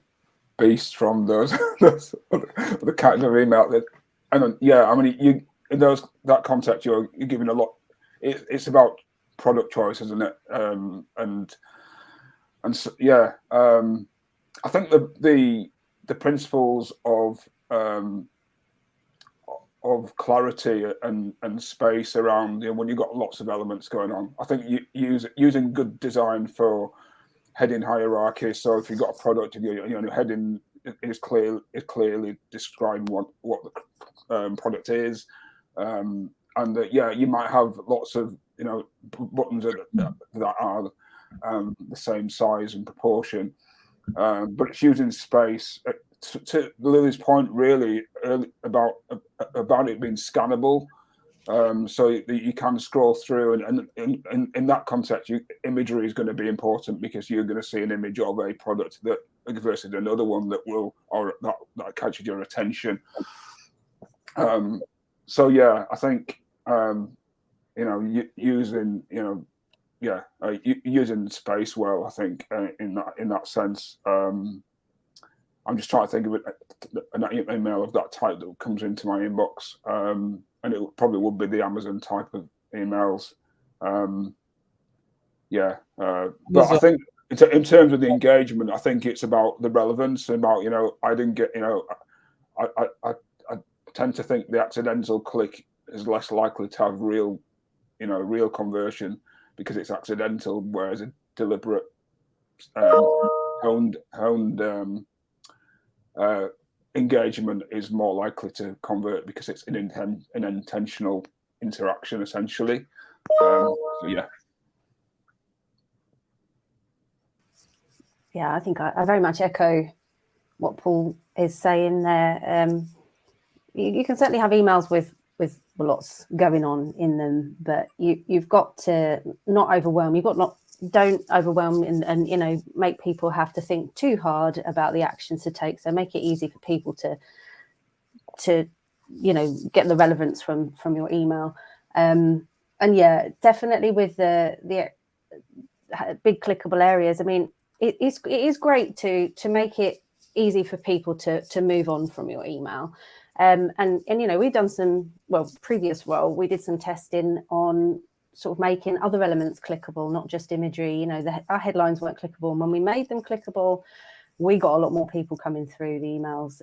beast from those the kind of email that, and yeah, I mean, you in that context, you're giving a lot. It's about product choice, isn't it? And so, yeah, I think the principles of clarity and space around, when you've got lots of elements going on. I think using good design for heading hierarchy. So if you've got a product, heading is clearly describing what the product is, and yeah, you might have lots of buttons that are the same size and proportion, but it's using space. To Lily's point, really about it being scannable, so that you can scroll through, and in that context, imagery is going to be important, because you're going to see an image of a product that versus another one that catches your attention. So yeah, I think using using space well. I think in that sense. I'm just trying to think of an email of that type that comes into my inbox, and it probably would be the Amazon type of emails. But I think in terms of the engagement, I think it's about the relevance. About I didn't get I tend to think the accidental click is less likely to have real conversion, because it's accidental, whereas a deliberate honed engagement is more likely to convert, because it's an intentional interaction, essentially. So yeah. Yeah, I think I very much echo what Paul is saying there. You can certainly have emails with lots going on in them, but you've got to not overwhelm. Don't overwhelm and make people have to think too hard about the actions to take. So make it easy for people to get the relevance from your email. And yeah, definitely with the big clickable areas. I mean, it is great to make it easy for people to move on from your email. And you know, we've done some, well, previous role, we did some testing on sort of making other elements clickable, not just imagery. You know, our headlines weren't clickable, and when we made them clickable, we got a lot more people coming through the emails.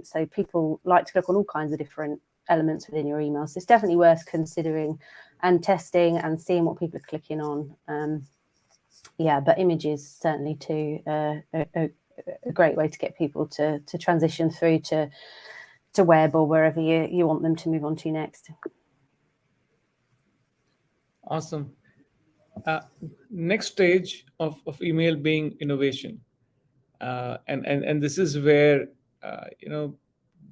So people like to click on all kinds of different elements within your emails. So it's definitely worth considering and testing and seeing what people are clicking on. Yeah, but images certainly too a great way to get people to transition through to web or wherever you want them to move on to next. Awesome. Next stage of email being innovation. And this is where you know,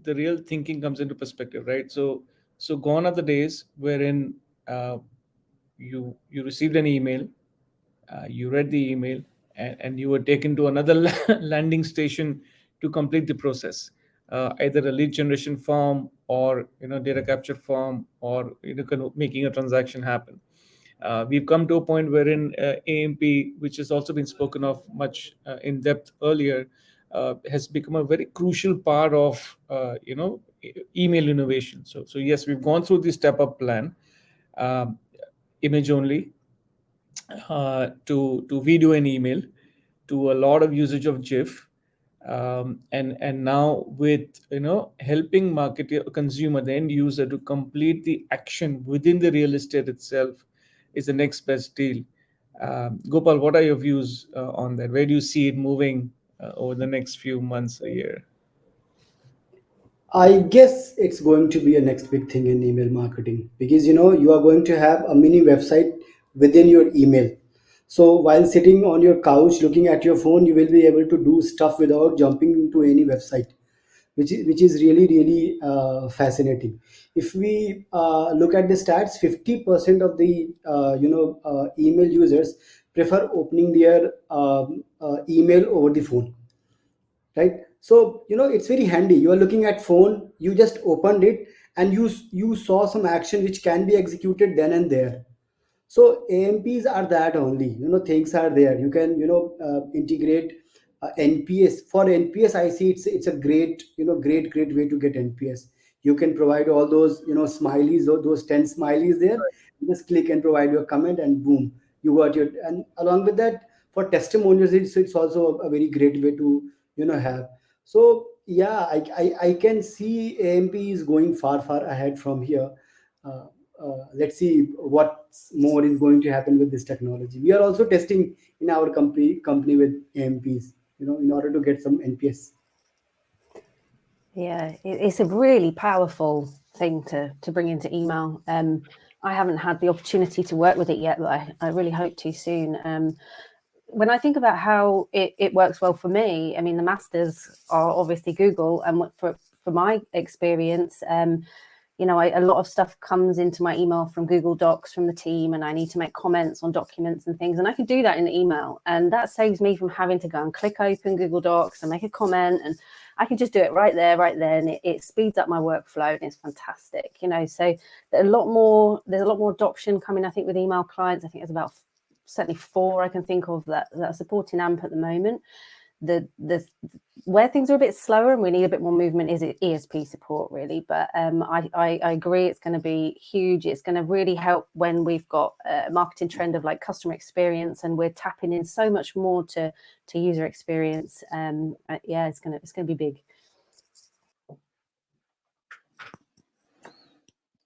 the real thinking comes into perspective, right? So gone are the days wherein you received an email, you read the email, and you were taken to another landing station to complete the process, either a lead generation form or, you know, data capture form, or, you know, kind of making a transaction happen. We've come to a point wherein AMP, which has also been spoken of much in depth earlier, has become a very crucial part of email innovation. So yes, we've gone through the step up plan, image only, to video and email, to a lot of usage of GIF, and now with, you know, helping marketer, consumer, the end user, to complete the action within the real estate itself is the next best deal. Gopal, what are your views on that? Where do you see it moving over the next few months, a year? I guess it's going to be a next big thing in email marketing, because you are going to have a mini website within your email. So while sitting on your couch looking at your phone, you will be able to do stuff without jumping into any website, which is really really fascinating. If we look at the stats, 50% of the email users prefer opening their email over the phone, right? So it's very handy. You are looking at phone, you just opened it, and you saw some action which can be executed then and there. So AMPs are that only, things are there. You can integrate NPS. For NPS, I see it's a great great way to get NPS. You can provide all those smileys, or those 10 smileys there. You just click and provide your comment, and boom, you got your. And along with that, for testimonials, it's also a very great way to have. So yeah, I can see AMP is going far ahead from here. uh, let's see what more is going to happen with this technology. We are also testing in our company with AMPs, in order to get some NPS. Yeah, it's a really powerful thing to bring into email. I haven't had the opportunity to work with it yet, but I really hope to soon. When I think about how it works well for me, I mean, the masters are obviously Google, and for my experience, a lot of stuff comes into my email from Google Docs from the team, and I need to make comments on documents and things, and I can do that in the email, and that saves me from having to go and click open Google Docs and make a comment, and I can just do it right there, and it speeds up my workflow, and it's fantastic. So there's a lot more adoption coming, I think, with email clients. I think there's about certainly 4 I can think of that are supporting AMP at the moment. The where things are a bit slower and we need a bit more movement is ESP support, really. But I agree, it's going to be huge. It's going to really help when we've got a marketing trend of like customer experience, and we're tapping in so much more to user experience. Yeah, it's going to be big.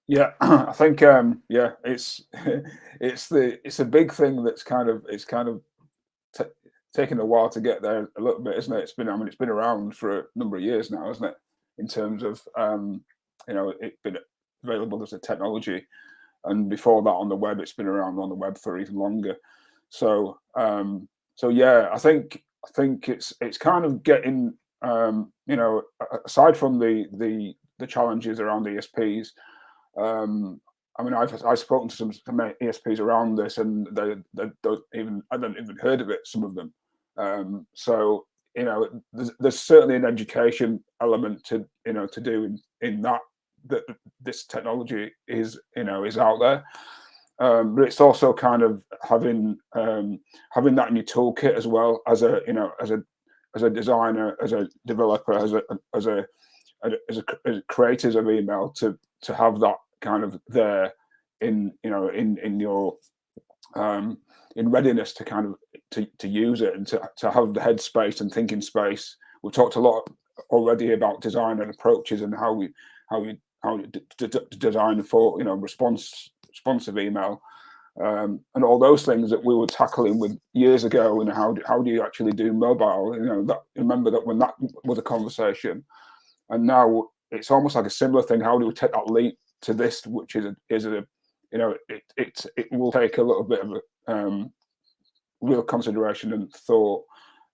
Yeah, I think it's it's a big thing that's kind of taken a while to get there a little bit, isn't it? It's been around for a number of years now, isn't it? In terms of it's been available as a technology, and before that on the web, it's been around on the web for even longer. So yeah, I think it's kind of getting aside from the challenges around ESPs. I mean, I've spoken to some ESPs around this, and I don't even heard of it. Some of them. So there's certainly an education element to do in that this technology is out there. But it's also kind of having that in your toolkit as well, as a designer, as a developer, as as creators of email to have that kind of there in your in readiness to kind of to use it and to have the headspace and thinking space. We've talked a lot already about design and approaches and how we design for responsive email. And all those things that we were tackling with years ago, and how do you actually do mobile? Remember that when that was a conversation, and now it's almost like a similar thing. How do we take that leap to this, which is a it will take a little bit of real consideration and thought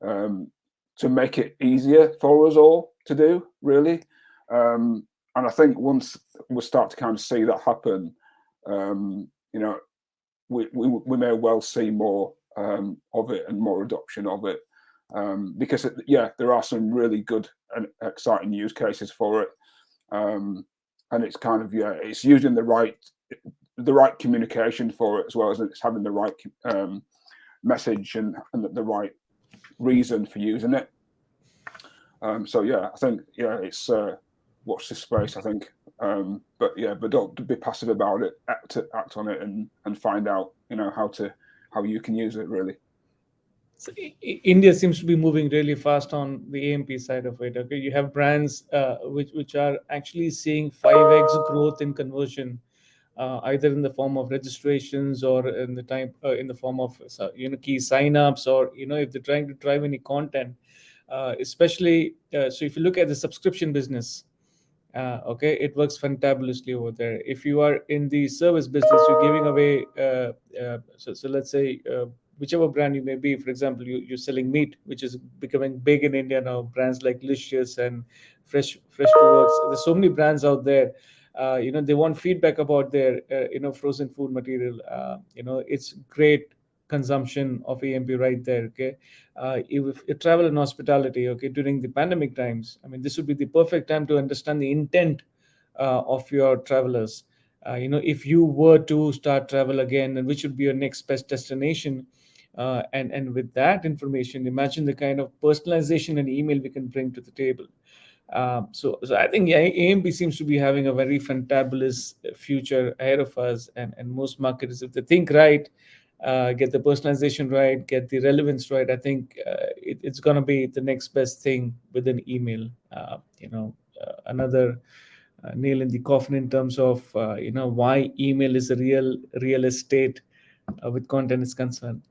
to make it easier for us all to do, really. And I think once we start to kind of see that happen, we may well see more of it and more adoption of it, because there are some really good and exciting use cases for it, and it's kind of it's using the right communication for it, as well as it's having the right message and the right reason for using it. I think it's watch this space, I think. But don't be passive about it. Act on it and find out how you can use it, really. So India seems to be moving really fast on the AMP side of it. Okay, you have brands which are actually seeing 5x growth in conversion, either in the form of registrations or in the form of key signups, or if they're trying to drive any content, especially. So if you look at the subscription business, it works fantabulously over there. If you are in the service business, you're giving away. So let's say whichever brand you may be, for example, you're selling meat, which is becoming big in India now. Brands like Licious and Fresh to Works. There's so many brands out there. They want feedback about their frozen food material. It's great consumption of AMP right there. Okay, if travel and hospitality, during the pandemic times, I mean, this would be the perfect time to understand the intent of your travelers. If you were to start travel again, then which would be your next best destination? And with that information, imagine the kind of personalization and email we can bring to the table. So I think AMP seems to be having a very fantabulous future ahead of us, and most marketers, if they think right, get the personalization right, get the relevance right, I think it's going to be the next best thing with an email. Another nail in the coffin in terms of why email is a real estate with content is concerned.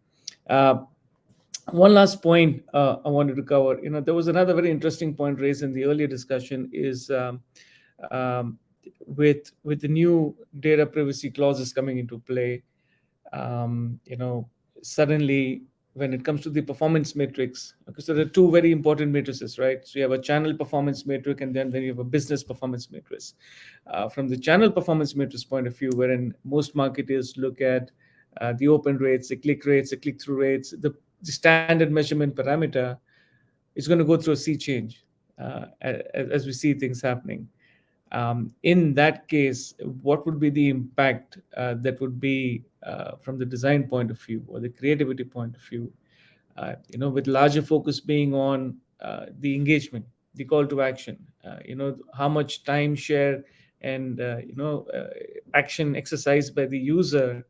One last point I wanted to cover. There was another very interesting point raised in the earlier discussion is with the new data privacy clauses coming into play. Suddenly, when it comes to the performance metrics, so there are two very important matrices, right? So you have a channel performance metric, and then you have a business performance matrix. From the channel performance matrix point of view, wherein most marketers look at the open rates, the click rates, the click-through rates, the standard measurement parameter is going to go through a sea change as we see things happening. In that case, what would be the impact that would be from the design point of view or the creativity point of view? With larger focus being on the engagement, the call to action, how much time share and action exercised by the user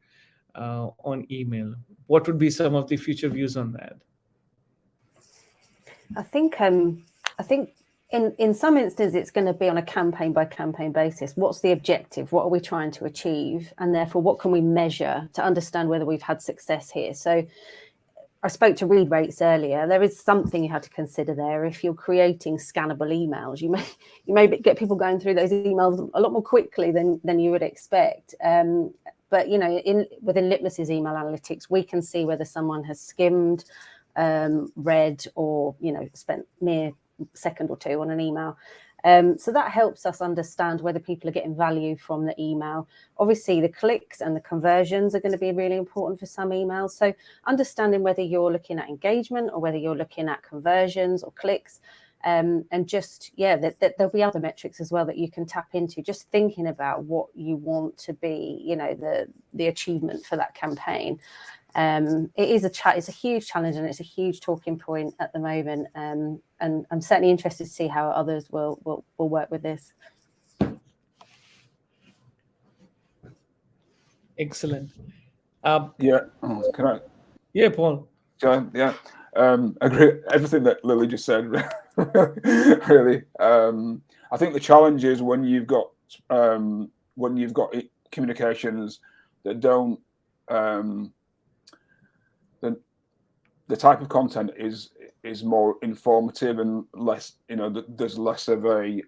on email. What would be some of the future views on that? I think in some instances it's going to be on a campaign by campaign basis. What's the objective? What are we trying to achieve? And therefore, what can we measure to understand whether we've had success here? So I spoke to read rates earlier. There is something you have to consider there. If you're creating scannable emails, you may get people going through those emails a lot more quickly than you would expect. But within Litmus's email analytics, we can see whether someone has skimmed, read, or spent mere second or two on an email. So that helps us understand whether people are getting value from the email. Obviously, the clicks and the conversions are going to be really important for some emails. So understanding whether you're looking at engagement or whether you're looking at conversions or clicks, and just, there'll be other metrics as well that you can tap into, just thinking about what you want to be, the achievement for that campaign. It's a huge challenge, and it's a huge talking point at the moment. and I'm certainly interested to see how others will work with this. Excellent. Yeah. Oh, can I? Yeah, Paul. John, yeah. Agree everything that Lily just said. Really, I think the challenge is when you've got communications that don't the type of content is more informative and less, there's less of a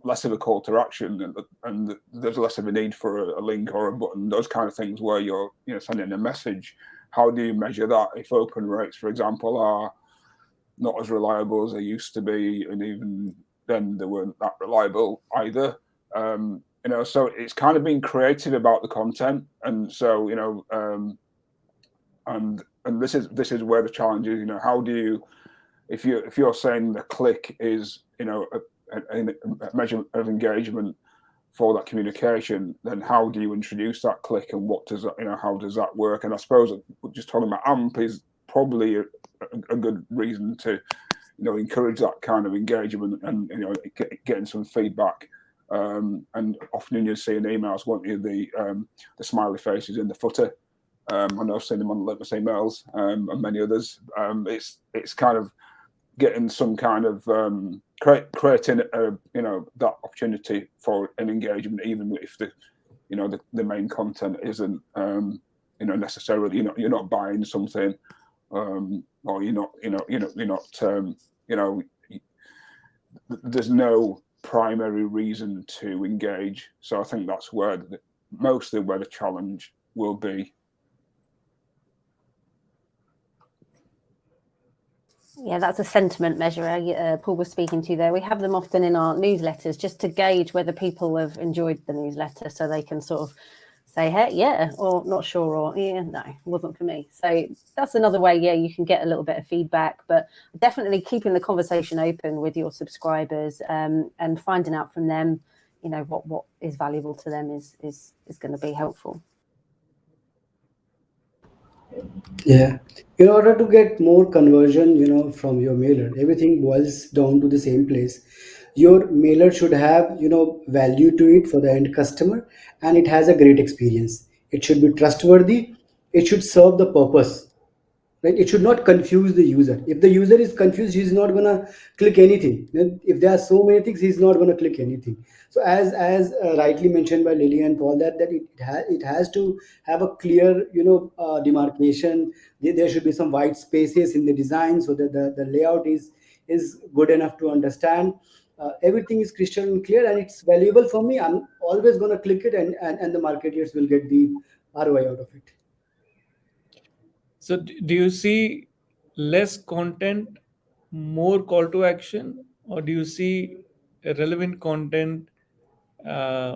less of a call to action, and there's less of a need for a link or a button, those kind of things where you're sending a message. How do you measure that if open rates, for example, are not as reliable as they used to be, and even then they weren't that reliable either? So it's kind of being creative about the content, and so and this is where the challenge is. How do you, if you're saying the click is a measure of engagement for that communication, then how do you introduce that click, and what does that, how does that work? And I suppose just talking about AMP is probably a good reason to encourage that kind of engagement, and getting some feedback. And often you see in emails, won't you, the smiley faces in the footer. I know I've seen them on Litmus emails, and many others. It's kind of getting some kind of creating that opportunity for an engagement, even if the main content isn't necessarily you're not buying something, or there's no primary reason to engage. So I think that's where mostly where the challenge will be. Yeah, that's a sentiment measure Paul was speaking to there. We have them often in our newsletters just to gauge whether people have enjoyed the newsletter, so they can sort of say, hey, yeah, or not sure, or yeah, no, it wasn't for me. So that's another way, yeah, you can get a little bit of feedback, but definitely keeping the conversation open with your subscribers, and finding out from them, what is valuable to them is going to be helpful. Yeah. In order to get more conversion, from your mailer, everything boils down to the same place. Your mailer should have, value to it for the end customer, and it has a great experience. It should be trustworthy. It should serve the purpose. Right? It should not confuse the user. If the user is confused, he's not gonna click anything. If there are so many things, he's not gonna click anything. So as rightly mentioned by Lily and Paul, that it has to have a clear demarcation. There should be some white spaces in the design, so that the layout is good enough to understand. Everything is crystal clear, and it's valuable for me. I'm always gonna click it, and the marketers will get the ROI out of it. So do you see less content, more call to action, or do you see relevant content,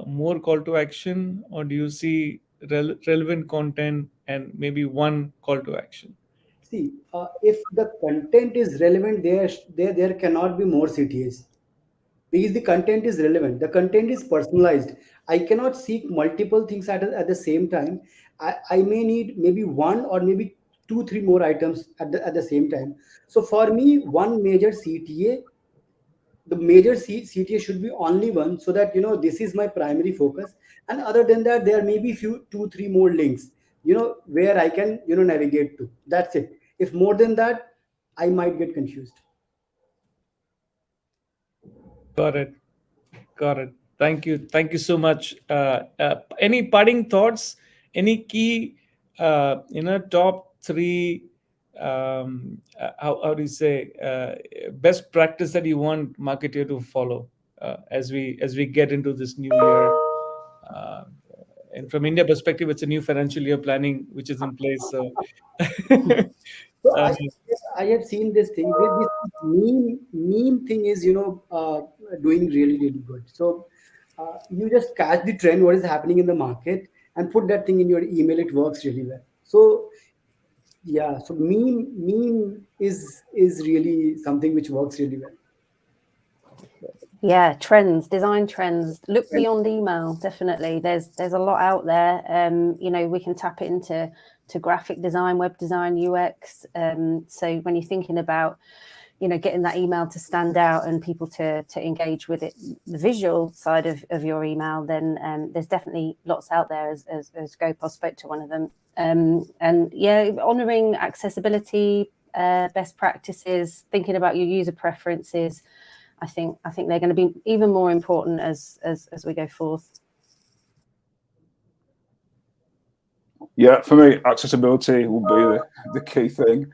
more call to action, or do you see relevant content and maybe one call to action? See, if the content is relevant, there cannot be more CTAs, because the content is relevant. The content is personalized. I cannot seek multiple things at the same time. I may need maybe one or maybe two, three more items at the same time. So for me, one major CTA, the major CTA should be only one, so that this is my primary focus. And other than that, there may be few, two, three more links, where I can navigate to. That's it. If more than that, I might get confused. Got it. Got it. Thank you. Thank you so much. Any parting thoughts? Any key, top three, how do you say, best practice that you want marketer to follow as we get into this new year? And from India perspective, it's a new financial year planning which is in place. So, So I have seen this thing. This meme thing is doing really, really good. So you just catch the trend, what is happening in the market, and put that thing in your email. It works really well. So yeah, so meme is really something which works really well. Yeah, design trends. Look beyond email. Definitely, there's a lot out there. We can tap into graphic design, web design, UX. So when you're thinking about, getting that email to stand out and people to engage with it, the visual side of your email, then there's definitely lots out there, as Gopal spoke to one of them. And yeah, honouring accessibility, best practices, thinking about your user preferences. I think they're going to be even more important as we go forth. Yeah, for me, accessibility will be the key thing.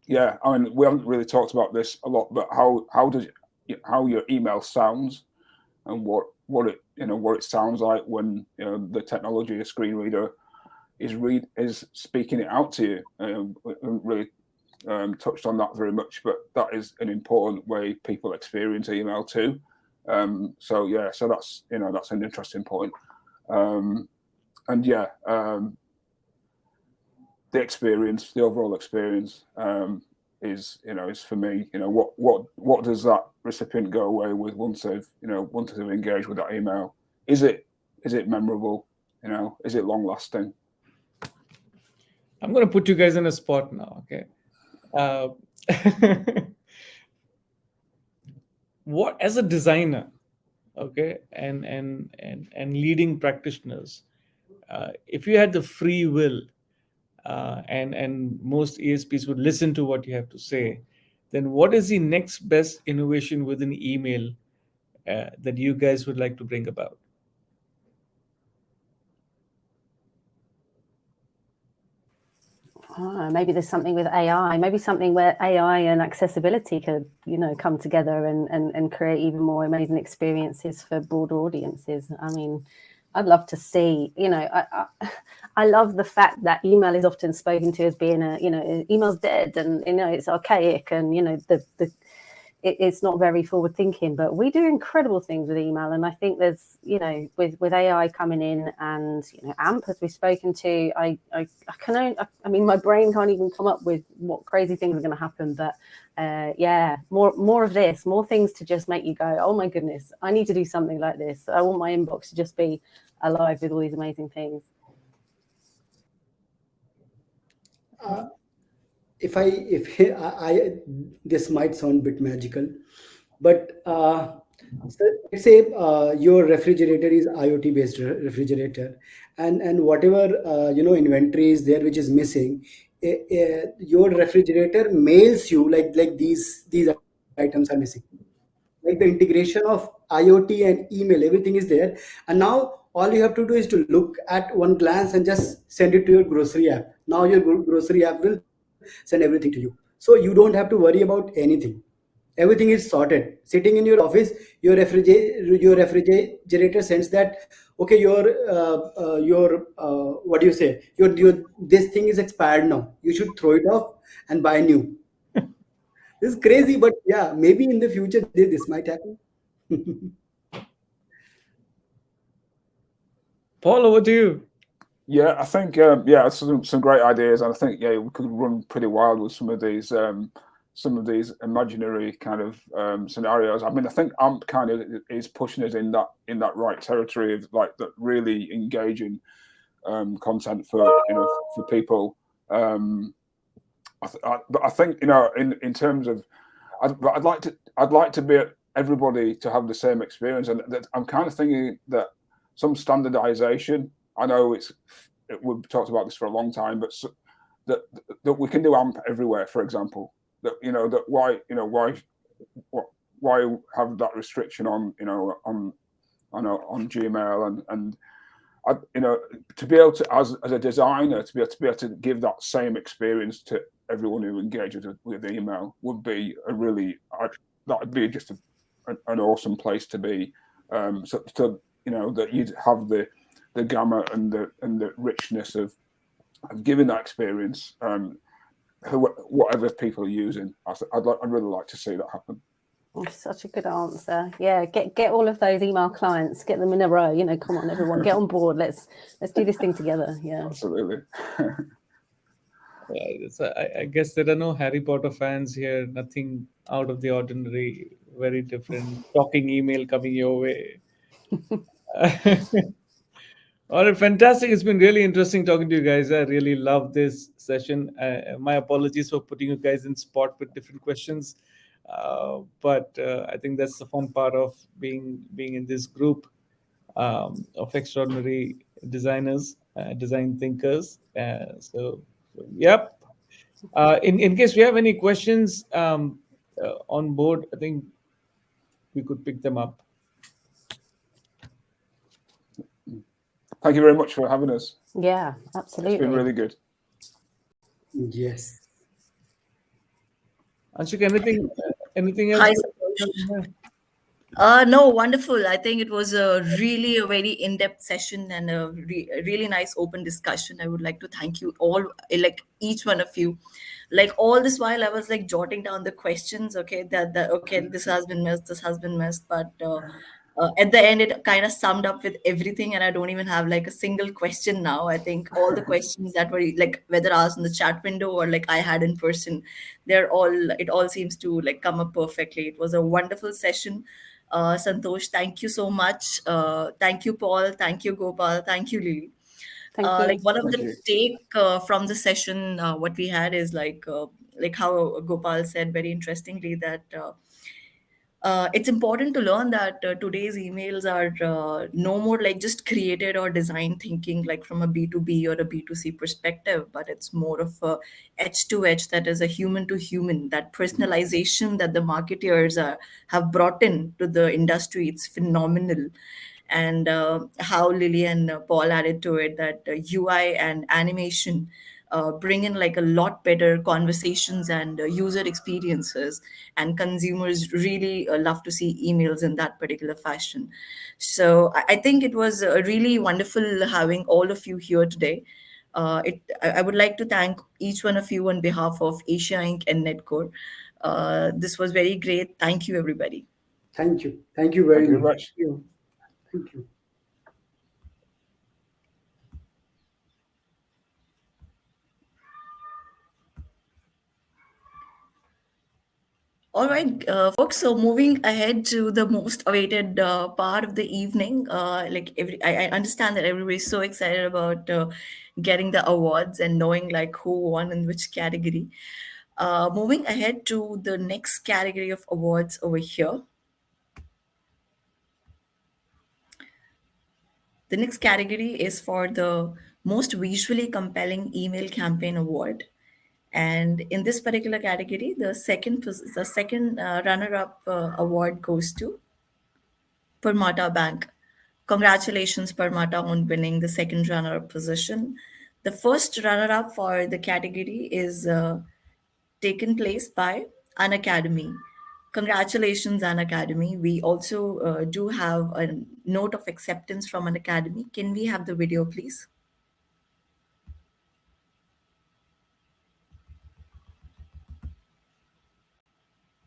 Yeah, I mean, we haven't really talked about this a lot, but how your email sounds and what it sounds like when the technology, a screen reader, is speaking it out to you. We haven't really touched on that very much, but that is an important way people experience email too. So that's that's an interesting point. And yeah, the overall experience is for me, what does that recipient go away with once they've engaged with that email? Is it memorable? Is it long lasting? I'm going to put you guys in a spot now. Okay. What, as a designer, okay, and leading practitioners, if you had the free will, and most ESPs would listen to what you have to say, then what is the next best innovation within email that you guys would like to bring about? Maybe there's something with AI, maybe something where AI and accessibility could, come together and create even more amazing experiences for broader audiences. I mean, I'd love to see, I love the fact that email is often spoken to as being email's dead and, it's archaic and, it's not very forward thinking, but we do incredible things with email. And I think there's, with AI coming in and, AMP, as we've spoken to, I mean, my brain can't even come up with what crazy things are going to happen. But more of this, more things to just make you go, oh my goodness, I need to do something like this. I want my inbox to just be alive with all these amazing things. If I this might sound a bit magical, but so let's say your refrigerator is IoT based refrigerator, and whatever inventory is there which is missing, your refrigerator mails you like these items are missing. Like the integration of IoT and email, everything is there, and now all you have to do is to look at one glance and just send it to your grocery app. Now your grocery app will send everything to you, so you don't have to worry about anything. Everything is sorted sitting in your office. Your refrigerator sends that, okay, your what do you say, your this thing is expired now, you should throw it off and buy new. This is crazy, but yeah, maybe in the future this might happen. Paul, over to you. Yeah, I think some great ideas, and I think we could run pretty wild with some of these imaginary kind of scenarios. I mean, I think AMP kind of is pushing us in that right territory of like that really engaging content for people. But I think in terms of, I'd like to be everybody to have the same experience, and I'm kind of thinking that some standardization. I know we've talked about this for a long time, but that we can do AMP everywhere. For example, that why have that restriction on Gmail and to be able to as a designer to be able to give that same experience to everyone who engages with email would be that would be just an awesome place to be. So that you'd have the gamut and the richness of giving that experience, whatever people are using. I'd really like to see that happen. Such a good answer. Yeah, get all of those email clients, get them in a row. Come on, everyone, get on board. Let's do this thing together. Yeah, absolutely. I guess there are no Harry Potter fans here. Nothing out of the ordinary. Very different. Talking email coming your way. All right, fantastic. It's been really interesting talking to you guys. I really love this session. My apologies for putting you guys in spot with different questions, but I think that's the fun part of being in this group of extraordinary designers, design thinkers. Yep. In case we have any questions on board, I think we could pick them up. Thank you very much for having us. Yeah, absolutely. It's been really good. Yes. Anshik, anything else? Hi, Santosh. No, wonderful. I think it was a very in-depth session and a really nice open discussion. I would like to thank you all, like each one of you. Like all this while, I was like jotting down the questions. Okay, that okay, this has been missed, this has been missed, but at the end, it kind of summed up with everything, and I don't even have like a single question now. I think all the questions that were like whether asked in the chat window or like I had in person, they're all it all seems to like come up perfectly. It was a wonderful session. Santosh, thank you so much. Thank you, Paul. Thank you, Gopal. Thank you, Lily. Thank you. Like one of Thank the you. take from the session, what we had is like how Gopal said very interestingly that it's important to learn that today's emails are no more like just created or design thinking like from a B2B or a B2C perspective, but it's more of a edge to edge, that is a human to human, that personalization that the marketeers have brought in to the industry. It's phenomenal. And how Lily and Paul added to it that UI and animation bring in like a lot better conversations and user experiences, and consumers really love to see emails in that particular fashion. So I think it was really wonderful having all of you here today. I would like to thank each one of you on behalf of Asia Inc. and Netcore. This was very great. Thank you, everybody. Thank you. Thank you very Thank you very much. much. Thank you. All right, folks. So moving ahead to the most awaited part of the evening, I understand that everybody's so excited about getting the awards and knowing like who won in which category. Moving ahead to the next category of awards over here. The next category is for the most visually compelling email campaign award. And in this particular category, the second runner-up award goes to Permata Bank. Congratulations, Permata, on winning the second runner-up position. The first runner-up for the category is taken place by An Academy. Congratulations, An Academy. We also do have a note of acceptance from An Academy. Can we have the video, please?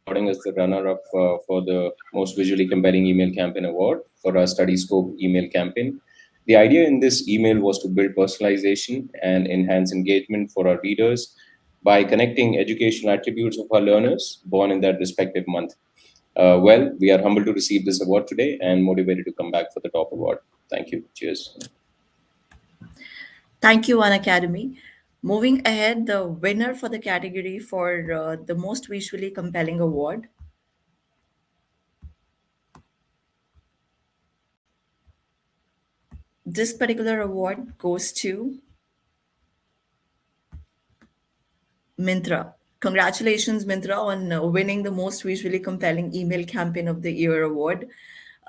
As the runner-up for the most visually compelling email campaign award for our study scope email campaign. The idea in this email was to build personalization and enhance engagement for our readers by connecting educational attributes of our learners born in that respective month. Well, we are humbled to receive this award today and motivated to come back for the top award. Thank you. Cheers. Thank you, An Academy. Moving ahead, the winner for the category for the most visually compelling award. This particular award goes to Mintra. Congratulations, Mintra, on winning the most visually compelling email campaign of the year award.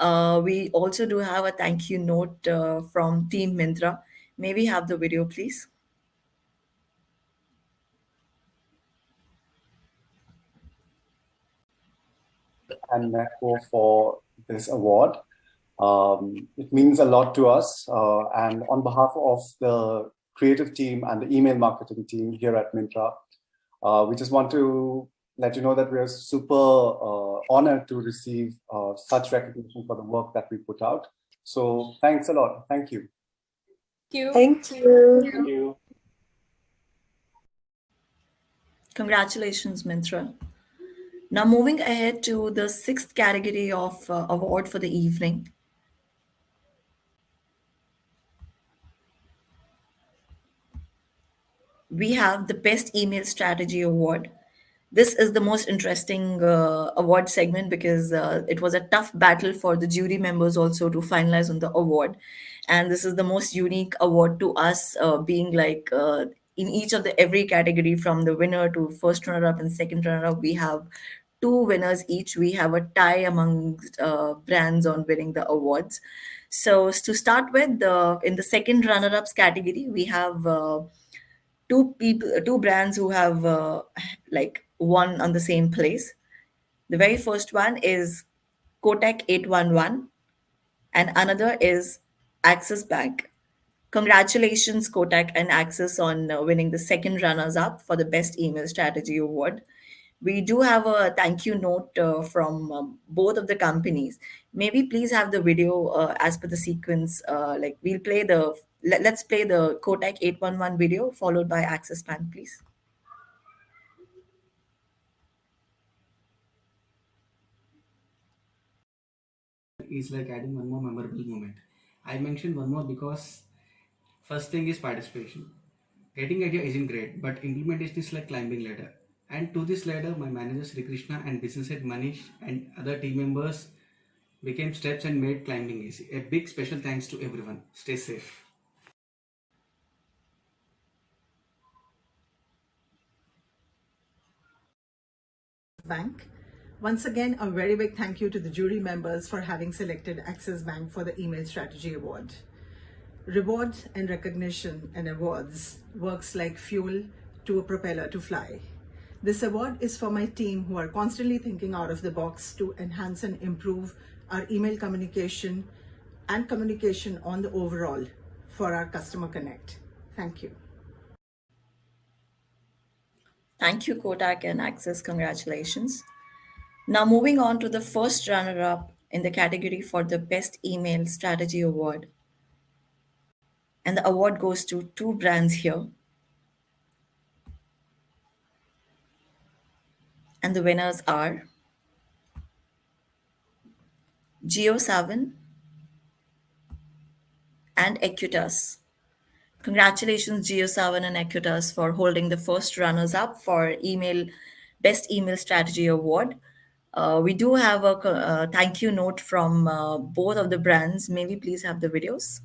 We also do have a thank you note from Team Mintra. May we have the video, please? And Netco for this award. It means a lot to us. And on behalf of the creative team and the email marketing team here at Mintra, we just want to let you know that we are super honored to receive such recognition for the work that we put out. So thanks a lot. Thank you. Thank you. Thank you. Congratulations, Mintra. Now moving ahead to the sixth category of award for the evening. we have the Best Email Strategy Award. This is the most interesting award segment because it was a tough battle for the jury members also to finalize on the award. And this is the most unique award to us, being like in each of the every category from the winner to first runner up and second runner up, we have two winners each. We have a tie among brands on winning the awards. So to start with, in the second runner-ups category, we have two brands who have like won on the same place. The very first one is Kotak 811, and another is Axis Bank. Congratulations, Kotak and Axis, on winning the second runners up for the Best Email Strategy Award. We do have a thank you note from both of the companies. Maybe please have the video as per the sequence. Like we'll play the let's play the Kotak 811 video followed by Axis Bank, please. Is like adding one more memorable moment. I mentioned one more because first thing is participation. Getting idea isn't great, but implementation is like climbing ladder. And to this ladder, my manager Sri Krishna and business head Manish and other team members became steps and made climbing easy. A big special thanks to everyone. Stay safe. Bank. Once again, a very big thank you to the jury members for having selected Axis Bank for the Email Strategy Award. Rewards and recognition and awards works like fuel to a propeller to fly. This award is for my team who are constantly thinking out of the box to enhance and improve our email communication and communication on the overall for our customer connect. Thank you. Thank you, Kotak and Axis. Congratulations. Now, moving on to the first runner up in the category for the Best Email Strategy Award. And the award goes to two brands here. And the winners are Geo7 and Equitas. Congratulations, Geo7 and Equitas, for holding the first runners up for Best Email Strategy Award. We do have a thank you note from both of the brands. May we please have the videos?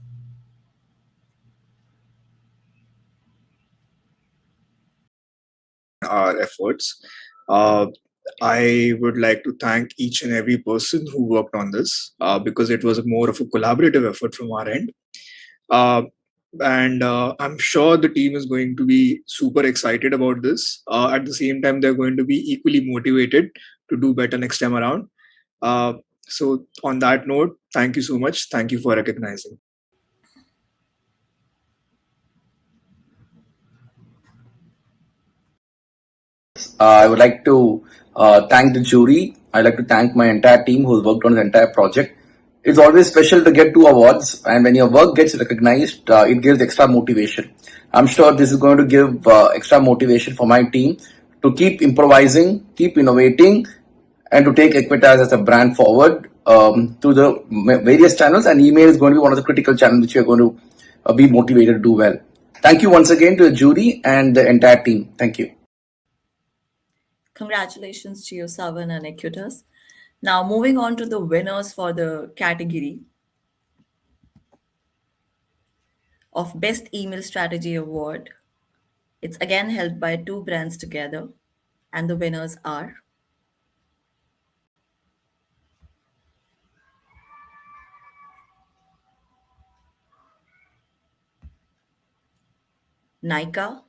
Our efforts. I would like to thank each and every person who worked on this because it was more of a collaborative effort from our end. And I'm sure the team is going to be super excited about this. At the same time, they're going to be equally motivated to do better next time around. So on that note, thank you so much. Thank you for recognizing. I would like to thank the jury. I'd like to thank my entire team who's worked on the entire project. It's always special to get two awards, and when your work gets recognized, it gives extra motivation. I'm sure this is going to give extra motivation for my team to keep improvising, keep innovating, and to take Equitas as a brand forward through the various channels. And email is going to be one of the critical channels which we are going to be motivated to do well. Thank you once again to the jury and the entire team. Thank you. Congratulations, Geo7 and Equitas. Now, moving on to the winners for the category of Best Email Strategy Award. It's again held by two brands together, and the winners are Nykaa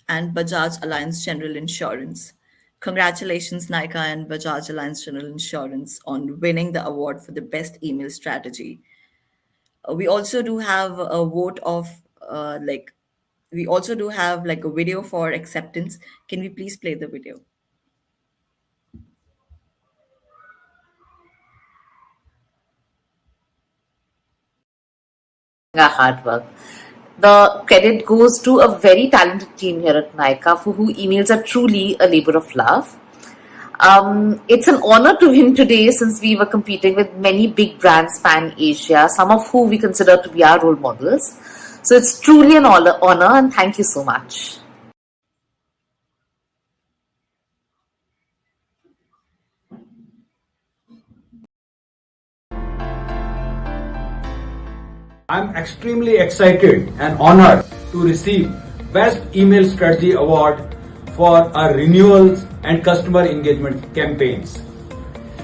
and Bajaj Alliance General Insurance. Congratulations, Nykaa and Bajaj Alliance General Insurance, on winning the award for the Best Email Strategy. We also do have a vote of we also do have like a video for acceptance. Can we please play the video? Our hard work. The credit goes to a very talented team here at Nykaa, for who emails are truly a labor of love. It's an honor to win today, since we were competing with many big brands pan Asia, some of who we consider to be our role models. So it's truly an honor and thank you so much. I'm extremely excited and honored to receive Best Email Strategy Award for our renewals and customer engagement campaigns.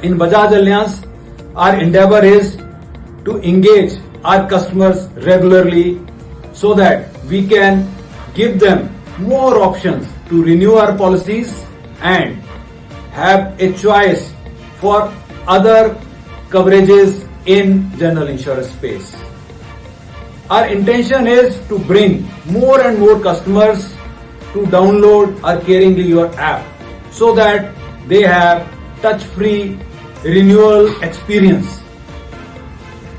In Bajaj Allianz, our endeavor is to engage our customers regularly so that we can give them more options to renew our policies and have a choice for other coverages in general insurance space. Our intention is to bring more and more customers to download our Caringly Your app so that they have touch-free renewal experience.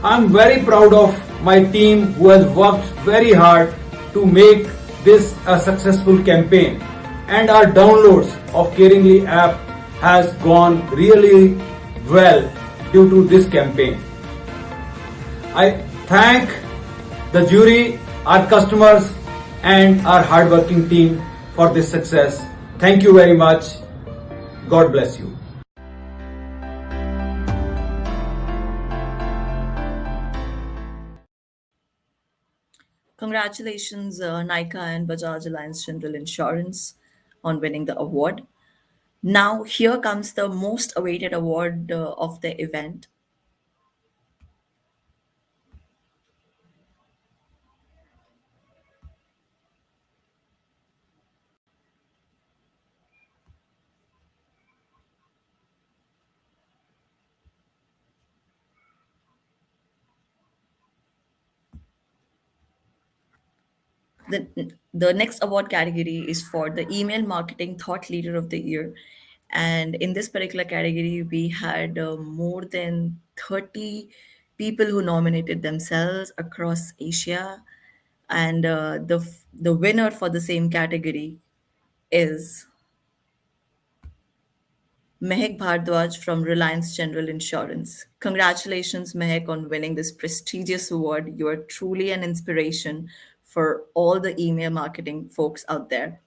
I'm very proud of my team who has worked very hard to make this a successful campaign, and our downloads of Caringly app has gone really well due to this campaign. I thank the jury, our customers, and our hardworking team for this success. Thank you very much. God bless you. Congratulations, Nika and Bajaj Allianz General Insurance, on winning the award. Now, here comes the most awaited award of the event. The next award category is for the email marketing thought leader of the year, and in this particular category we had more than 30 people who nominated themselves across Asia, and the winner for the same category is Mehek Bhardwaj from Reliance General Insurance. Congratulations, Mehek, on winning this prestigious award. You are truly an inspiration for all the email marketing folks out there.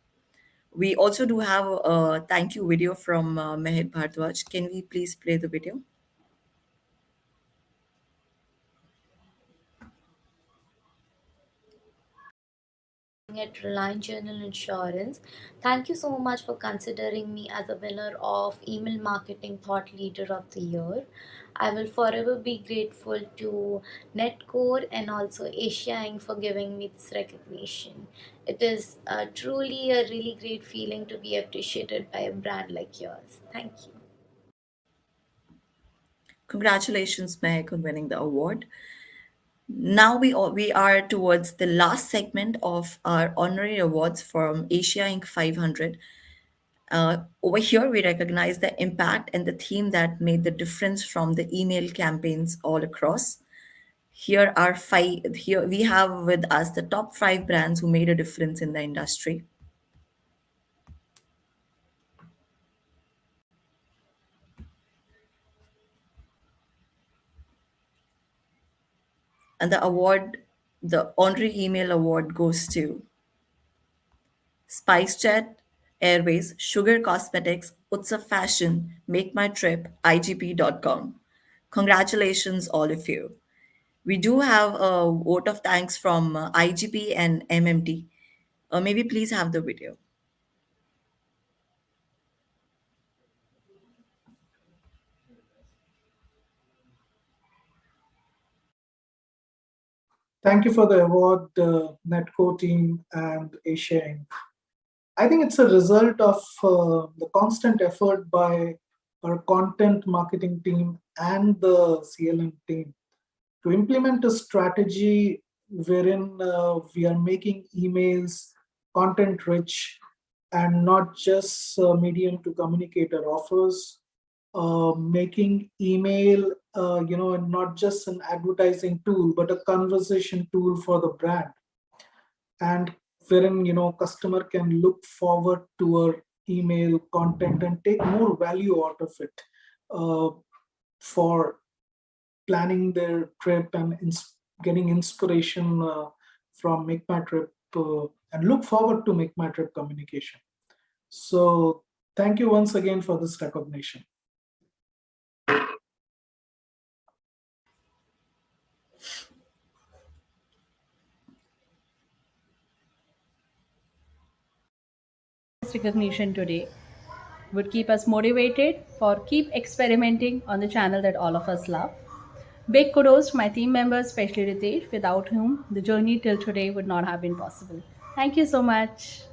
We also do have a thank you video from Mehek Bhardwaj. Can we please play the video? At Reliance General Insurance. Thank you so much for considering me as a winner of Email Marketing Thought Leader of the Year. I will forever be grateful to Netcore and also Asia Inc. for giving me this recognition. It is truly a really great feeling to be appreciated by a brand like yours. Thank you. Congratulations, Mehek, on winning the award. Now we are towards the last segment of our honorary awards from Asia Inc. 500. Over here, we recognize the impact and the theme that made the difference from the email campaigns all across. Here are five. Here we have with us the top 5 brands who made a difference in the industry. And the honorary email award goes to SpiceJet Airways, Sugar Cosmetics, Utsav Fashion, Make My Trip, IGP.com. Congratulations, all of you. We do have a vote of thanks from IGP and MMT. Maybe please have the video. Thank you for the award, Netco team and Asia Inc. I think it's a result of the constant effort by our content marketing team and the CLM team to implement a strategy wherein we are making emails content rich and not just a medium to communicate our offers, making email not just an advertising tool but a conversation tool for the brand, and wherein customer can look forward to our email content and take more value out of it for planning their trip and getting inspiration from Make My Trip and look forward to Make My Trip communication. So thank you once again for this recognition. This recognition today would keep us motivated for keep experimenting on the channel that all of us love. Big kudos to my team members, especially Ritesh, without whom the journey till today would not have been possible. Thank you so much.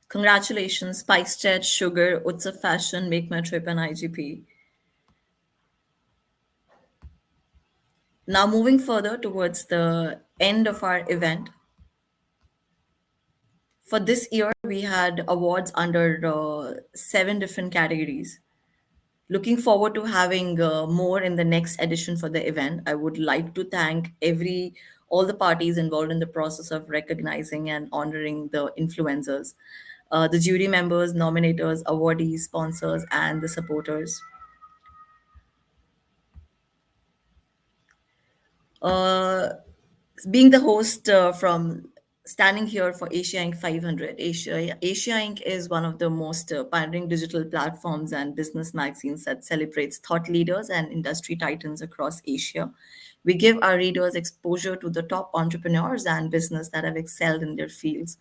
Congratulations, SpiceJet, Sugar, Utsav Fashion, Make My Trip, and IGP. Now, moving further towards the end of our event. For this year, we had awards under 7 different categories. Looking forward to having more in the next edition for the event. I would like to thank all the parties involved in the process of recognizing and honoring the influencers, the jury members, nominators, awardees, sponsors, and the supporters. Uh, Being the host from standing here for Asia Inc. 500, Asia Inc. is one of the most pioneering digital platforms and business magazines that celebrates thought leaders and industry titans across Asia. We give our readers exposure to the top entrepreneurs and business that have excelled in their fields.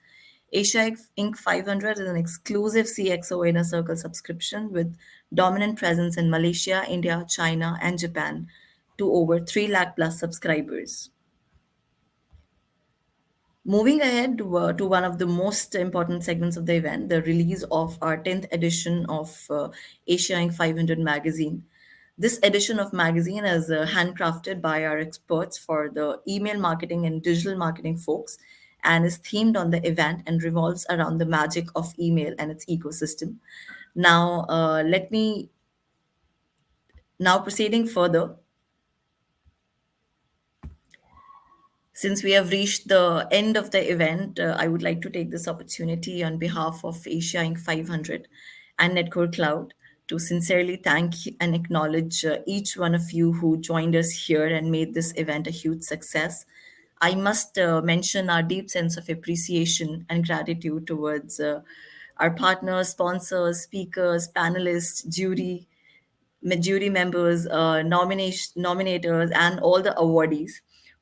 Asia Inc. 500 is an exclusive CXO Inner Circle subscription with dominant presence in Malaysia, India, China, and Japan to over 3 lakh plus subscribers. Moving ahead to one of the most important segments of the event, the release of our 10th edition of Asia Inc. 500 magazine. This edition of magazine is handcrafted by our experts for the email marketing and digital marketing folks and is themed on the event and revolves around the magic of email and its ecosystem. Now, now proceeding further, since we have reached the end of the event, I would like to take this opportunity on behalf of Asia Inc. 500 and Netcore Cloud to sincerely thank and acknowledge each one of you who joined us here and made this event a huge success. I must mention our deep sense of appreciation and gratitude towards our partners, sponsors, speakers, panelists, jury members, nominators, and all the awardees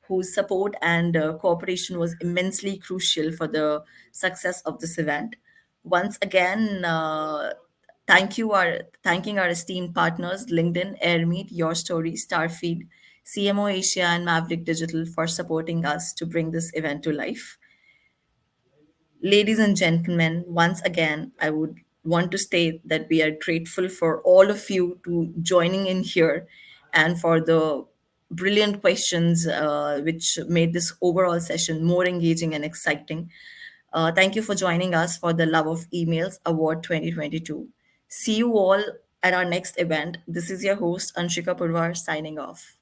whose support and cooperation was immensely crucial for the success of this event. Once again, thanking our esteemed partners, LinkedIn, Airmeet, Your Story, Starfeed, CMO Asia, and Maverick Digital for supporting us to bring this event to life. Ladies and gentlemen, once again, I would want to state that we are grateful for all of you to joining in here and for the brilliant questions which made this overall session more engaging and exciting. Thank you for joining us for the Love of Emails Award 2022. See you all at our next event. This is your host, Anshika Purvar, signing off.